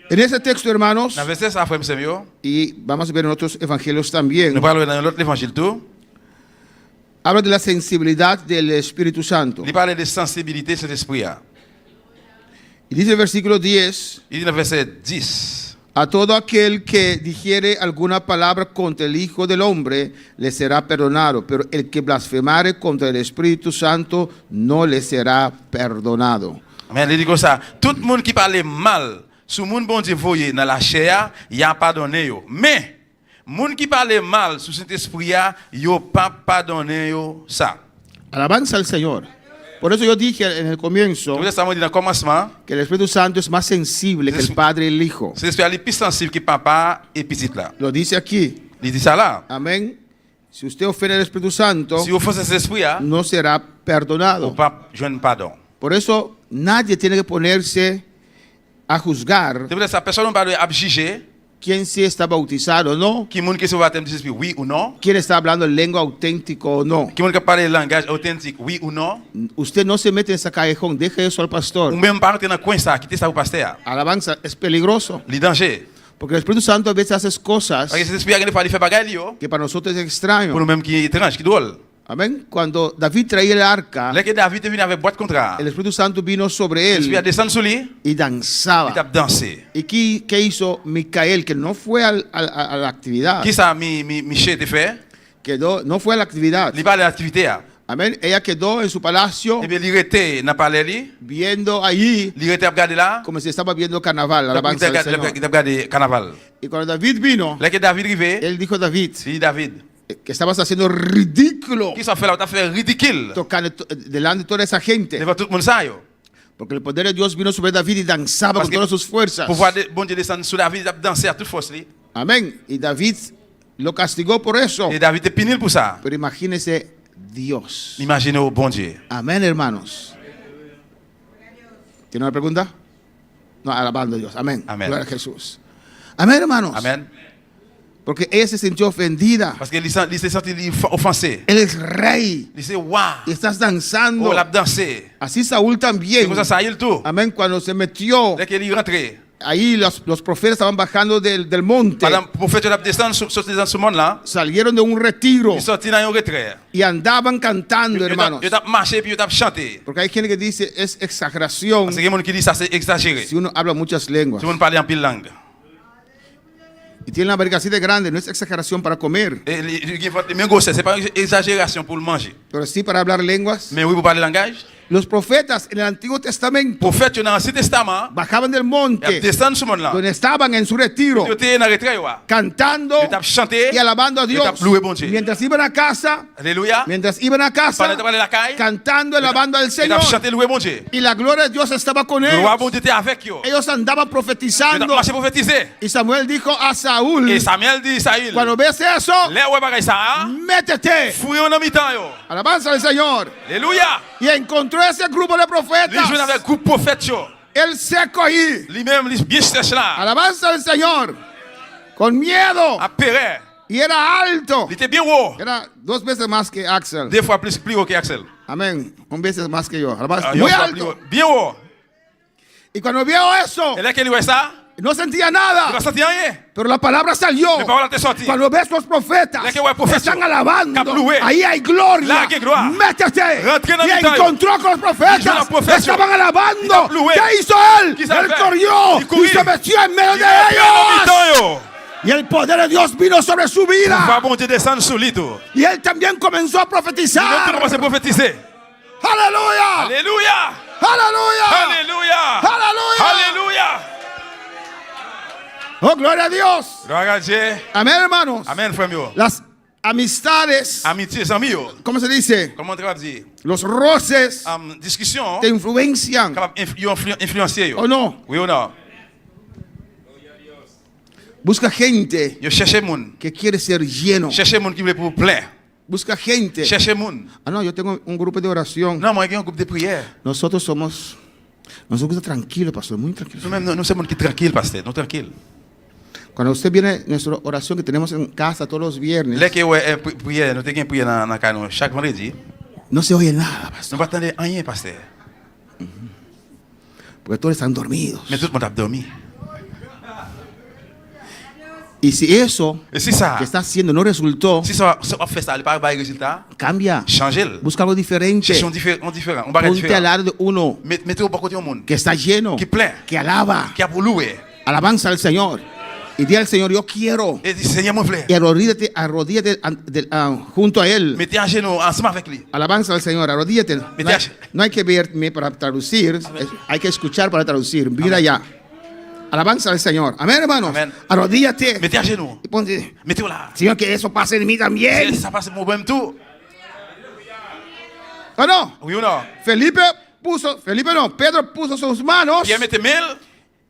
En ese texto, hermanos, Dans le verset ça, frère Samuel, y vamos a ver en otros evangelios también, nous parlons dans l'autre évangile tout. habla de la sensibilidad del Espíritu Santo. Il parle de sensibilité de cet esprit. Y dice el versículo 10, Il dit dans le verset 10. a todo aquel que dijere alguna palabra contra el Hijo del Hombre, le será perdonado, pero el que blasfemare contra el Espíritu Santo, no le será perdonado. Amen. Il dit comme ça. Tout le monde qui parle mal, sur le monde bon Dieu voyé dans la chair, il a pardonné yo. Mais, monde qui parle mal sur cet esprit, il n'a pas pardonné yo ça. Alabanza al Señor. Por eso yo dije en el comienzo Vous savez, dans le commencement, que el Espíritu Santo es más sensible que el Padre y el Hijo. c'est l'esprit plus sensible que papa et petit là. Lo dice aquí. Il dit ça là. Amén. Si usted ofende al Espíritu Santo, Si vous faites cet esprit, no será vous perdonado. ne pas jouer pardon. Por eso nadie tiene que ponerse a juzgar C'est pour ça personne ne va juger quién sí está bautizado o no, qui monde qui se baptême de l'esprit, oui ou non. quién está hablando en lengua auténtico o no. Qui monde qui parle le langage authentique, oui ou non. Usted no se mete en ese callejón, deje eso al pastor. Ou même pas rentrer dans le coin ça, quitter ça au pasteur. Alabanza es peligroso, Le danger. porque el Espíritu Santo a veces hace cosas Parce que cet esprit a fait bagaille yo, que para nosotros es extraño. pour nous-mêmes qui est étrange, qui drôle. Amén. Cuando David traía el arca, Là que David est venu avec boîte contrat. el Espíritu Santo vino sobre L'esprit a él descendu sur lui. y Il danzaba. a dansé. ¿Y qué hizo Micael? Que no fue a la actividad. Qui ça Michel te fait? No fue a la actividad. Il va à l'activité. Amén. Ella quedó en su palacio Eh bien, il était dans palais li. viendo allí Il était regardé là. como si estaba viendo carnaval, alabanza al Señor. Il a regardé carnaval. Y cuando David vino, Là que David arrivé, él dijo a David il dit David, que estabas haciendo ridículo qui ça fait là, t'as fait ridicule tocando delante de toda esa gente. devant tout le monde ça yo. Porque el poder de Dios vino sobre David y danzaba Parce con que todas sus fuerzas. Pouvoir de bon Dieu descendre sur David, il a dansé à toute force li. Amén. Y David lo castigó por eso. Et David est puni pour ça. Pero imagínese Dios. Imaginez bon Dieu. Amén, hermanos. ¿Tiene una pregunta? No, alabando a Dios. Amén. Amén. Gloria a Jesús. Amén, hermanos. Amen. Porque ella se sintió ofendida. Parce que il s'est senti offensé. Él es rey. Il dit waouh. Y estás danzando. Oh, il a dansé. Así Saúl C'est también. comme ça Saül tout. Amén. Cuando se metió, Dès qu'il est rentré, ahí los profetas estaban bajando del monte. pendant le prophète il a descendu sur ce monde là, Salieron de un retiro il sortit dans un retrait. y andaban cantando, hermanos. Il a marché puis il a chanté. Porque hay gente que dice es exageración Parce que quelqu'un qui dit ça c'est exagéré. si uno habla muchas lenguas. Si on parle en pile langue. Y tiene la barriga así de grande, no es exageración para comer, C'est pas une exagération pour le manger. pero sí para hablar lenguas. Mais oui, pour parler langage. Los profetas en el Antiguo Testamento Prophète dans l'Ancien Testament, bajaban del il a monte descendu sur le monde là. donde estaban en su retiro, Il était dans le retrait là. cantando Il a chanté. y alabando a Il a Dios. loué bon Dieu. Mientras iban a casa, Alléluia. mientras iban a Pendant casa, qu'il allait à la caille, cantando y alabando al il a Señor. chanté loué bon Dieu. Y la gloria de Dios estaba con Le roi ellos. bon Dieu était avec eux. Ellos andaban Il a profetizando. marché prophétisé. Y Samuel dijo a Saúl, Et Samuel dit Saül, cuando ves eso, les ouais bagaille ça, métete. fouillez en mi-temps yo. Alabanza al Señor. Alléluia. Y encontró ese grupo de Il joue profetas. avec groupe prophète yo. El seco ahí. Lui-même, il bien sèche là. Alabanza al Señor. Con miedo. À Perret. Y era alto. Il était bien haut. Era 2 veces más que Axel. 2 fois plus haut que Axel. Amén. 1 veces más que yo. Alabanza. Une Muy fois plus alto. haut. Bien haut. Y cuando vio eso, Et là qu'il voit ça, no sentía il n'a nada. senti rien. Pero la palabra salió. Les paroles étaient sorties. Cuando ves los profetas Là que ouais prophète están cap alabando, loué. ahí hay gloria. Là que gloire. Métete. Rentrez dans Y le détail. encontró con los Il joue profetas. dans le prophète. Estaban Il alabando. a loué. ¿Qué hizo él? ¿Qué sabe Él hacer? corrió Il courit. y se metió en medio Il de a bien en ellos. mi-temps yo. Y el poder de Dios vino sobre su Va vida. bon Dieu descendre sur lui tout. Y él también comenzó a Il a tout profetizar. commencé à prophétiser. Aleluya. Alléluia. Aleluya. Alléluia. Aleluya. Alléluia. Oh, gloria a Dios. Gloire à Dieu. Amén, hermanos. Amen, frère yo. Las amistades, Amitié, amis yo. ¿cómo se dice? Comment on va dire? Los roces Discussion te influencian. capable influencer yo. ¿O no? Oui ou non? Busca gente Yo cherche moun. que quiere ser lleno. Cherche moun qui veut pour plein. Busca gente. Cherche moun. Ah, no, yo tengo un grupo de oración. Non, moi j'ai un groupe de prière. Nosotros somos tranquilos, pastor, muy tranquilos. Nous-mêmes, nous sommes qui tranquille, pasteur. Nous tranquille. Cuando usted viene a nuestra oración que tenemos en casa todos los viernes, Là que ouais prière, nous t'ai prière dans canon chaque vendredi. no se oye nada, pastor, Nous pas attendre rien, pasteur. porque todos están dormidos. Mais tout le monde a dormi. Y si eso Et si ça, que está haciendo no resultó, si ça fait ça, il pas de résultat, cambia. changez-le. Busca algo diferente. Cherchez un différent, on va Ponte al différent. lado de uno Mettez au bas côté au monde. que está lleno, Qui plaît, que alaba, qui a pour louer. alabanza al Señor. Y di al Señor, yo quiero. Et dit, Seigneur mon frère, Y arrodíllate junto a Él. mettez un genou ensemble avec lui. Alabanza al Señor, arrodíllate. Mettez No hay que verme para traducir, hay que escuchar para traducir. Mira allá. Alabanza al Señor. Amén, hermanos. Amén. Arrodíllate. Mettez un genou. Y ponte, Mettez-vous là. Señor, que eso pase en mí también. Ça passe pour moi-même tout. ¿O no? Oui ou non? Pedro puso sus manos Pierre mettez mille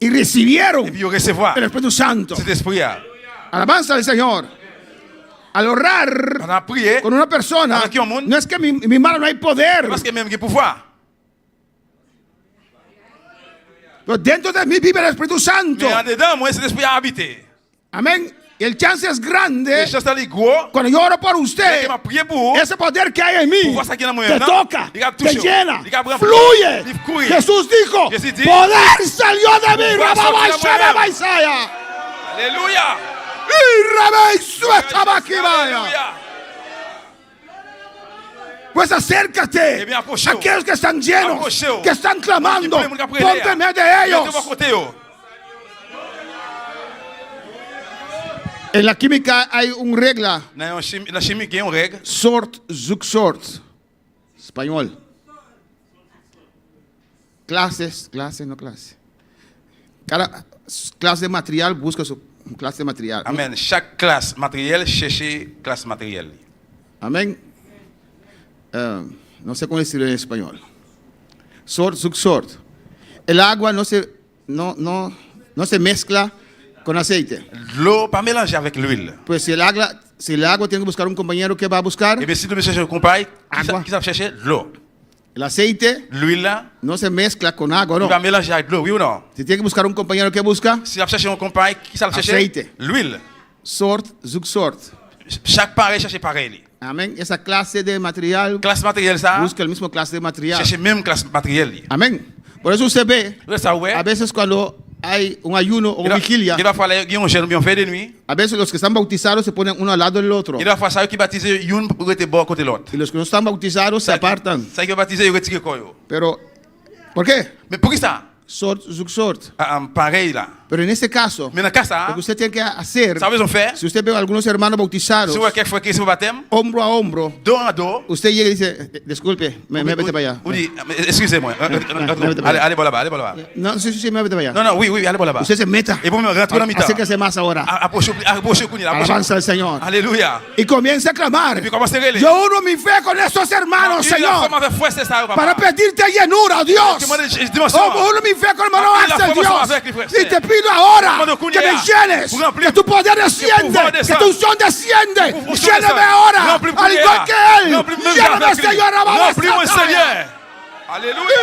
y recibieron et puis vous recevoir el Espíritu Santo. cet esprit-là. Alabanza al Señor. Al orar On a prié con una persona, avec un monde. no es que en mi mano no hay poder, Parce que même qu'il y a pouvoir. pero dentro de mí vive el Espíritu Santo. Mais en dedans, moi, cet esprit a habité. Amén. Y el chance es grande. Et je suis gros. Cuando yo oro por Dès usted, qu'il m'a prié pour ese poder que hay en mí pouvoir ça qui est dans moi, te non? toca, Il a te touché. llena, Il a pris- fluye. Il couille. Jesús dijo, Jesús dijo, poder salió de mí. pouvoir Rababa sortir de moi-même. Shama Isaiah. Alléluia. Y Rabba Sueta Bakibaya. Alléluia. Pues acércate. Eh bien, approche. Aquellos que están llenos, Approche. que están clamando, Qui prie, qui ponte en medio de ellos. Mettez-vous à côté, yo. En la química hay una regla. Dans la chimie, il y a une règle. Sort, zoek sort. Español. Clases, no clase. Cada clase de material busca su clase de material. Amen. Chaque classe matérielle cherche classe matérielle. Amén. No sé cómo decirlo en español. Sort, zoek sort. El agua no se mezcla con aceite. L'eau pas mélangée avec l'huile. Pues si el agua tiene que buscar un compañero, ¿qué va a buscar? Et bien si nous cherchons un compagnon, Agua. qui va chercher l'eau. El aceite L'huile là, no se mezcla con agua, il ¿no? va mélanger avec l'eau, oui ou non? Si tiene que buscar un compañero, ¿qué busca? Si va chercher un compagnon, qui ça va chercher? Aceite. L'huile. Sort, zoek sort. Chaque pareil cherche pareil. Amén. Esa clase de material Classe matérielle ça, busca el mismo clase de material. cherche même classe matérielle. Amén. Por eso usted ve, Ça ouais. a veces cuando hay un ayuno o vigilia, Il va falloir qu'il y ait un jeune bien fait de nuit. a veces los que están bautizados se ponen uno al lado del otro. Il va falloir qui baptise une pour être bon côté l'autre. Y los que no están bautizados se apartan. Ça qui va baptiser, il retire quoi yo. Pero, ¿por qué? Mais pour qui ça? Sort, zoek sort. Pareil là. Pero en este caso, Mais dans le cas ça, lo que usted tiene que hacer, ça veut faire. si usted ve a algunos hermanos bautizados, Si vous avez quelqu'un qui est au baptême, hombro a hombro, dos en dos. usted llega y dice, disculpe, me vete para allá. Vous dites, excusez-moi. Allez bon là-bas, allez bon là-bas. No, sí, me vete para allá. Non, oui, allez bon là-bas. Usted se meta. Et vous me rentrez dans la mi-temps. Acérquese más ahora. Approche là. Alabanza al Señor. Alléluia. Y comienza a clamar. Et puis commencez à relever. Yo uno mi fe con estos hermanos, Señor, para pedirte llenura, Dios. Oh, uno mi fe con hermano Axel, Dios. Y te pido ahora que me llenes, que tu poder desciende, que tu unción desciende. Lléname ahora, al igual que Él. Lléname, Señor. Remplis-moi, Seigneur. Alléluia.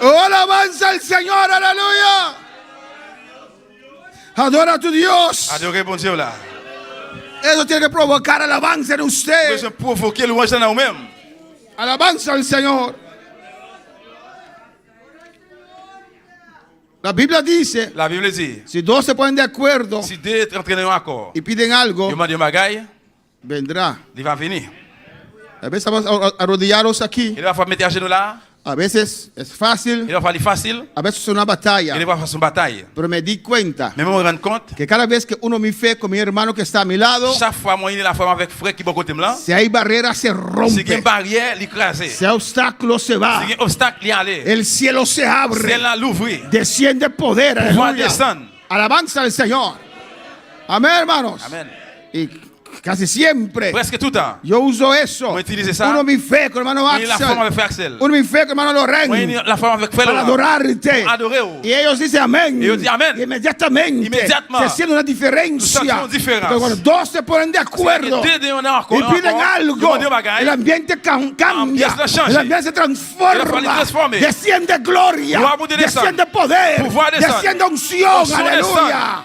Oh, alabanza al Señor, aleluya. Adora a tu Dios. Adorez bon Dieu là. Eso tiene que provocar alabanza en usted. Vous provoquer louange dans vous-même. Alabanza al Señor. La Biblia dice, La Bible dit, si dos se ponen de acuerdo si deux entrent en accord, y piden algo, ils demandent un bagaille, vendrá. il va venir. A veces vamos a arrodillaros aquí. Il va falloir mettre à genoux là. A veces es fácil, Il va falloir facile. a veces es una batalla. Il va faire son bataille. Pero me di cuenta Mais moi, je me rends compte, que cada vez que uno mi fe con mi hermano que está a mi lado, chaque fois, moi, il est la femme avec frère qui est bon côté là. si hay barreras se Si il y a rompe, une barrière, il écrase. si hay obstáculos se va, Si il y a un obstacle, il y aller. el cielo se abre, C'est là l'ouvrir. desciende poder, Pouvoir aleluya. descendre. Alabanza al Señor. Amén, hermanos. Amen. Y casi siempre Presque tout le temps. yo uso eso. Moi, utiliser ça. Uno mi fe con hermano Il y a la femme Axel, avec frère Axel. uno mi fe con hermano Moi, Loren, il y a la femme avec frère para Laurent. adorarte. Pour adorer. Y ellos dicen amén. Y ellos dicen amén. Y inmediatamente Inmediatamente. se siente una diferencia. Nous sentimos diferencia. Porque cuando dos se ponen de acuerdo Si deux en accord, y piden algo, demandez un bagaille. el ambiente cambia, Ambiance la change. el ambiente se Il va transforma, falloir transformer. desciende gloria, Gloire pour descendre. desciende poder, Pouvoir descendre. desciende unción, Unción aleluya.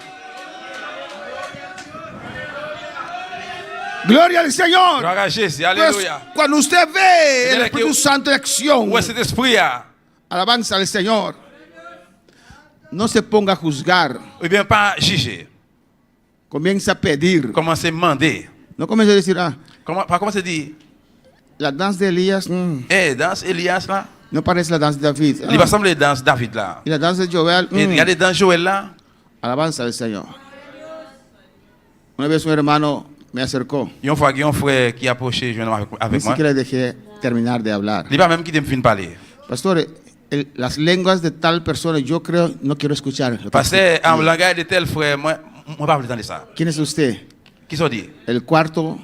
Gloria al Señor. Gloire à Jésus. Pues, Alléluia. cuando usted ve el Mira Espíritu que- Santo en acción, Où est cet esprit là? alabanza al Señor, no se ponga a juzgar, Ou bien pas juger. comienza a pedir. Commencez à demander. No comience a decir, Pas commencer à dire, la danza de Elías danse Elias là. no parece la danza de David. Il va sembler danse David là. Y la danza de Joel, Mais regardez dans Joël là. alabanza al Señor. Una vez un hermano me acercó, Une fois, il y a un frère qui a approché ni avec moi. siquiera le dejé terminar de hablar. Il va même qui me fin parler. Pastor, las lenguas de tal persona, yo creo, no quiero escuchar. Parce que en langage de tel frère, moi, pas parler de ça. ¿Quién es usted? Qui sont dit? El cuarto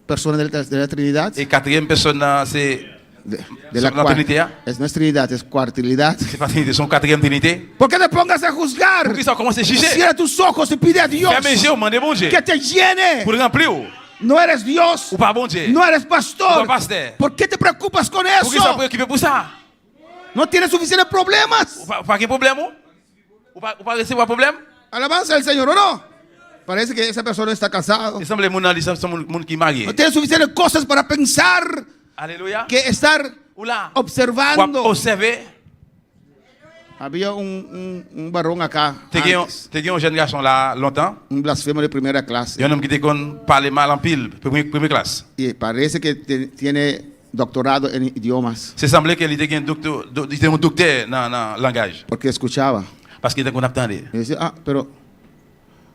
persona de la Trinidad. Et quatrième personne là, c'est De la la Trinité. no es Trinidad, es cuartilidad. C'est pas Trinité, son quatrième Trinité. ¿Por qué te pongas a juzgar? Pour qui ça commence à juger? Cierra tus ojos y pide a Dios Fermez les yeux, demandez bon Dieu. que te llene. Pour remplir. No eres Dios, Ou pas bon Dieu. no eres Ou pastor. pas pasteur. ¿Por qué te preocupas con Pour qui ça eso? préoccupé pour ça? No tienes suficientes problemas. Ou pas quel problème? Ou pas recevoir problème? Alabanza al Señor, ¿o no? Parece que esa persona está casado. Il semble mon ali, c'est mon qui marié. No tiene suficientes cosas para pensar Alléluia. que estar Ou là. Ou observando. observer. Había un varón acá, Te gen un jeune garçon là longtemps. un blasfemo de primera clase. Il y a un homme qui te kon parler mal en pile, première classe. Y parece que tiene doctorado en idiomas. C'est semblé qu'il était un docteur dans le langage. Porque escuchaba. Parce qu'il était qu'on attendait. Y decía,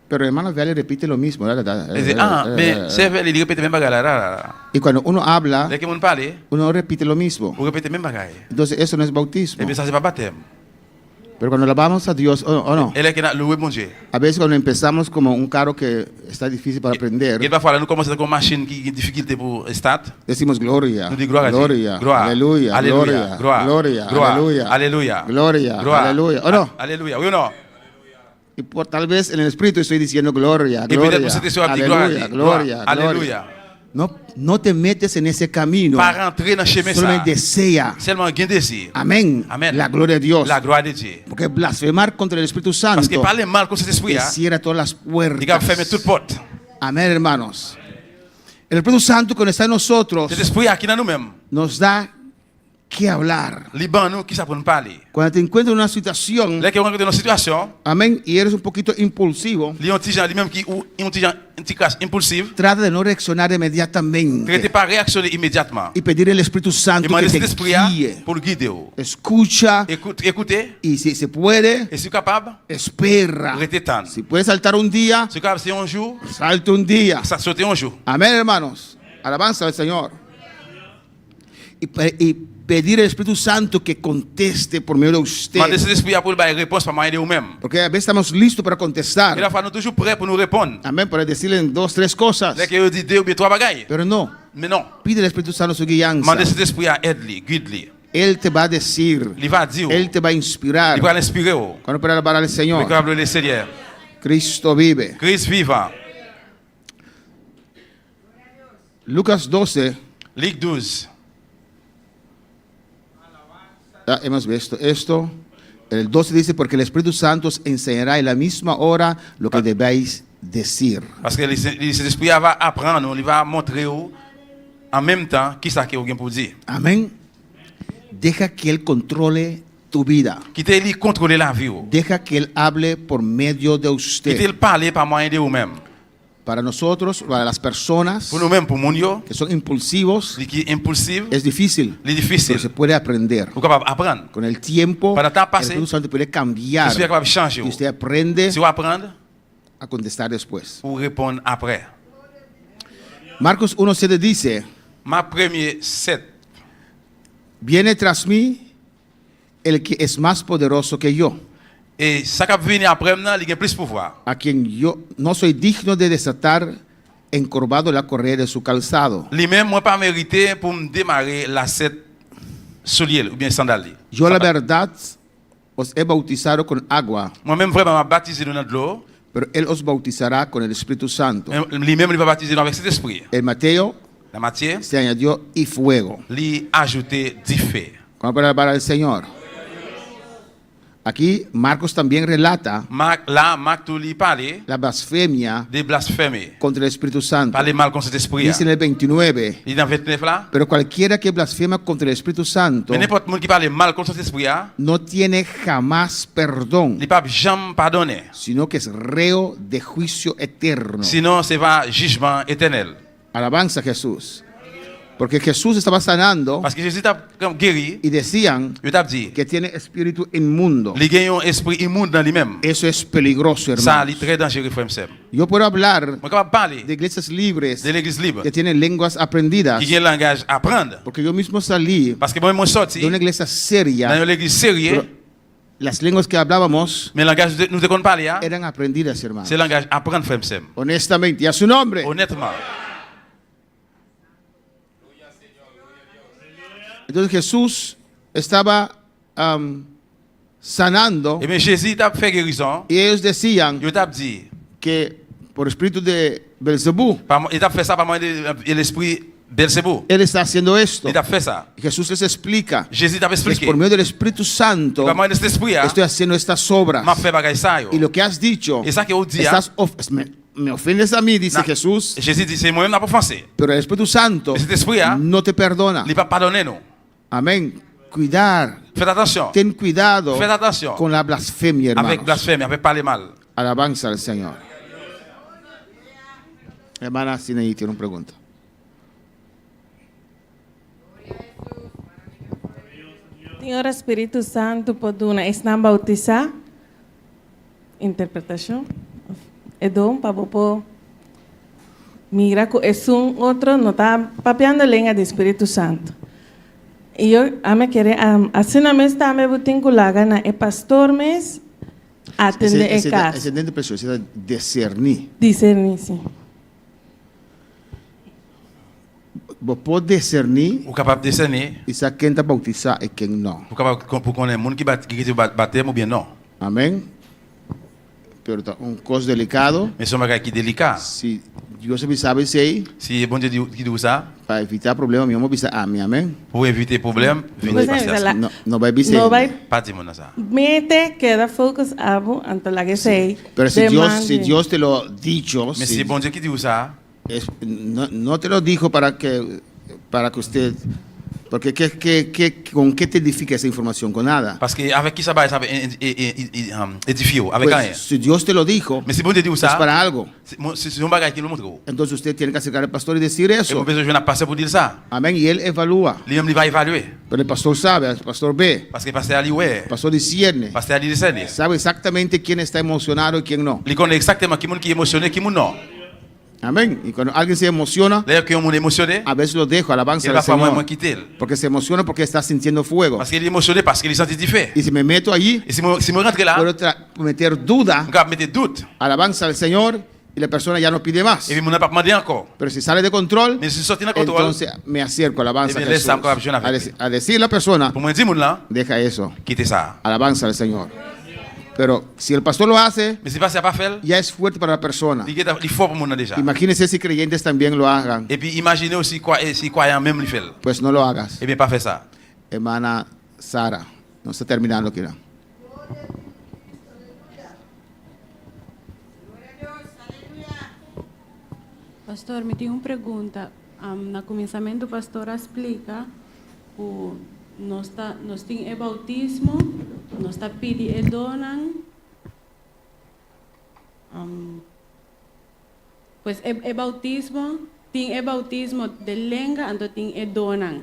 pero hermano Vale repite lo mismo. Il disait, mais c'est vrai, il répète même bagaille là. Y cuando uno habla, Dès que mon parle, uno repite lo mismo. vous répétez même bagaille. Entonces eso no es bautismo. Et puis ça c'est pas baptême. Pero cuando alabamos a Dios, o no. Elle est que louer mon Dieu. A veces cuando empezamos como un carro que está difícil para aprender, Et parfois là nous commençons avec une machine qui a difficulté pour start. decimos gloria, Nous disons gloire à Dieu. gloria, Gloire. aleluya, Alléluia. gloria, Gloire. gloria, Gloire. aleluya, Alléluia. gloria, Gloire. aleluya. ¿O no? Alléluia. Oui ou non? Y por tal vez en el espíritu estoy diciendo gloria, Et peut-être gloria, pour cette histoire, gloire à aleluya, Dieu. gloria, Alléluia. gloria. No te metes en ese camino. Pas rentrer dans le chemin ça. Solamente desea. Seulement gain désir. Amén. Amen. La gloria de Dios. La gloire de Dieu. Porque blasfemar contra el Espíritu Santo Parce que parler mal contre cet esprit, cierra todas las puertas. il a fermé toute porte. Amén, hermanos. El Espíritu Santo cuando está en nosotros Cet esprit qui dans nous-mêmes. nos da que hablar. Liban nous qui ça pour nous parler. Cuando te encuentras en una situación, Là que on rencontre dans une situation, amén, y eres un poquito impulsivo, li ont gens lui-même qui ou un petit casse impulsive, trata de no reaccionar inmediatamente traitez pas réactionner immédiatement. y pedir al Espíritu Santo Demandez que cet te esprit guíe. pour le guider. Escucha Écoutez, y si se puede, et si capable, espera. restez tendre. Si puedes saltar un día, Si capable c'est un jour, salte un día. ça sauter un jour. Amén, hermanos. Alabanza al Señor. Y pedir al Espíritu Santo que conteste por medio de usted. Demandez cet esprit pour le réponse par moyen de vous-même. Porque a veces estamos listos para contestar. Et la fois nous toujours prêts pour nous répondre. Amén, para decirle en 2, 3 cosas. Là que vous dites deux ou bien trois bagailles. Pero no. Mais non. Pide al Espíritu Santo su guianza. Demandez cet esprit à aide-lui, guide-lui. Él te va a decir. Il va dire. Él te va a inspirar. Il va l'inspirer. Cuando para alabar al Señor. Il va le Seigneur. Cristo vive. Christ vivant. Lucas 12. Luc 12. Ya hemos visto esto. El 12 dice, porque el Espíritu Santo os enseñará en la misma hora lo que debéis decir. Parce que l'esprit va apprendre, il va montrer en même temps qui ça que vous pour dire. Amén. Deja que Él controle tu vida. Quittez-lui contrôler la vie. Deja que Él hable por medio de usted. Quittez-le parler par moyen de vous-même. Para nosotros, para las personas Pour nous-mêmes, pour nous, que son impulsivos, qui est impulsif, es difícil, c'est difficile. pero se puede aprender. Vous capable apprendre. Con el tiempo, Para el temps el passé, Espíritu Santo puede cambiar je suis capable de changer. y usted aprende Si vous apprenez, a contestar después. vous répondre après. Marcos 1:7 dice, Ma premier 7. viene tras mí el que es más poderoso que yo, Et ça qui vient après moi, il a plus pouvoir. a quien yo no soy digno de desatar encorvado la correa de su calzado. Lui-même, moi pas mérité pour me démarrer la 7 soulier ou bien sandales. Yo la verdad os he bautizado con agua, Moi-même vraiment m'a baptisé dans l'eau. pero Él os bautizará con el Espíritu Santo. Lui-même il va baptiser avec cet esprit. En Mateo La matière, se añadió y fuego. lui ajouter du feu. Como para alabar al Señor. Aquí Marcos también relata Marc tout lui parler la blasfemia de blasphémie. contra el Espíritu Santo. Parler mal contre cet esprit. Dice en el 29, Il dans 29 là. pero cualquiera que blasfema contra el Espíritu Santo Mais n'importe qui parle mal contre cet esprit, no tiene jamás perdón, il pas jamais pardonner. sino que es reo de juicio eterno. Sinon c'est va jugement éternel. Alabanza a Jesús. Porque Jesús estaba sanando Parce que Jésus t'a guéri, y decían il t'a dit que tiene espíritu inmundo. il gagne un esprit immonde dans lui-même. Eso es peligroso, Ça, hermano. il est très dangereux, frère Msem. Yo puedo hablar Moi capable parler de iglesias libres de l'église libre que tienen lenguas aprendidas, qui a un langage à apprendre. porque yo mismo salí Parce que moi-même sorti de una iglesia seria. dans l'église sérieux, Pero las lenguas que hablábamos mais le langage nous devons parler, eran aprendidas, hermano. c'est le langage à apprendre, frère Msem. Honestamente, y a su nombre. Honnêtement. Entonces Jesús estaba sanando Et bien Jésus t'a fait guérison, y ellos decían il t'a dit, que por espíritu de Belzebú, il t'a fait ça par moyen de l'esprit Belzebú. él está haciendo esto. Il t'a fait ça. Y Jesús les explica. Jésus t'a Pues expliqué. por medio del Espíritu Santo Par moyen de cet esprit, estoy haciendo estas obras. m'a fait bagaille ça yo. Y lo que has dicho, Et ça que vous dites, me ofendes a mí, dice Jesús, Jésus dit, c'est moi-même qui pas offensé. pero el Espíritu Santo Mais cet esprit, no te perdona. il pas pardonné nous. Amén. Faites attention. Ten cuidado Faites attention. con la blasfemia, hermanos. Avec blasphème, avec parler mal. Alabanza al Señor. Hermana Sinaí tiene una pregunta. Senhor Espírito Santo, poduna estão bautizar? Interpretação? É dom para poder mirar que é outro, não está papeando a língua do Espírito Santo. E eu ame querer, assim não está me vinculaga na é pastor mes atender a casa. Esse dentro da pessoa, você discernir. Discernir, sim. Você pode discernir. O capaz de discernir. E saber quem está bautizado e quem não. O capaz de conhecer mundo que bater, ou bien não. Amém. Pero coisa delicado. Mas é uma coisa delicada. Se Deus sabe sei. Se é bom de usar. Para evitar problema, mesmo avisa a mim, amém. Para evitar problema, não vai avisar. Não vai. Pode montar. Mete queda focus abo ante la que sei. Pero se Dios te lo dicho. Mas se é bom de que usar. No te lo dijo para que usted, porque ¿con qué te edifica esa información? Con nada. Porque avec qui ça va edificar, avec rien. Si Dios te lo dijo, mais si bon Dieu es para algo. C'est un bagage qui nous montre. Entonces usted tiene que acercar al pastor y decir eso. Amén. Y él evalúa. Lui-même va évaluer. Pero el pastor sabe, el pastor ve. Parce que le pasteur el pastor discierne. Discierne. Sabe exactamente quién está emocionado y quién no. Il connaît exactement qui est émotionné, qui non. Amén. Y cuando alguien se emociona, a veces lo dejo, alabanza al Señor. Porque se emociona porque está sintiendo fuego. Parce qu'il est émotionné, parce qu'il sent du feu. Y si me meto allí, si me rentre là, puedo meter duda, alabanza al Señor, y la persona ya no pide más. Pero si sale de control, entonces me acerco, alabanza a Jesús, a decir a la persona, deja eso, alabanza al Señor. Pero si el pastor lo hace, ya es fuerte para la persona. Imagínense si creyentes también lo hagan. Pues no lo hagas. Hermana Sara, no está terminando aquí. Pastor, me tenho uma pergunta. No começamento, o pastor explica que nós temos o bautismo, nós está pedindo donan, pois é bautismo, tem bautismo de língua, então tem donan.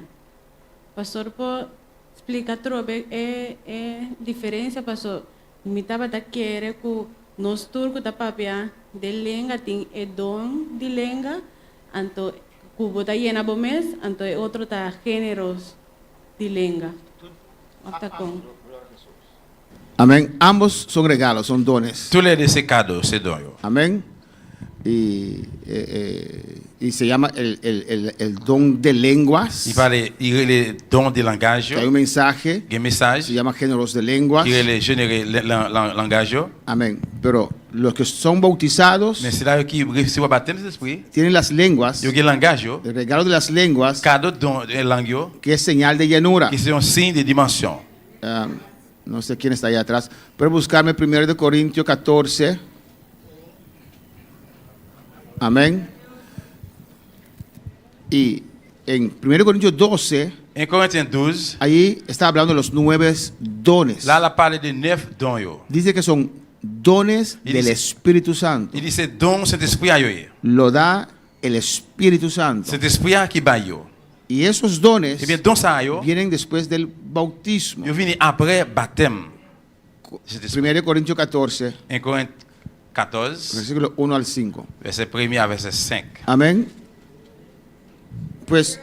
Pastor, pode explicar trobe é diferença, pastor? Me estava a querer que nós turcos da papia de língua tem dom de língua, então que bota llena bomes, então outro tá géneros de língua. Amén. Ambos son regalos, son dones. Tous les deux c'est cadeau, c'est don. Amén. Y se llama el don de lenguas. Il parle le don de langage. Hay un mensaje. Se llama géneros de lenguas. Il est généré langage. Amén. Pero los que son bautizados tienen las lenguas. El regalo de las lenguas. Que es señal de llenura. Que es un signe de dimensión. No sé quién está allá atrás. Pero buscarme 1 Corintios 14. Amén. Y en 1 Corintios 12, en Corinthians 12, ahí está hablando de los 9 dones. Là, la parle de 9 dons. Dice que son dones del Espíritu Santo. Il dit c'est don Saint-Esprit à yo. Lo da el Espíritu Santo. Saint-Esprit qui ba yo. Y esos dones don vienen después del bautismo. Yo viene après baptême. 1 Corintios 14. En Corinthians 14, versículo 1 al 5. Verset 1 a verset 5. Amén. Pues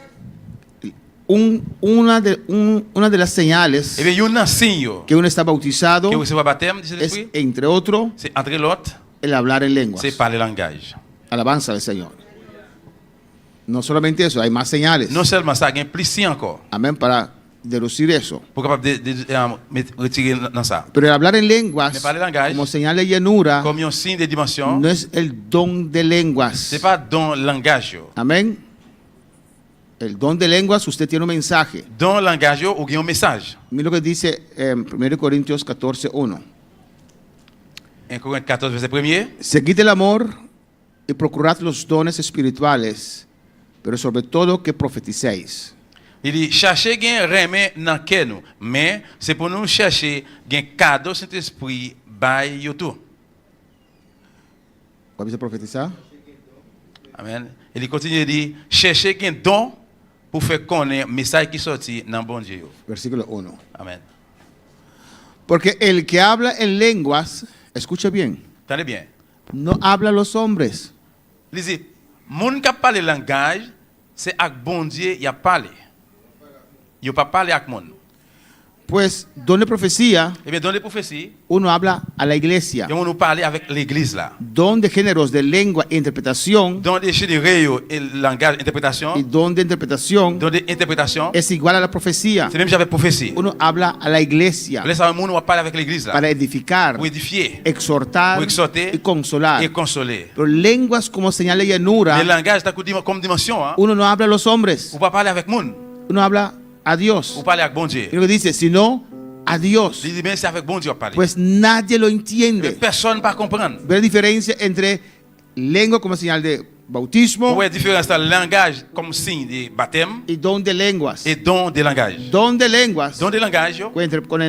una de las señales que uno está bautizado es, entre otros, el hablar en lenguas. Alabanza al Señor. No solamente eso, hay más señales. No seulement ça, il y a plus encore. Amén, para deducir eso. Pour capable de retirer dans ça. Pero el hablar en lenguas como señal de llenura comme un signe de dimension, no es el don de lenguas. C'est pas don langage. Amén. El don de lenguas, usted tiene un mensaje. Don langage ou un message. Mira lo que dice en 1 Corintios 14:1. En Corintios 14 verset 1. Seguid el amor y procurad los dones espirituales, pero sobre todo que profeticéis. Il dit chercher gain remet dans cœur nous, mais c'est pour nous chercher gain cadeau Saint-Esprit by yo tout. Comienza a profetizar. Amen. Il continue de dire chercher gain don pour faire connaître message qui sorti dans bon Dieu. Versículo 1. Amen. Porque el que habla en lenguas, escucha bien, Tenez bien. no habla a los hombres, Lisez, moun qui parle langage, c'est avec bon Dieu y a parlé. Yo pas parler avec moun. pues donde profecía, Eh bien, dans les prophéties, uno habla a la iglesia. on nous parler avec l'église là. Don de géneros de lengua e interpretación Dans les généraux et langage interprétation, y don de interpretación dans les interprétations, es igual a la profecía. c'est même j'avais prophétie. Uno habla a la iglesia Laisse un monde parler avec l'église là. para edificar, Pour édifier, exhortar pour exhorter y consolar. et consoler. Pero lenguas como señal de llanura, Les langages comme dimension, hein. uno no habla a los hombres, Ou pas parler avec monde, uno habla a Dios. ou parler avec bon Dieu. Y lo que dice, sino a Dios, Il dit bien c'est avec bon Dieu parler. pues nadie lo entiende. Personne ne va comprendre. Ve la diferencia entre lengua como señal de bautismo Où est la différence entre langage comme signe de baptême y don de lenguas. et don de langage. Don de lenguas Don de langage, yo, con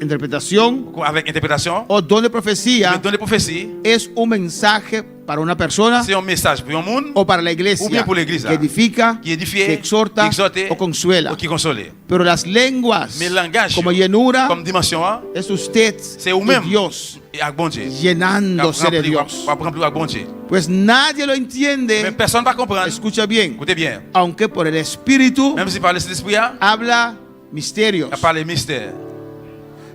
interpretación avec interprétation, o don de profecía don de prophétie, es un mensaje para una persona c'est un message pour un monde o para la ou bien iglesia pour l'église que edifica, qui édifie, que exhorta qui exhorte o consuela. ou qui console. Pero las lenguas Mais langage como llenura comme dimension, hein, es usted c'est ou y même Dios et avec bon Dieu. llenándose de Dios. Pour remplir avec bon Dieu. Pues nadie lo Mais entiende. personne ne va comprendre. Escucha bien, Écoutez bien. aunque por el Espíritu Même si par l'esprit, habla misterios. il parle mystère.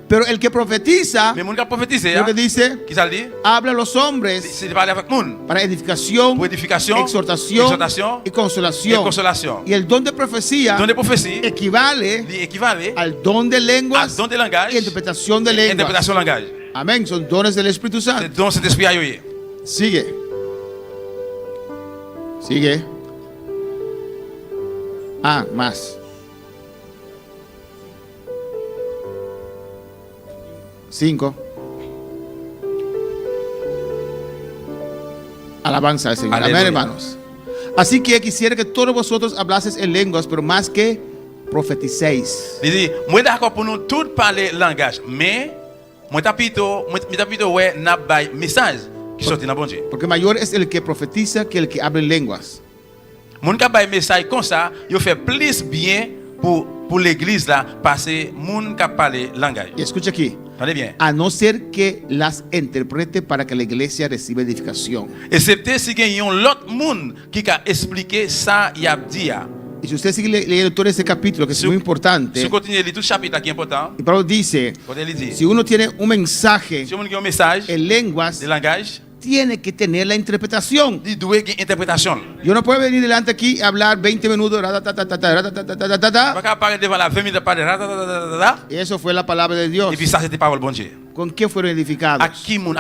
Pero el que profetiza, Mais mon qui prophétise, lo que dice, qui ça dit? habla a los hombres C'est de parler avec monde. para edificación, Pour édification, exhortación exhortation y et consolación. consolation. Y el don de profecía Don de prophétie equivale équivalent al don de à lenguas don de langage y interpretación de et lenguas. interprétation langage. Amén, son dones del Espíritu Santo. C'est don cet esprit à yoye. Sigue. Sigue. Ah, más. 5. Alabanza al Señor. Amén, Aleluya. hermanos. Así que quisiera que todos vosotros hablaseis en lenguas, pero más que profeticéis. Il dit, moi d'accord pour nous tous parler langage, mais moi t'as plutôt ouais n'a pas message qui sorti dans bon Dieu. Porque mayor es el que profetiza que el que habla en lenguas. Mon ka bay message comme ça, il fait plus bien pour l'église là parce que mon ka parler langage. Y escucha aquí. Entendez bien. A no ser que las interprete para que la iglesia reciba edificación. Excepté si il y a l'autre monde qui a expliqué ça y a dit. Y si usted sigue leyendo todo ese capítulo, que es muy importante, Si continue de lire tout chapitre qui est important, y Pablo dice, quand il dit, si uno tiene un mensaje si on a un message en lenguas, de langage, tiene que tener la interpretación. il doit avoir interprétation. Yo no puedo venir delante aquí y hablar 20 minutos, Pas qu'à parler devant la 20 minutes parler. y eso fue la palabra de Dios. Et puis ça c'était parole bon Dieu. ¿Con qué fueron edificados? À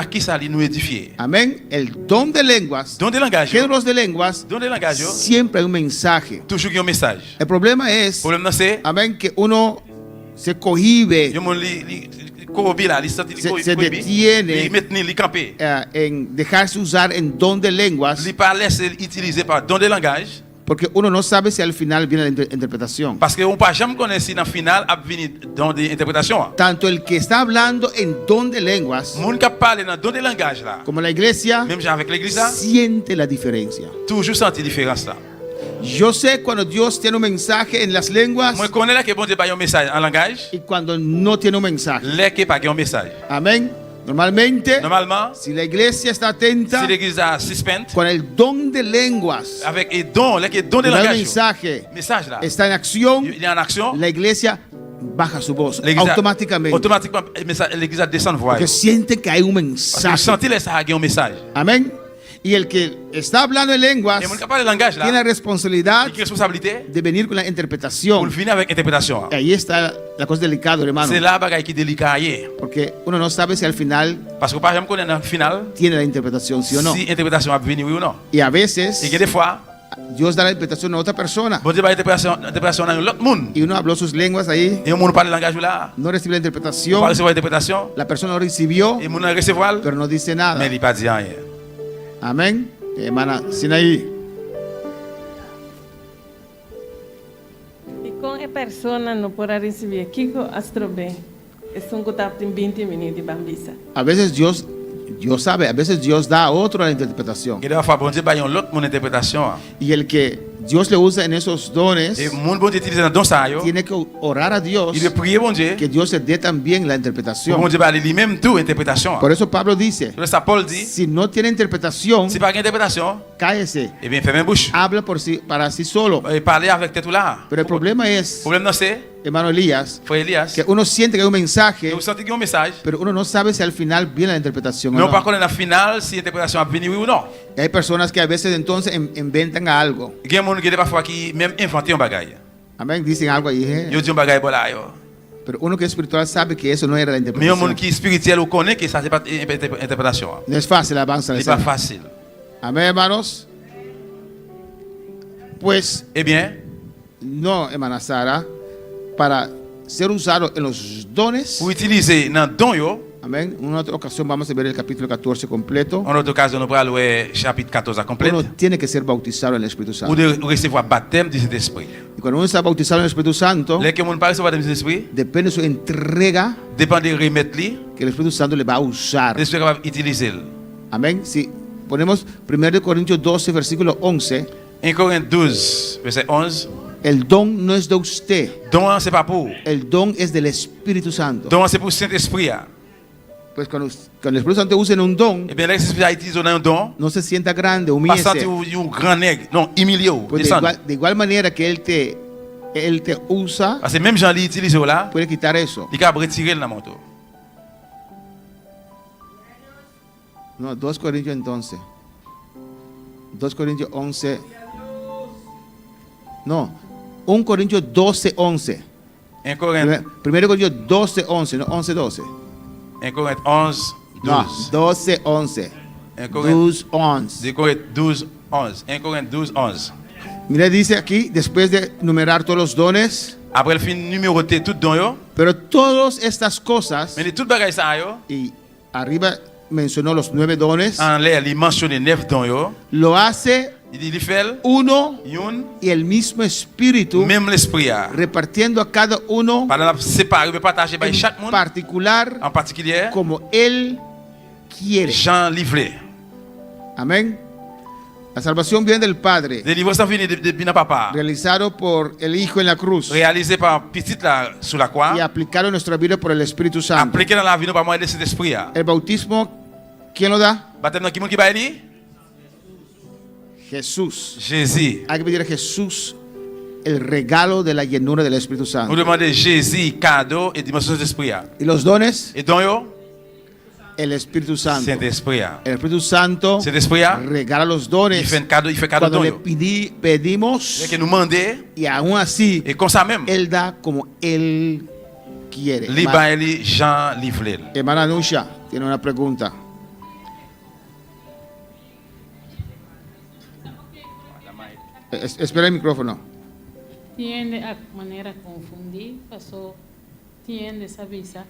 qui ça nous édifier? Amén. El don de lenguas, Don de langage. géneros de lenguas, Don de langage. siempre hay un mensaje. Toujours un message. El problema es, Problème là c'est amén, que uno se cohíbe, yo mon li corrobi là, li senti li se detiene li maintenir li camper. en dejarse usar en don de lenguas, Li pas laisser utiliser par don de langage porque uno no sabe si al final viene la interpretación. parce que on pas jamais connaître si dans final a venir don de interprétation. Tanto el que está hablando en don de lenguas Moun qui parle dans don de langage là, como la iglesia même avec l'église là, siente la diferencia. toujours senti différence là. Yo sé cuando Dios tiene un mensaje en las lenguas Moi connais là que bon Dieu pas un message en langage, y cuando no tiene un mensaje. là que pas un message. Amén. Normalmente, Normalement, si la iglesia está atenta si l'église a suspend con el don de lenguas, avec un don, là que don de el langage. mensaje Là. está en acción, Il est en action. la iglesia baja su voz L'église a- automáticamente. Automatiquement, l'église a descend voix. Porque siente que hay un Parce que mensaje. sentir là ça a un message. Amén. Y el que está hablando en lenguas Et mon qui parle langage tiene la là, responsabilidad il a responsabilité de venir con la pour interpretación. venir avec interprétation. Y ahí está la cosa delicada, hermano. C'est là bagaille qui délicat hier. Porque uno no sabe si al final Parce que par exemple connaît dans le final tiene la interpretación, sí o no. si interprétation va venir oui ou non. Y a Et veces que des fois, Dios da la interpretación a otra persona. bon Dieu va interprétation dans l'autre monde. Y uno habló sus lenguas ahí, Et on monde parle langage là, no recibe la on interpretación. parle recevoir interprétation, La persona lo recibió, et mon recevoir, pero no dice nada. mais il pas dit rien. Amén. Hermana Sinaí. Y con persona não pode receber aqui, astro bem. É um que está em 20 minutos de bambisa. A veces Dios sabe, a veces Dios da otra interpretación. Que des fois bon Dieu ba yon l'autre mon interprétation. Y el que Dios le usa en esos dones, Et mon bon Dieu utilise dans don ça yo. tiene que orar a Dios Il veut prier bon Dieu. que Dios le dé también la interpretación. Bon Dieu ba lui-même tout interprétation. Por eso Pablo dice, Por ça Paul dit, si no tiene interpretación, si pas interprétation, cállese, eh bien fermez bouche. habla para sí solo. Et parler avec tête là. Pero el problema es, Problème non c'est, hermano Elías, frère Elias, que uno siente que hay un mensaje, vous sentez qu'il y a un message, pero uno no sabe si al final viene la interpretación o mais on no. pas connaît la finale si interprétation a venir oui ou non. Y hay personas que a veces entonces inventan algo. Il y a des gens qui parfois qui même inventer un bagage. Amén, dicen algo ahí. Yo dis un bagage bon là yo. Pero uno que es espiritual sabe que eso no era la Mais un interpretación. monde qui est spirituel ou connaît que ça c'est pas interprétation. No es fácil avanzar. C'est pas facile. Amén, hermanos. Pues, Eh bien, no, hermana Sara, para ser usado en los dones. pour utiliser dans don yo, Amén. En una otra ocasión vamos a ver el capítulo 14 completo. en autre occasion nous allons voir chapitre 14 à complet. Uno tiene que ser bautizado en el Espíritu Ou Santo. de recevoir baptême du Saint-Esprit. Y cuando uno está bautizado en el Espíritu Santo, Les que moun pas recevoir baptême du Saint-Esprit, depende de su entrega dépend de remettre li, que el Espíritu Santo le va a usar. l'Esprit va utiliser. Amén. Si ponemos 1 Corintios 12, versículo 11, 1 Corinthiens 12, verset 11. el don no es de usted, Don c'est pas pour. el don es del Espíritu Santo. Don c'est pour Saint-Esprit. Pues cuando el Espíritu Santo usa en un don, Eh bien, l'Esprit a utilisé un don, no se sienta grande, pas humíllese. sentir un grand nègre, non, humilié ou, Pues descendre. de igual manera que Él te usa, Parce que même Jean li utilise là, puede quitar eso. il a retiré le manteau. No, 2 Corintios entonces. 2 Corintios 11. No, 1 Corintios 12, 11. 1 Corinthiens 1 Corintios 12, 11, no 11, 12. 1 Corinthiens 11, 12. No, 12, 11. 1 Corinthiens 12, 11. 2 Corinthiens 12, 11. 1 Corinthiens 12, 11. Mira, dice aquí, después de numerar todos los dones, Après le fin numéroté tout don yo, pero todas estas cosas, mais de tout bagay ça yo, y arriba mencionó los 9 dones, en l'air, il mentionne 9 don yo, lo hace il dit il fait uno une, y el mismo espíritu, même l'esprit a. repartiendo a cada uno Par la séparer, partager by chaque en monde, particular en particulier, como Él quiere. Jean livré. Amén. La salvación viene del Padre, Délivrance vient de bien papa, realizado por el Hijo en la cruz réalisé par petit là sur la croix, y aplicado en nuestra vida por el Espíritu Santo. appliqué dans la vie nous par moyen de cet esprit a. El bautismo, ¿quién lo da? Baptême dans qui monde qui ba li? Jesús. Jésus. Hay que pedir a Jesús el regalo de la llenura del Espíritu Nous Santo. demandons Jésus cadeau et dimension de l'esprit a. Y los dones, Et don yo, el Espíritu Santo. Saint-Esprit a. El Espíritu Santo Saint-Esprit a, regala los il dones fait un cadeau, il fait cadeau cuando don le yo. pedimos, Et que nous demander, y aún así et comme ça même, Él da como Él quiere. li ba li Jean livré. Hermana Nusha tiene una pregunta. Espera el micrófono. Tiende a maneira confundir, passou, tiende essa visa.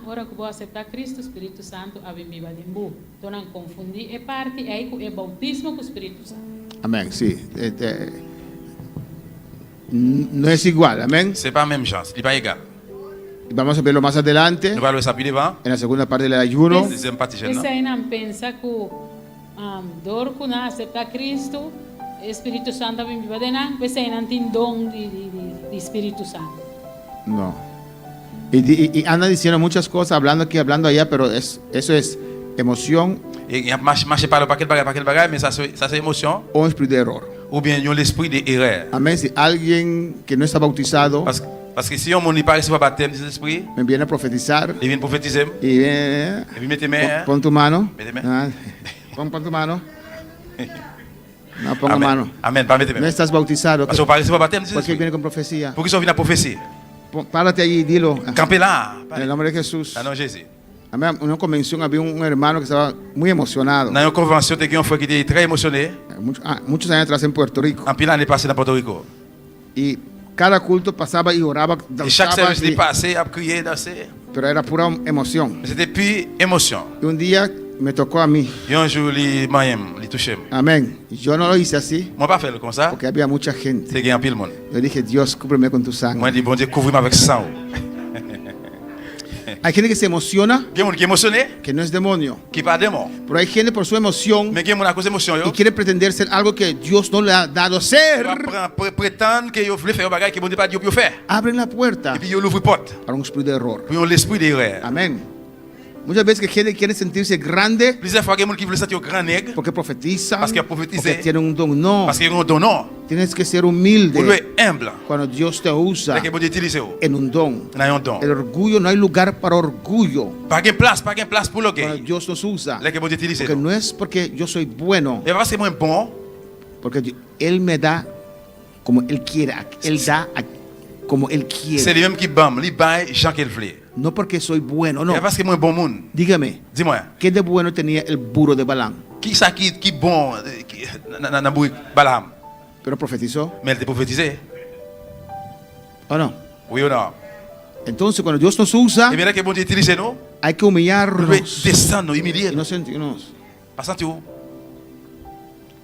Ora que vou aceitar Cristo, Espírito Santo, a viva de mbu. Então não confundir, é parte aí que é bautismo com o Espírito Santo. Amén, sí. No es igual, amén. C'est pas même chance, il pas égal. Y vamos a verlo más adelante, Nous allons ça plus devant. en la segunda parte del ayuno. Deuxième partie, Esse non? aí não pensa que dor que não aceitar Cristo, Espírito Santo a viva de não, esse aí não tem dom de Espírito Santo. No. Y anda diciendo muchas cosas, hablando aquí, hablando allá, pero eso es emoción Et marcher par le paquet bagage, mais ça c'est émotion o espíritu de error. ou bien il y a l'esprit d'erreur. Amén. Si alguien que no está bautizado Parce que si on n'est pas reçu baptême de l'esprit, me viene a profetizar il vient prophétiser. y Et puis mettez main. pon tu mano. Mete main. Ah, pon tu mano. No, ponga Amen. mano. Amen, pas mettez No main. estás bautizado. Parce qu'on pas reçu baptême de Porque l'esprit. viene con profecía. Pour qu'ils sont venus à prophétie. Párate allí y dilo. Campez là. En el nombre de Jesús. Ah non, Jésus. Amén. En una convención había un hermano que estaba muy emocionado. Dans une convention, il y a un frère qui était très émotionné. Muchos años atrás en Puerto Rico. En pile l'année passée dans Puerto Rico. Y cada culto pasaba y oraba, Et chaque danzaba, service il passait, à crier, danser. pero era pura emoción. C'était pure émotion. Y un día me tocó a mí. Et un jour, il touché. Amén. Yo no lo hice así Moi, pas faire comme ça. porque había mucha gente. C'est qu'il y a un pile monde. Yo dije, Dios, cúbreme con tu sangre. Moi, je dis, bon Dieu, couvre-moi avec sang. Hay gente que se emociona, Il y a des gens qui sont émotionnés, que no es demonio. qui parlent de mort. Pero hay gente por su emoción Mais il y a des gens à cause d'émotion. y quiere pretender ser algo que Dios no le ha dado a ser. Prétendre qu'ils veulent faire un bagage que bon Dieu pas dit pour faire. Abren la puerta Et puis ils ouvrent la porte. para un espíritu de error. Puis ils ont l'esprit d'erreur. Amén. Muchas veces que gente quiere sentirse grande Plusieurs fois, il y a des gens qui veulent sentir grand nègre. porque profetizan, Parce qu'ils porque prophétisent. tienen un don. No, Parce qu'ils ont un don. Non. tienes que ser Vous humilde devez être humble. cuando Dios te usa Là que bon Dieu utilise. en un don. Là, il y a un don. El orgullo, no hay lugar para orgullo Pas de place pour le cuando gay. Dios nos usa. Là que bon Dieu utilise. Porque no es porque yo soy bueno, Et parce que moi bon, porque Él me da como Él quiere. Él da como Él c'est quiere. lui-même qui bam, lui baille Jean qu'il veut. No porque soy bueno, no. Et parce que moi bon monde. Dígame, Dis-moi, ¿qué de bueno tenía el burro de Balaam? qui ça qui bon dans bouille Balaam? Pero profetizó, Mais elle était prophétisée. ¿o no? Oui ou non? Entonces, cuando Dios nos usa, Et bien là que bon Dieu utilise nous, hay que nous devons humillarnos descendre, y humilier. no sentirnos. Pas sentir où?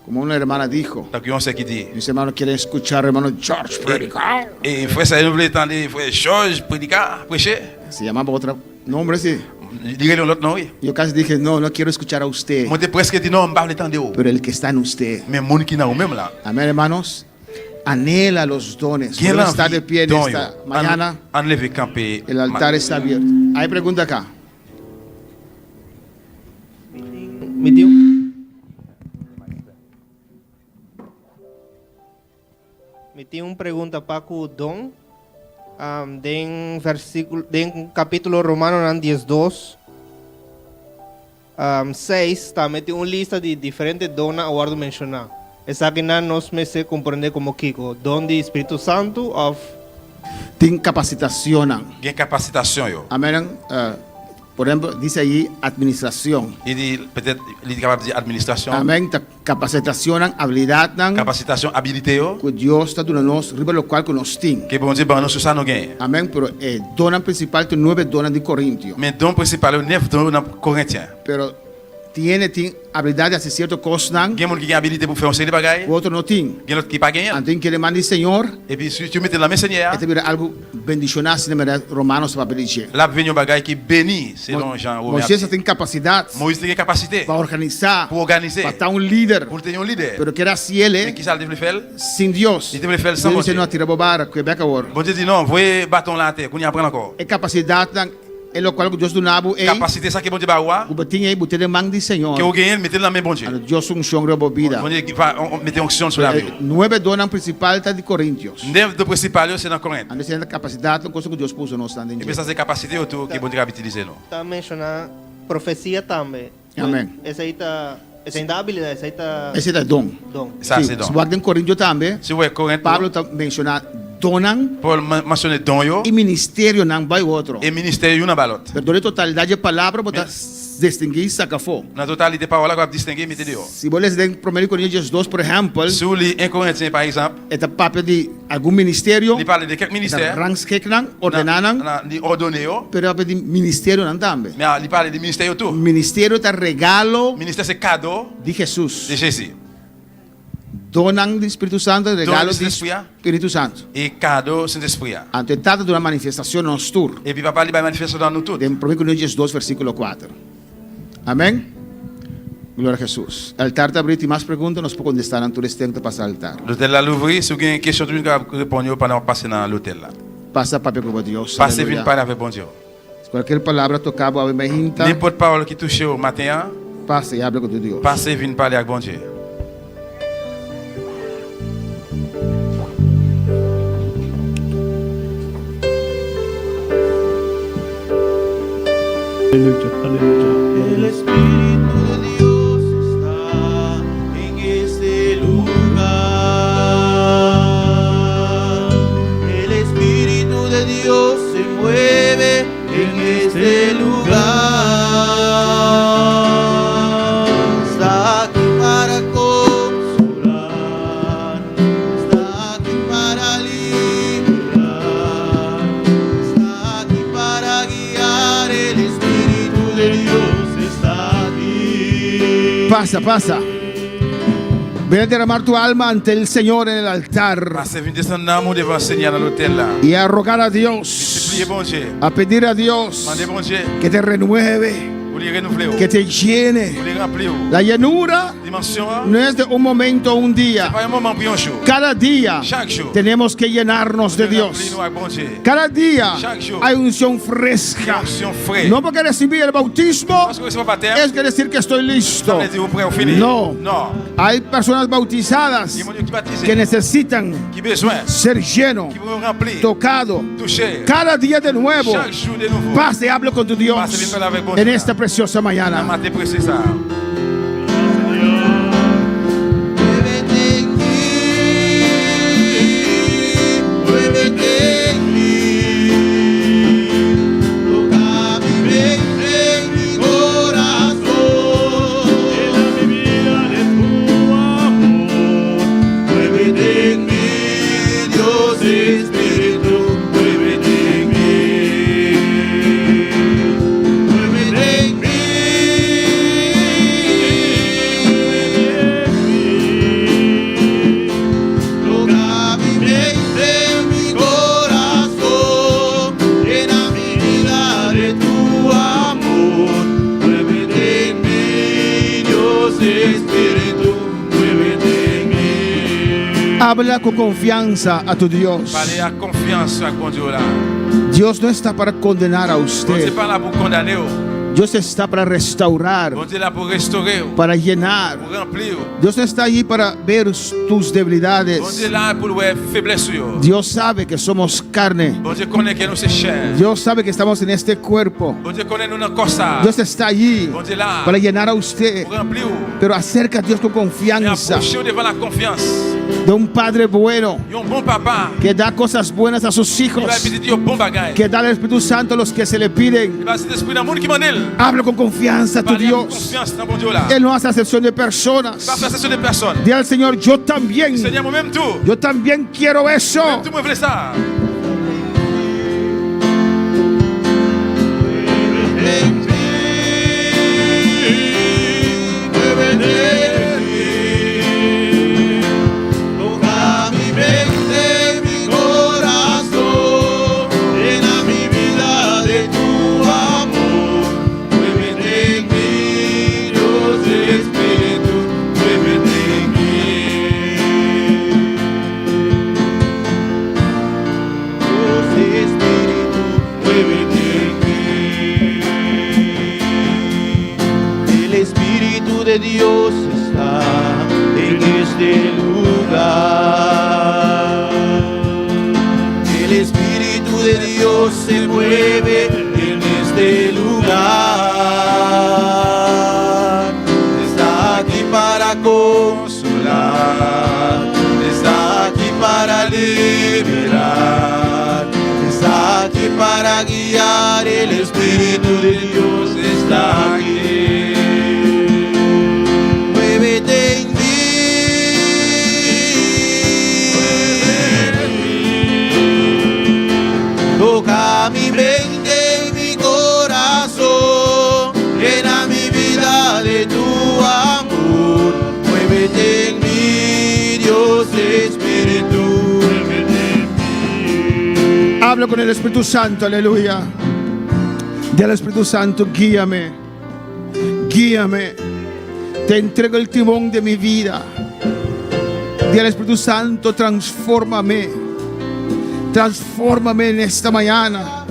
Como una hermana dijo, Donc on sait qui dit. mis hermanos quieren escuchar hermano George predicar. Et frère, ça nous voulait entendre frère Georges prédicat, prêcher. Se llamaba otro nombre, sí. Dirais-le l'autre non, oui. Yo casi dije, no, no quiero escuchar a usted, Moi, t'es presque dit non, je ne entendre où. pero el que está en usted. Mais mon qui n'a ou même là. Amén, hermanos. Anhela los dones. Qui est Pueden là? estar de pie en esta mañana. Enlever camper. El altar está abierto. Hay pregunta acá. Mi tío. Me tinha uma pergunta para o Dom. Den versículo, den capítulo Romano 10:2. 6 também tem uma lista de diferentes donas a guardo mencionar. Essa que não nos me se compreende como Kiko. Dom de Espírito Santo of Te capacitacionan. Gen capacitation yo. Amén. Por ejemplo, dice allí administración. Il dit peut-être il est capable de dire administration. Amén. Te capacitacionan, habilidad. Capacitation, habilité yo. Que Dios está dando nos, riba lo cual que nos tiene. Que bon Dieu ban nous sur ça nous gagne. Amén. Pero dona principal, te 9 donas de Corintio. Mais don principal le 9 don dans Corinthiens. Pero tiene habilidad de hacer ciertas cosas. Gen moun qui a habilité pour faire un série de bagages. Otro no tiene. Gen l'autre qui pas gagne. Antes que le mande el Señor. Et puis si tu mets la main Seigneur. Este mira algo bendicional, si me Romanos va a pedir. La venir un bagage qui bénit selon Jean. Moisés tiene capacidad. Moïse tiene capacité. Para organizar. Pour organiser. Para estar un líder. Pour tenir un leader. Pero que era si él. Qui ça le faire? Sin Dios. Il devait faire sans Dios no tira bobara, Quebec ahora. Bon Dieu dit non, voyez bâton la terre, qu'on y apprend encore. E capacidad é lo qual Deus do nabo é capacité ça que bon Dieu ba wa. O batinha aí botar de mão de Senhor. Que o ganhe meter na main bon Dieu. Deus um chão rebobida. Bon Dieu va meter onction sur la vie. 9 donas principal tá de Coríntios. 9 do principal c'est dans Corinthe. Ande sendo capacidade, uma coisa que Deus pôs nós também. E pensa essa capacité autour que bon Dieu va utiliser não. Tá mencionar profecia também. Amém. Essa aí tá essa ainda habilidade, essa aí tá esse é dom. Dom. Ça c'est don. Se guarda em Coríntios também. Se o Corinthe Pablo tá mencionar donan. Paul mencionou don yo. E ministério não vai outro. E ministério uma balot. Perdão, totalidade de palavra botar distinguir saca fo. Na totalidade de palavra que distinguir meter dio. Se você ler 1 Coríntios 2, por exemplo, se li 1 Corinthians par exemple, é papel de algum ministério. Ele fala de qualquer ministério. Rangs que não ordenaram. De ordonner yo. Pero de ministério não também. Mais ele fala de ministério tout. Ministério tá regalo. Ministério c'est cadeau de Jesus. De Jésus. Donan do Espírito Santo, regalo do Espírito Santo. E cadeau Saint-Esprit. Antentado de uma manifestação no tour. E papa ali vai manifestar no tudo. Em 1 Coríntios 2, versículo 4. Amém? Glória a Jesus. O altar está aberto e mais perguntas nós podemos contestar antes desse tempo para o altar. L'hôtel là l'ouvrir, si vous avez une question, tu peux répondre pendant passer dans l'hôtel là. Passa papel com Deus. Passez vite parler avec bon Dieu. Qualquer palavra tocava a minha gente. N'importe parole qui touche au matin. Passe e abre com Deus. Passez vite parler avec bon Dieu. Aleluya, aleluya. El Espíritu de Dios está en este lugar. El Espíritu de Dios se mueve en este lugar. Está aquí para consolar, está aquí para liberar, está aquí para guiar. El Espíritu de Dios Pasa, pasa. Ven a derramar tu alma ante el Señor en el altar. Passa, vem descendo amor devant Seigneur dans l'hôtel là. Y a rogar a Dios, Suppliez bon Dieu. a pedir a Dios Mandez bon Dieu. que te renueve, Pour les renouveler. que te Pour llene. les remplir. La llenura Dimension. no es de un momento o un día. Pas un moment pour un jour. Cada día Chaque jour. tenemos que llenarnos de Dios. Remplis-nous avec bon Dieu. Cada día Chaque jour. hay unción fresca. Onction frais. No porque recibí el bautismo Parce que recevez baptême. es que decir que estoy listo. Ça veut dire vous prêt au fini. No. Non. Hay personas bautizadas Il y a des gens qui baptisent. que necesitan Qui besoin. ser lleno, Qui vont remplir. tocado. Toucher. Cada día de nuevo. Chaque jour de nouveau. Paz y hablo con tu Dios Pase, ven para ver con en Dios. esta preciosa mañana. Matin précis ça. Habla con confianza a tu Dios. Parlez à confiance à bon Dieu là. Dios no está para condenar a Bon Dieu usted. pas là pour condamner. Dios está para restaurar, Bon Dieu là pour restaurer. para llenar. Pour remplir. Dios no está allí para ver tus debilidades. Bon Dieu là pour voir faiblesse yo. Dios sabe que somos carne. Bon Dieu connaît que nous c'est cher. Dios sabe que estamos en este cuerpo. Bon Dieu connaît nous dans corps ça. Dios está allí Bon Dieu là para llenar a usted. pour remplir. Pero acerca a Dios con Et confianza approchez devant la confiance. de un Padre bueno Un bon papa. que da cosas buenas a sus hijos, Il va pedir un bon bagage. que da al Espíritu Santo a los que se le piden. Il va c'est l'esprit dans monde qui m'en Habla con confianza a tu Parlez avec Dios. confiance dans bon Dieu là. Él no hace excepción de personas. Pas faire cesser de personnes. Dile al Señor, yo también. Seigneur moi-même tout. Yo también quiero eso. Même tout moi voulais ça. Toca mi mente, mi corazón, llena mi vida de tu amor. Muévete en mí, Dios Espíritu, muévete en mí. Dios Espíritu, muévete en mí. El Espíritu de Dios está en este lugar. El Espíritu de Dios se mueve en este lugar. Está aquí para consolar, está aquí para liberar, está aquí para guiar. El Espíritu de Dios está aquí. Muévete en mí. Toca mi mente y mi corazón, llena mi vida de tu amor. Muévete en mí, Dios Espíritu, muévete en mí. Hablo con el Espíritu Santo, aleluya. Dile al Espíritu Santo, guíame. Guíame. Te entrego el timón de mi vida. Dile al Espíritu Santo, transfórmame. Transfórmame en esta mañana.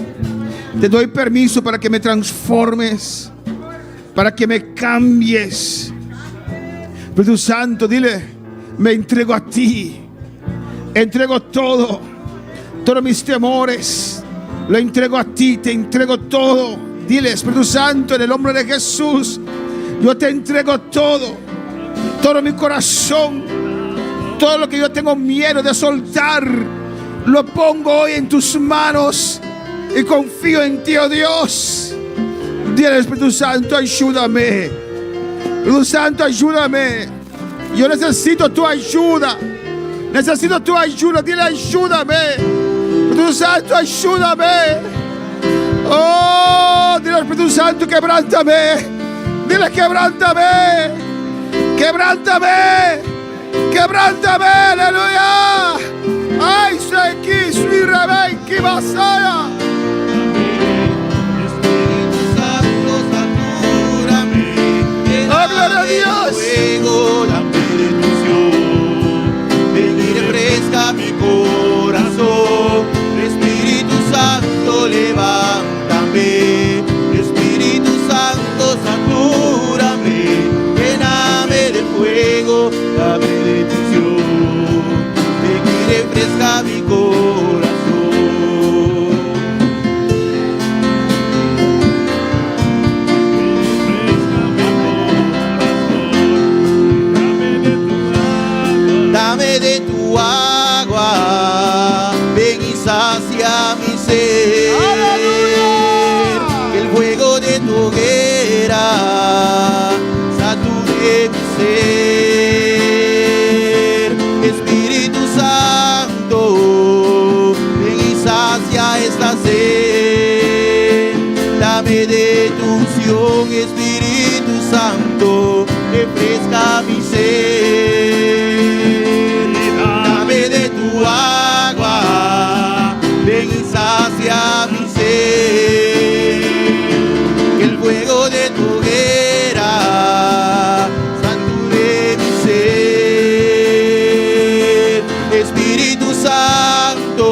Te doy permiso para que me transformes, para que me cambies. Espíritu Santo, dile, me entrego a ti. Entrego todo, todos mis temores, lo entrego a ti, te entrego todo. Dile, Espíritu Santo, en el nombre de Jesús, yo te entrego todo, todo mi corazón, todo lo que yo tengo miedo de soltar. Lo pongo hoy en tus manos y confío en ti, oh Dios. Dile, Espíritu Santo, ayúdame. Espíritu Santo, ayúdame. Yo necesito tu ayuda. Necesito tu ayuda. Dile, ayúdame. Espíritu Santo, ayúdame. Oh, dile al Espíritu Santo, quebrántame. Dile, quebrántame. quebrántame, quebrántame, aleluya. Ay, se quiso y rebenque vasaya. Oh, gloria a Dios. Fuego, dame de tu unción. Ven y refresca mi corazón. Espíritu Santo, levántame. Espíritu Santo, satúrame. Lléname de fuego, dame de tu unción. Ven y refresca mi corazón. Dame de tu agua, ven y sacia mi ser. Que el fuego de tu hoguera sature mi ser. Espíritu Santo, ven y sacia esta sed. Dame de tu unción, Espíritu Santo, refresca mi ser. De tu agua, ven y sacia mi ser. Que el fuego de tu hoguera sature mi ser. Espíritu Santo,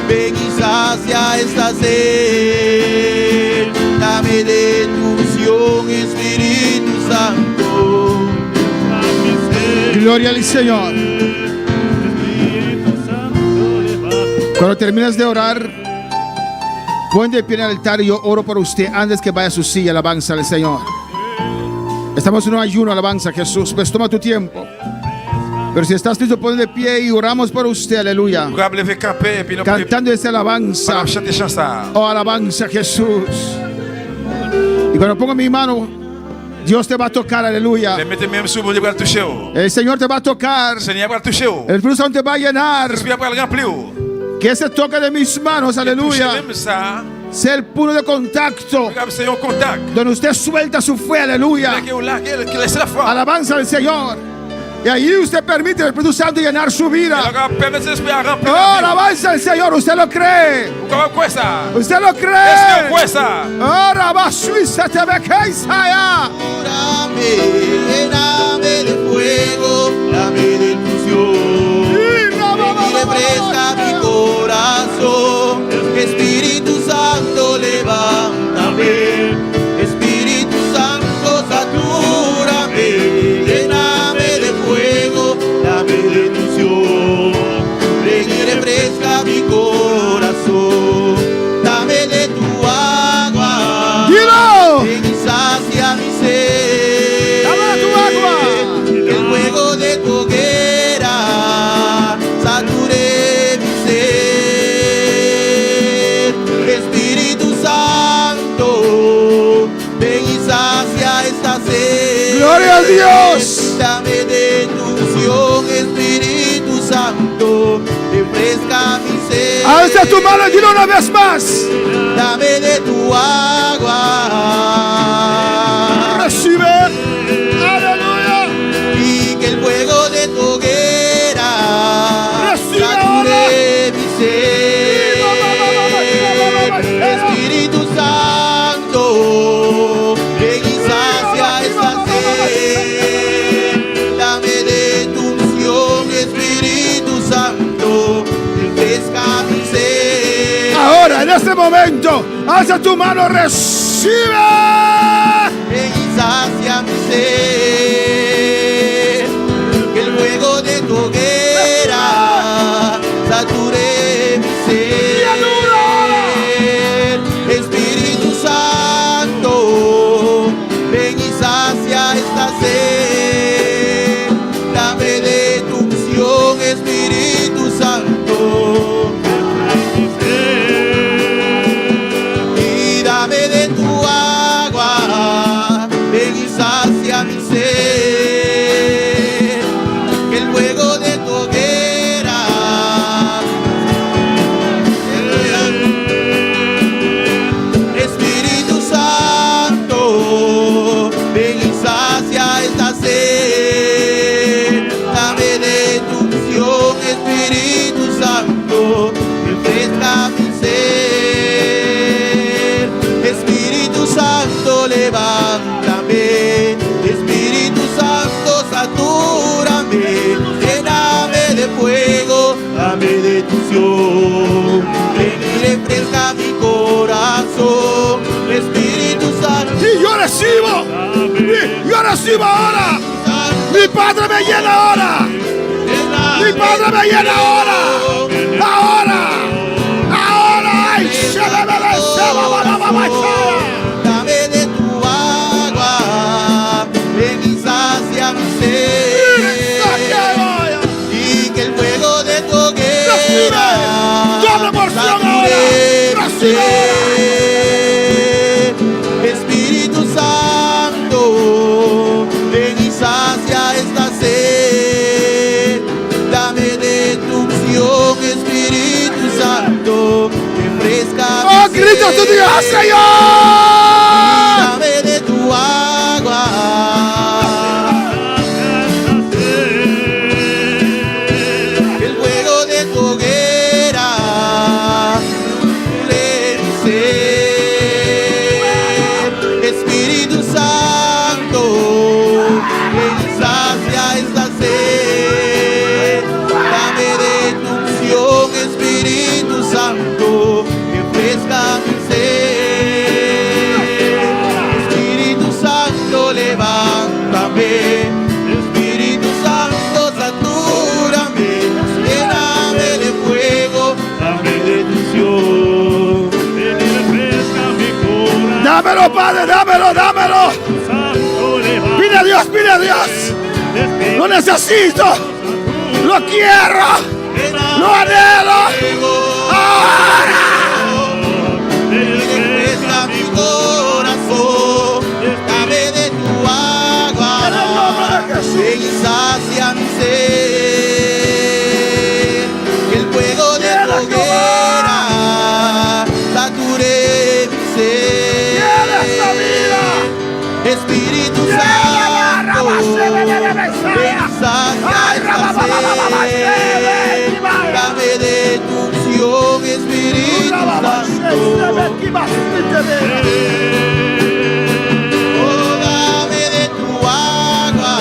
ven y sacia esta sed. Dame de tu unción, Espíritu Santo. Gloria al Señor. Cuando terminas de orar, pon de pie en el altar y yo oro por usted antes que vaya a su silla. Alabanza al Señor. Estamos en un ayuno, alabanza a Jesús. Pues toma tu tiempo. Pero si estás listo, pon de pie y oramos por usted. Aleluya. Cantando esta alabanza. Oh, alabanza a Jesús. Y cuando pongo mi mano, Dios te va a tocar, aleluya. El Señor te va a tocar. El Espíritu Santo te va a llenar. Que ese toque de mis manos, aleluya, sea el punto de contacto donde usted suelta su fe, aleluya. Alabanza al Señor. Y allí usted permite al Espíritu Santo llenar su vida. Oh, alabanza al Señor. ¿Usted lo cree? ¿Usted lo cree? Oh, rabasuisa te ve que Isaia. Lléname de fuego, dame de tu unción. Refresca mi corazón. Espíritu Santo, levántame. Espíritu Santo, satúrame. Lléname de fuego, dame de tu unción. Ven y refresca mi corazón. Dame de tu agua. ¡Dilo! Ven y sacia mi ser. ¡Dame de tu agua! El fuego de tu hoguera sature mi ser. Espíritu Santo, ven y sacia esta sed. ¡Gloria a Dios! Dame de tu unción, Espíritu Santo, refresca mi ser. Alza tu mano y dilo una vez más. Dame de tu agua. Recibe. Aleluya. Y que el fuego de tu hoguera sature mi ser. Espíritu Santo, ven y sacia esta sed. Dame de tu unción, Espíritu Santo, refresca mi ser. Ahora, en este momento, alza tu mano, recibe. Ven y sacia mi ser. Que el fuego de tu hoguera sature mi ser. Espíritu Santo, ven y sacia esta sed. Dame de tu unción, Espíritu Santo. Y dame de tu agua, ven y sacia mi ser. recibo. Yo recibo ahora. Mi Padre me llena ahora. Mi Padre me llena ahora. Ahora. Ahora. Dame de tu agua, ven y sacia mi sed, y que el fuego de tu hoguera sature mi sed. Espíritu Santo, ven y sacia esta sed. Dame de tu unción, Espíritu Santo, refresca mi sed. Grita tu Dios, Señor. Dame de tu agua. El fuego de tu hoguera le mi sed. Espíritu Santo, ven y sacia esta sed. Dame de tu unción, Espíritu Santo, refresca mi sed. Espíritu Santo, levántame. Espíritu Santo, satúrame. Lléname de fuego, dame de tu unción. Ven y refresca mi corazón. Dámelo, Padre, dámelo, dámelo. Pide a Dios, pide a Dios. Lo necesito. Lo quiero. Lo anhelo. Ahora. Refresca mi corazón, dame de tu agua, ven y sacia mi sed. Que el fuego de tu hoguera sature mi sed. Espíritu Santo, ven y sacia esta sed. Dame de tu unción, Espíritu Santo. Oh, dame de tu agua.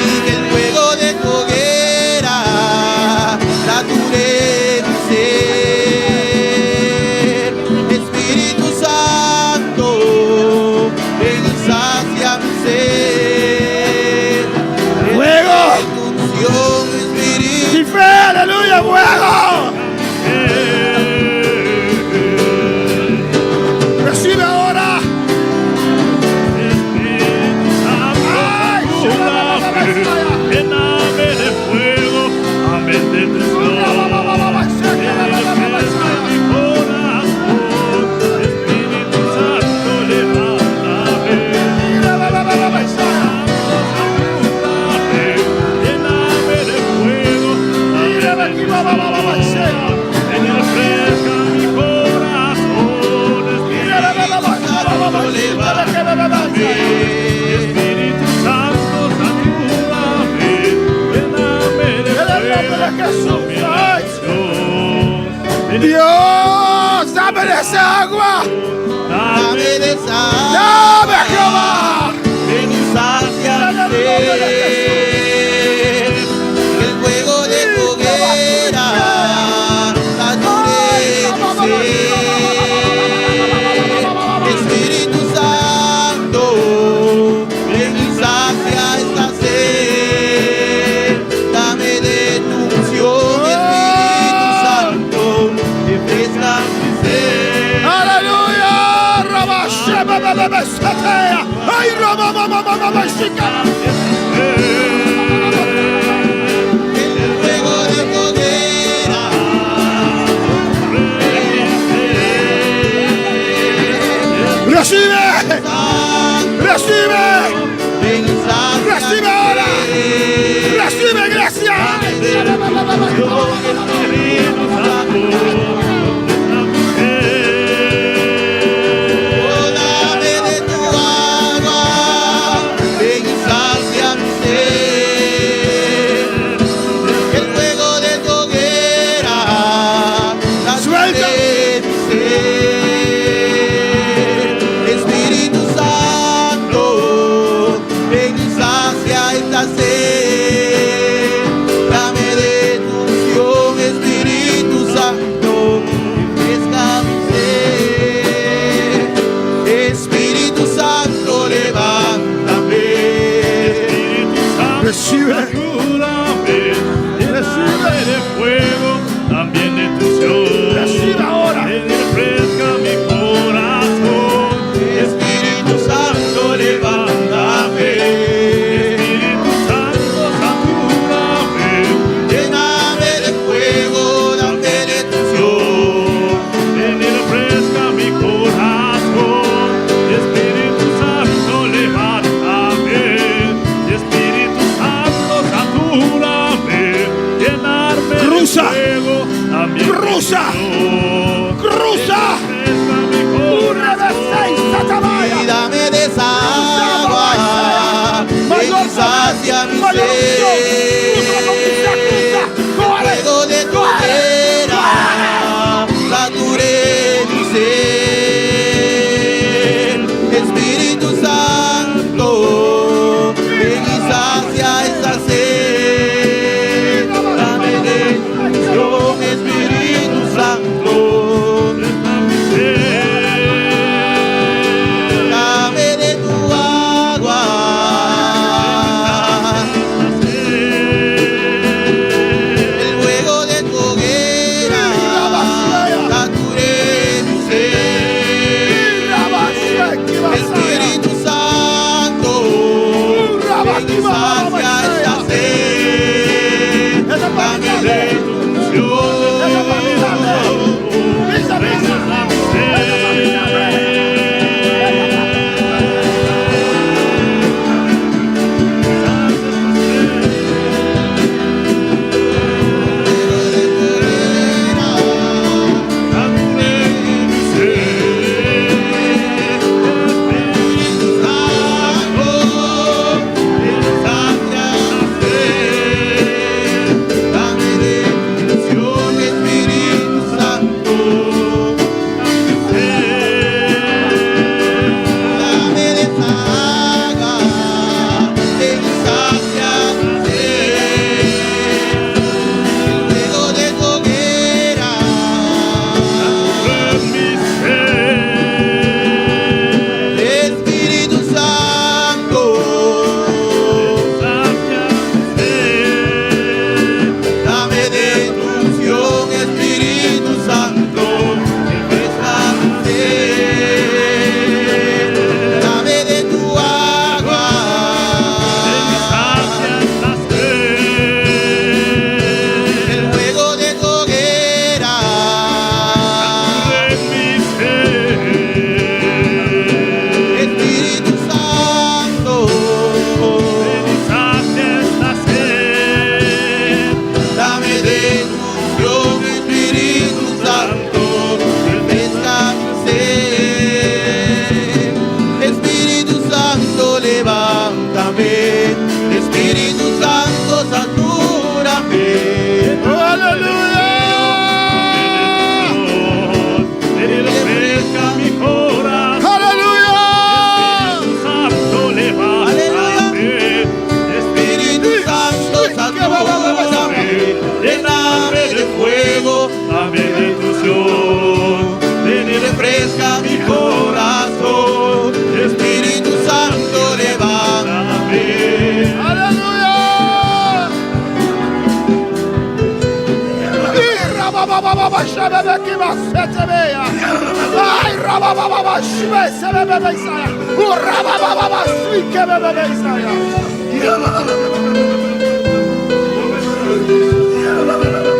Y que el fuego de tu hoguera sature mi sed. Espíritu Santo, ven y sacia mi sed. Fuego. Tu unción, Espíritu. Y fe, aleluya, fuego. Recibe ahora. Lléname de fuego, amén de tu unción. Refresca mi corazón, Espíritu Santo, levántame. Lléname de fuego, amén de tu unción. Refresca mi corazón, Espíritu Santo, levántame. Espíritu Santo, satúrame, lléname de fuego, Dios, dame de esa agua. dame de esa agua. Dame, Jehová. Ven y sacia mi sed. Que el fuego de tu hoguera sature mi sed. Espíritu Santo, ven y sacia esta sed. Dame de tu unción, Espíritu Santo, refresca mi sed. Aleluya. Ay, El fuego de tu hoguera recibe. Recibe. ven y sacia Recibe ahora. Recibe, iglesia. Espíritu Santo. Oh, dame de tu agua, ven y sacia mi sed. Que el fuego de tu hoguera sature mi sed. Espíritu Santo, ven y sacia esta sed. Dame de tu unción,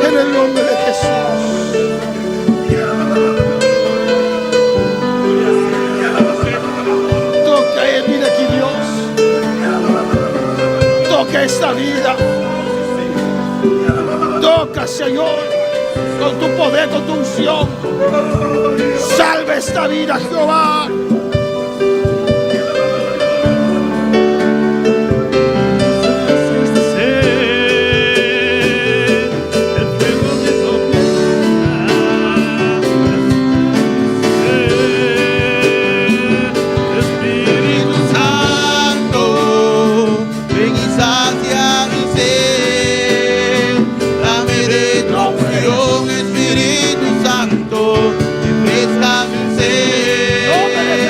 En el nombre de Jesús. Toca y mira aquí, Dios. Toca esta vida. Toca, Señor, con tu poder, con tu unción. Salve esta vida, Jehová. Espíritu Santo, refresca mi ser.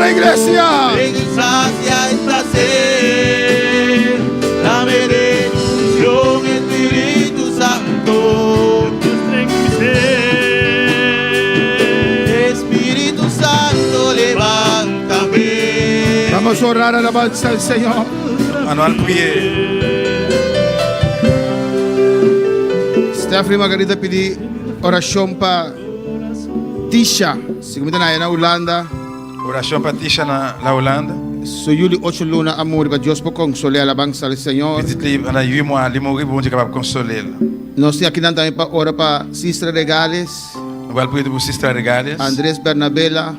la iglesia. Ven y sacia esta sed. Dame de tu unción, Espíritu Santo. Espíritu Santo, levántame. Vamos a orar alabanza al Señor. Manuel prier. Stephanie Margarita pedi oración para Tisha. Si comita na na Holanda. Oración para Tisha na la Holanda. So Juli 8 luna amor para Dios por consoler alabanza al Señor. Petit livre, on a 8 mois, les mourir bon Dieu capable de consoler. Nós aqui também para orar para Sister Regales. On va prier pour Sister Regales. Andrés Bernabela.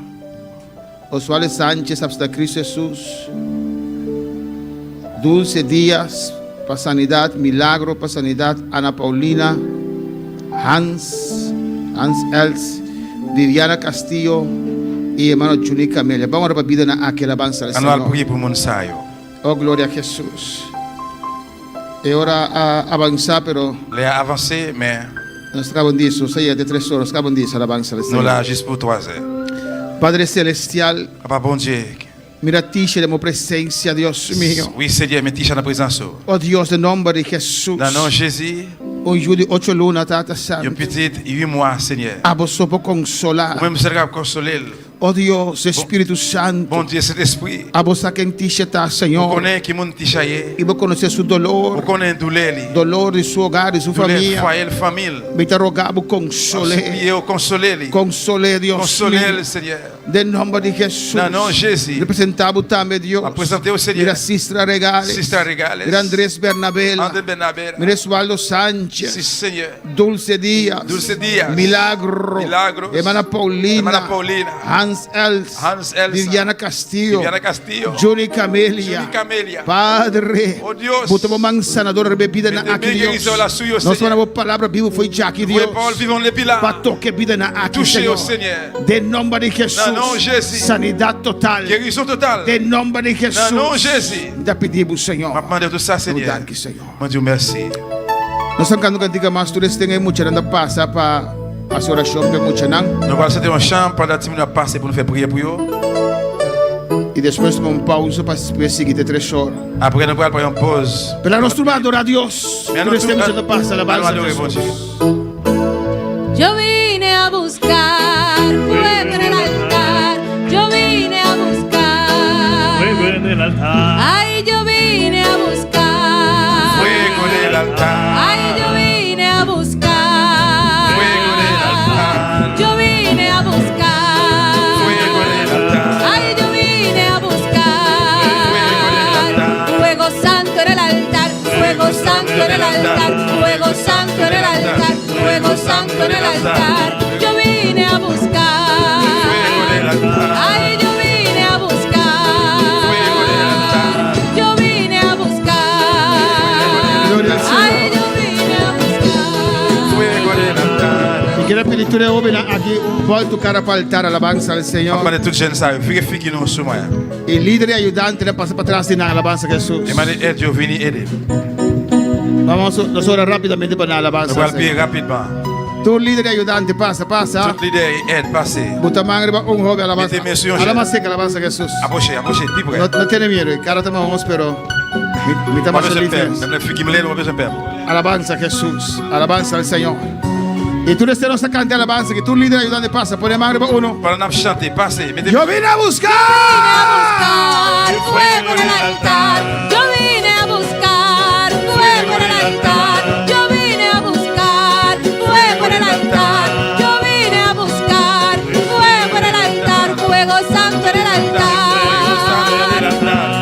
Oswaldo Sánchez, hasta Cristo Jesús. Dulce Díaz, para sanidad. Milagro, para sanidad. Ana Paulina. Hans Els. Viviana Castillo. Y hermano Juni Camelia. Vamos a pedir a aquel alabanza al Señor. On va prier pour mon sayo. Oh, gloria a Jesús. Es hora a avanzar, pero Les a avancé, mais nos acabamos de eso. 6 de 3 horas. Acabamos de eso, alabanza al nous Señor. là juste pour 3 heures. Padre Celestial, Papa bon Dieu. mira a ti, tenemos presencia, Dios mío. Oui, Seigneur, mais Tisha na présence. Oh Dios, en nombre de Jesús. Dans le nom de Jésus, Un Juli 8 luna, Tata Santo. un petit 8 mois, Seigneur. A vos por consolar. Même si capable consoler. Oh Dios, Espíritu Santo. Bon Dieu, cet esprit. A vos a quien Tisha está, Vous Señor. connaissez qui mon Tisha est. Y vos conocés su Vous dolor. connaissez douleur. Dolor de su hogar, de su Douleur familia. foyer, famille. Me te rogamos, console. Suppliez, consolez. Console, Dios Consolez, mío. Seigneur. Del nombre de Jesús. Dans le nom de Jésus. Representamos también, Dios. Présentez au Seigneur. Mira, Sister Regales. Sister Regales. Mira, Andrés Bernabela. André Bernabé. Mira, Oswaldo Sánchez. Sí, Seigneur. Dulce Díaz. Dulce Díaz. Milagros. Hermana Paulina. Hans Els. Viviana Castillo. Viviana Castillo. Johnny Camelia. Johnny Camelia. Padre. Oh Dios. Botamos man sanador de bebida na aqui Dios. Nós falamos palavra viva foi já aqui Dios. Para toque vida na aqui Touchez Senhor. au Seigneur. De nome de Jesus. Dans le nom de Jésus. Sanidade total. Guérison totale. De nome de Jesus. Dans le nom de Jésus. Da pedimos Senhor. Demandez tout ça, Seigneur. Mon Dieu, merci. Nós estamos cantando cantiga mas tu tem muita anda passa para a oração que muita não. Nous allons chanter un chant pendant 10 minutes passer pour nous faire prier pour eux. E depois uma pausa para seguir de 3 horas. Après, nous allons prendre une pause. Pela nós turma adorar a Deus. Por isso temos que passar a base. Yo vine a buscar fuego en el altar. Yo vine a buscar fuego en el altar. Ay, yo vine a buscar fuego en el altar. Ay, yo vine a buscar fuego en el altar. Yo vine a buscar fuego en el altar. Ay, yo vine a buscar fuego santo en el altar. Fuego santo en el altar. Fuego santo en el altar. Fuego santo en el altar. Yo vine a buscar. Ay, yo vine a buscar. Yo vine a buscar. Ay, yo vine a buscar. E quero pedir tudo homem aqui volta o cara para altar alabança ao Senhor. Demandez tout jeune ça. Vérifiez nous sur moi. E líder e ajudante ne passa para trás na alabança a Jesus. Demandez aide, Dieu venir aider. Vamos a orar rápidamente para a alabança. Nous allons prier rapidement. Tu líder e ajudante passa. Tout leader aide, passez. Bota manga para jovem alabança. Mettez main sur un Alabança que alabança a Jesus. Approchez, plus près. No tiene miedo, el cara toma vamos pero mi Pas tama besoin de peur. solito. Même les filles qui me l'aident, pas besoin de peur. Alabanza a Jesús, alabanza al Señor. Y tú le estás cantando alabanza que tú líder ayudante pasa, pone mano para uno. Para nous chanter, passez. Mettez Yo vine a buscar. Fuego en el altar. Yo vine a buscar fuego en el altar. Yo vine a buscar fuego en el altar. Yo vine a buscar fuego en el altar. Fuego santo en el altar.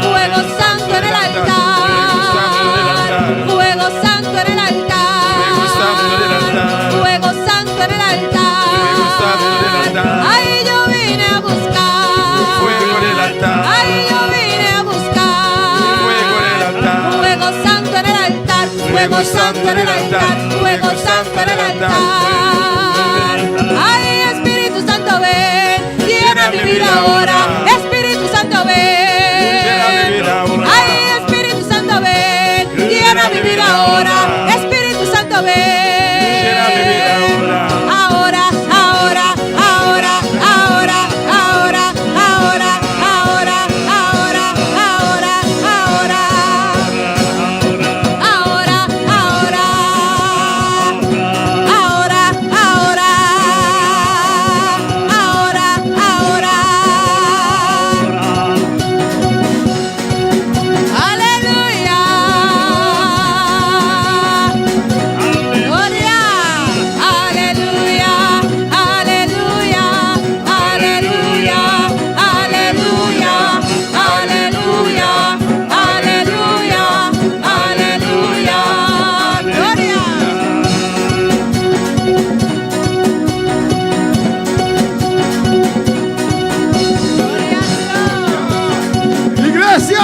Fuego santo en el altar. Fuego santo en el altar. Fuego santo en el altar. Ay, yo vine a buscar. Ay, yo vine a buscar. Fuego santo en el altar. Fuego santo en el altar. Fuego santo en el altar. Ay, Espíritu Santo, ven. Llena mi vida ahora. Espíritu Santo, ven. Ay, Espíritu Santo, ven. Llena mi vida ahora. Espíritu Santo, ven. Ahora, ahora, ahora, ahora, ahora, ahora, ahora,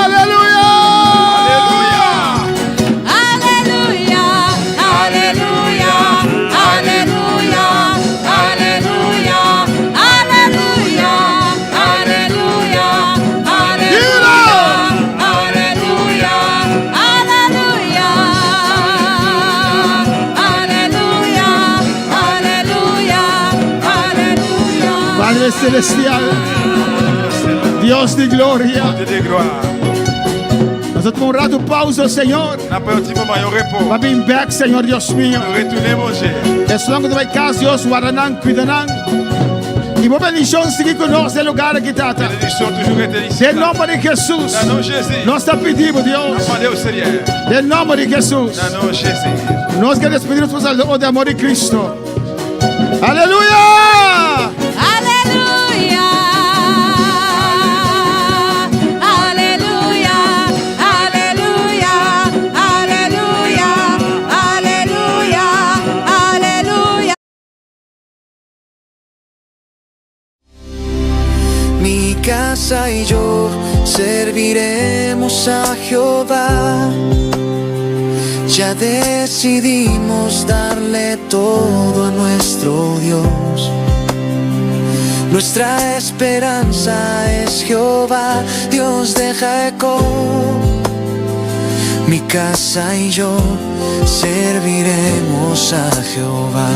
aleluya. Aleluya, aleluya, aleluya, aleluya, aleluya, aleluya, aleluya, aleluya, aleluya, aleluya, aleluya. Padre Celestial, Dios de gloria. Nosotros un rato pausa, Señor. Va bien back, Señor Dios mío. Es longo de mi casa, Dios, guardanan, cuidanan. Y vos bendición sigue con nosotros el lugar que está. En nombre de Jesús. Nos está pidiendo, Dios. En nombre de Jesús. Nos que despedirnos por el de amor de Cristo. Aleluya. Aleluya, aleluya, aleluya, aleluya, aleluya, aleluya. Mi casa y yo serviremos a Jehová. Ya decidimos darle todo a nuestro Dios. Nuestra esperanza es Jehová, Dios de Jacob. Mi casa y yo serviremos a Jehová.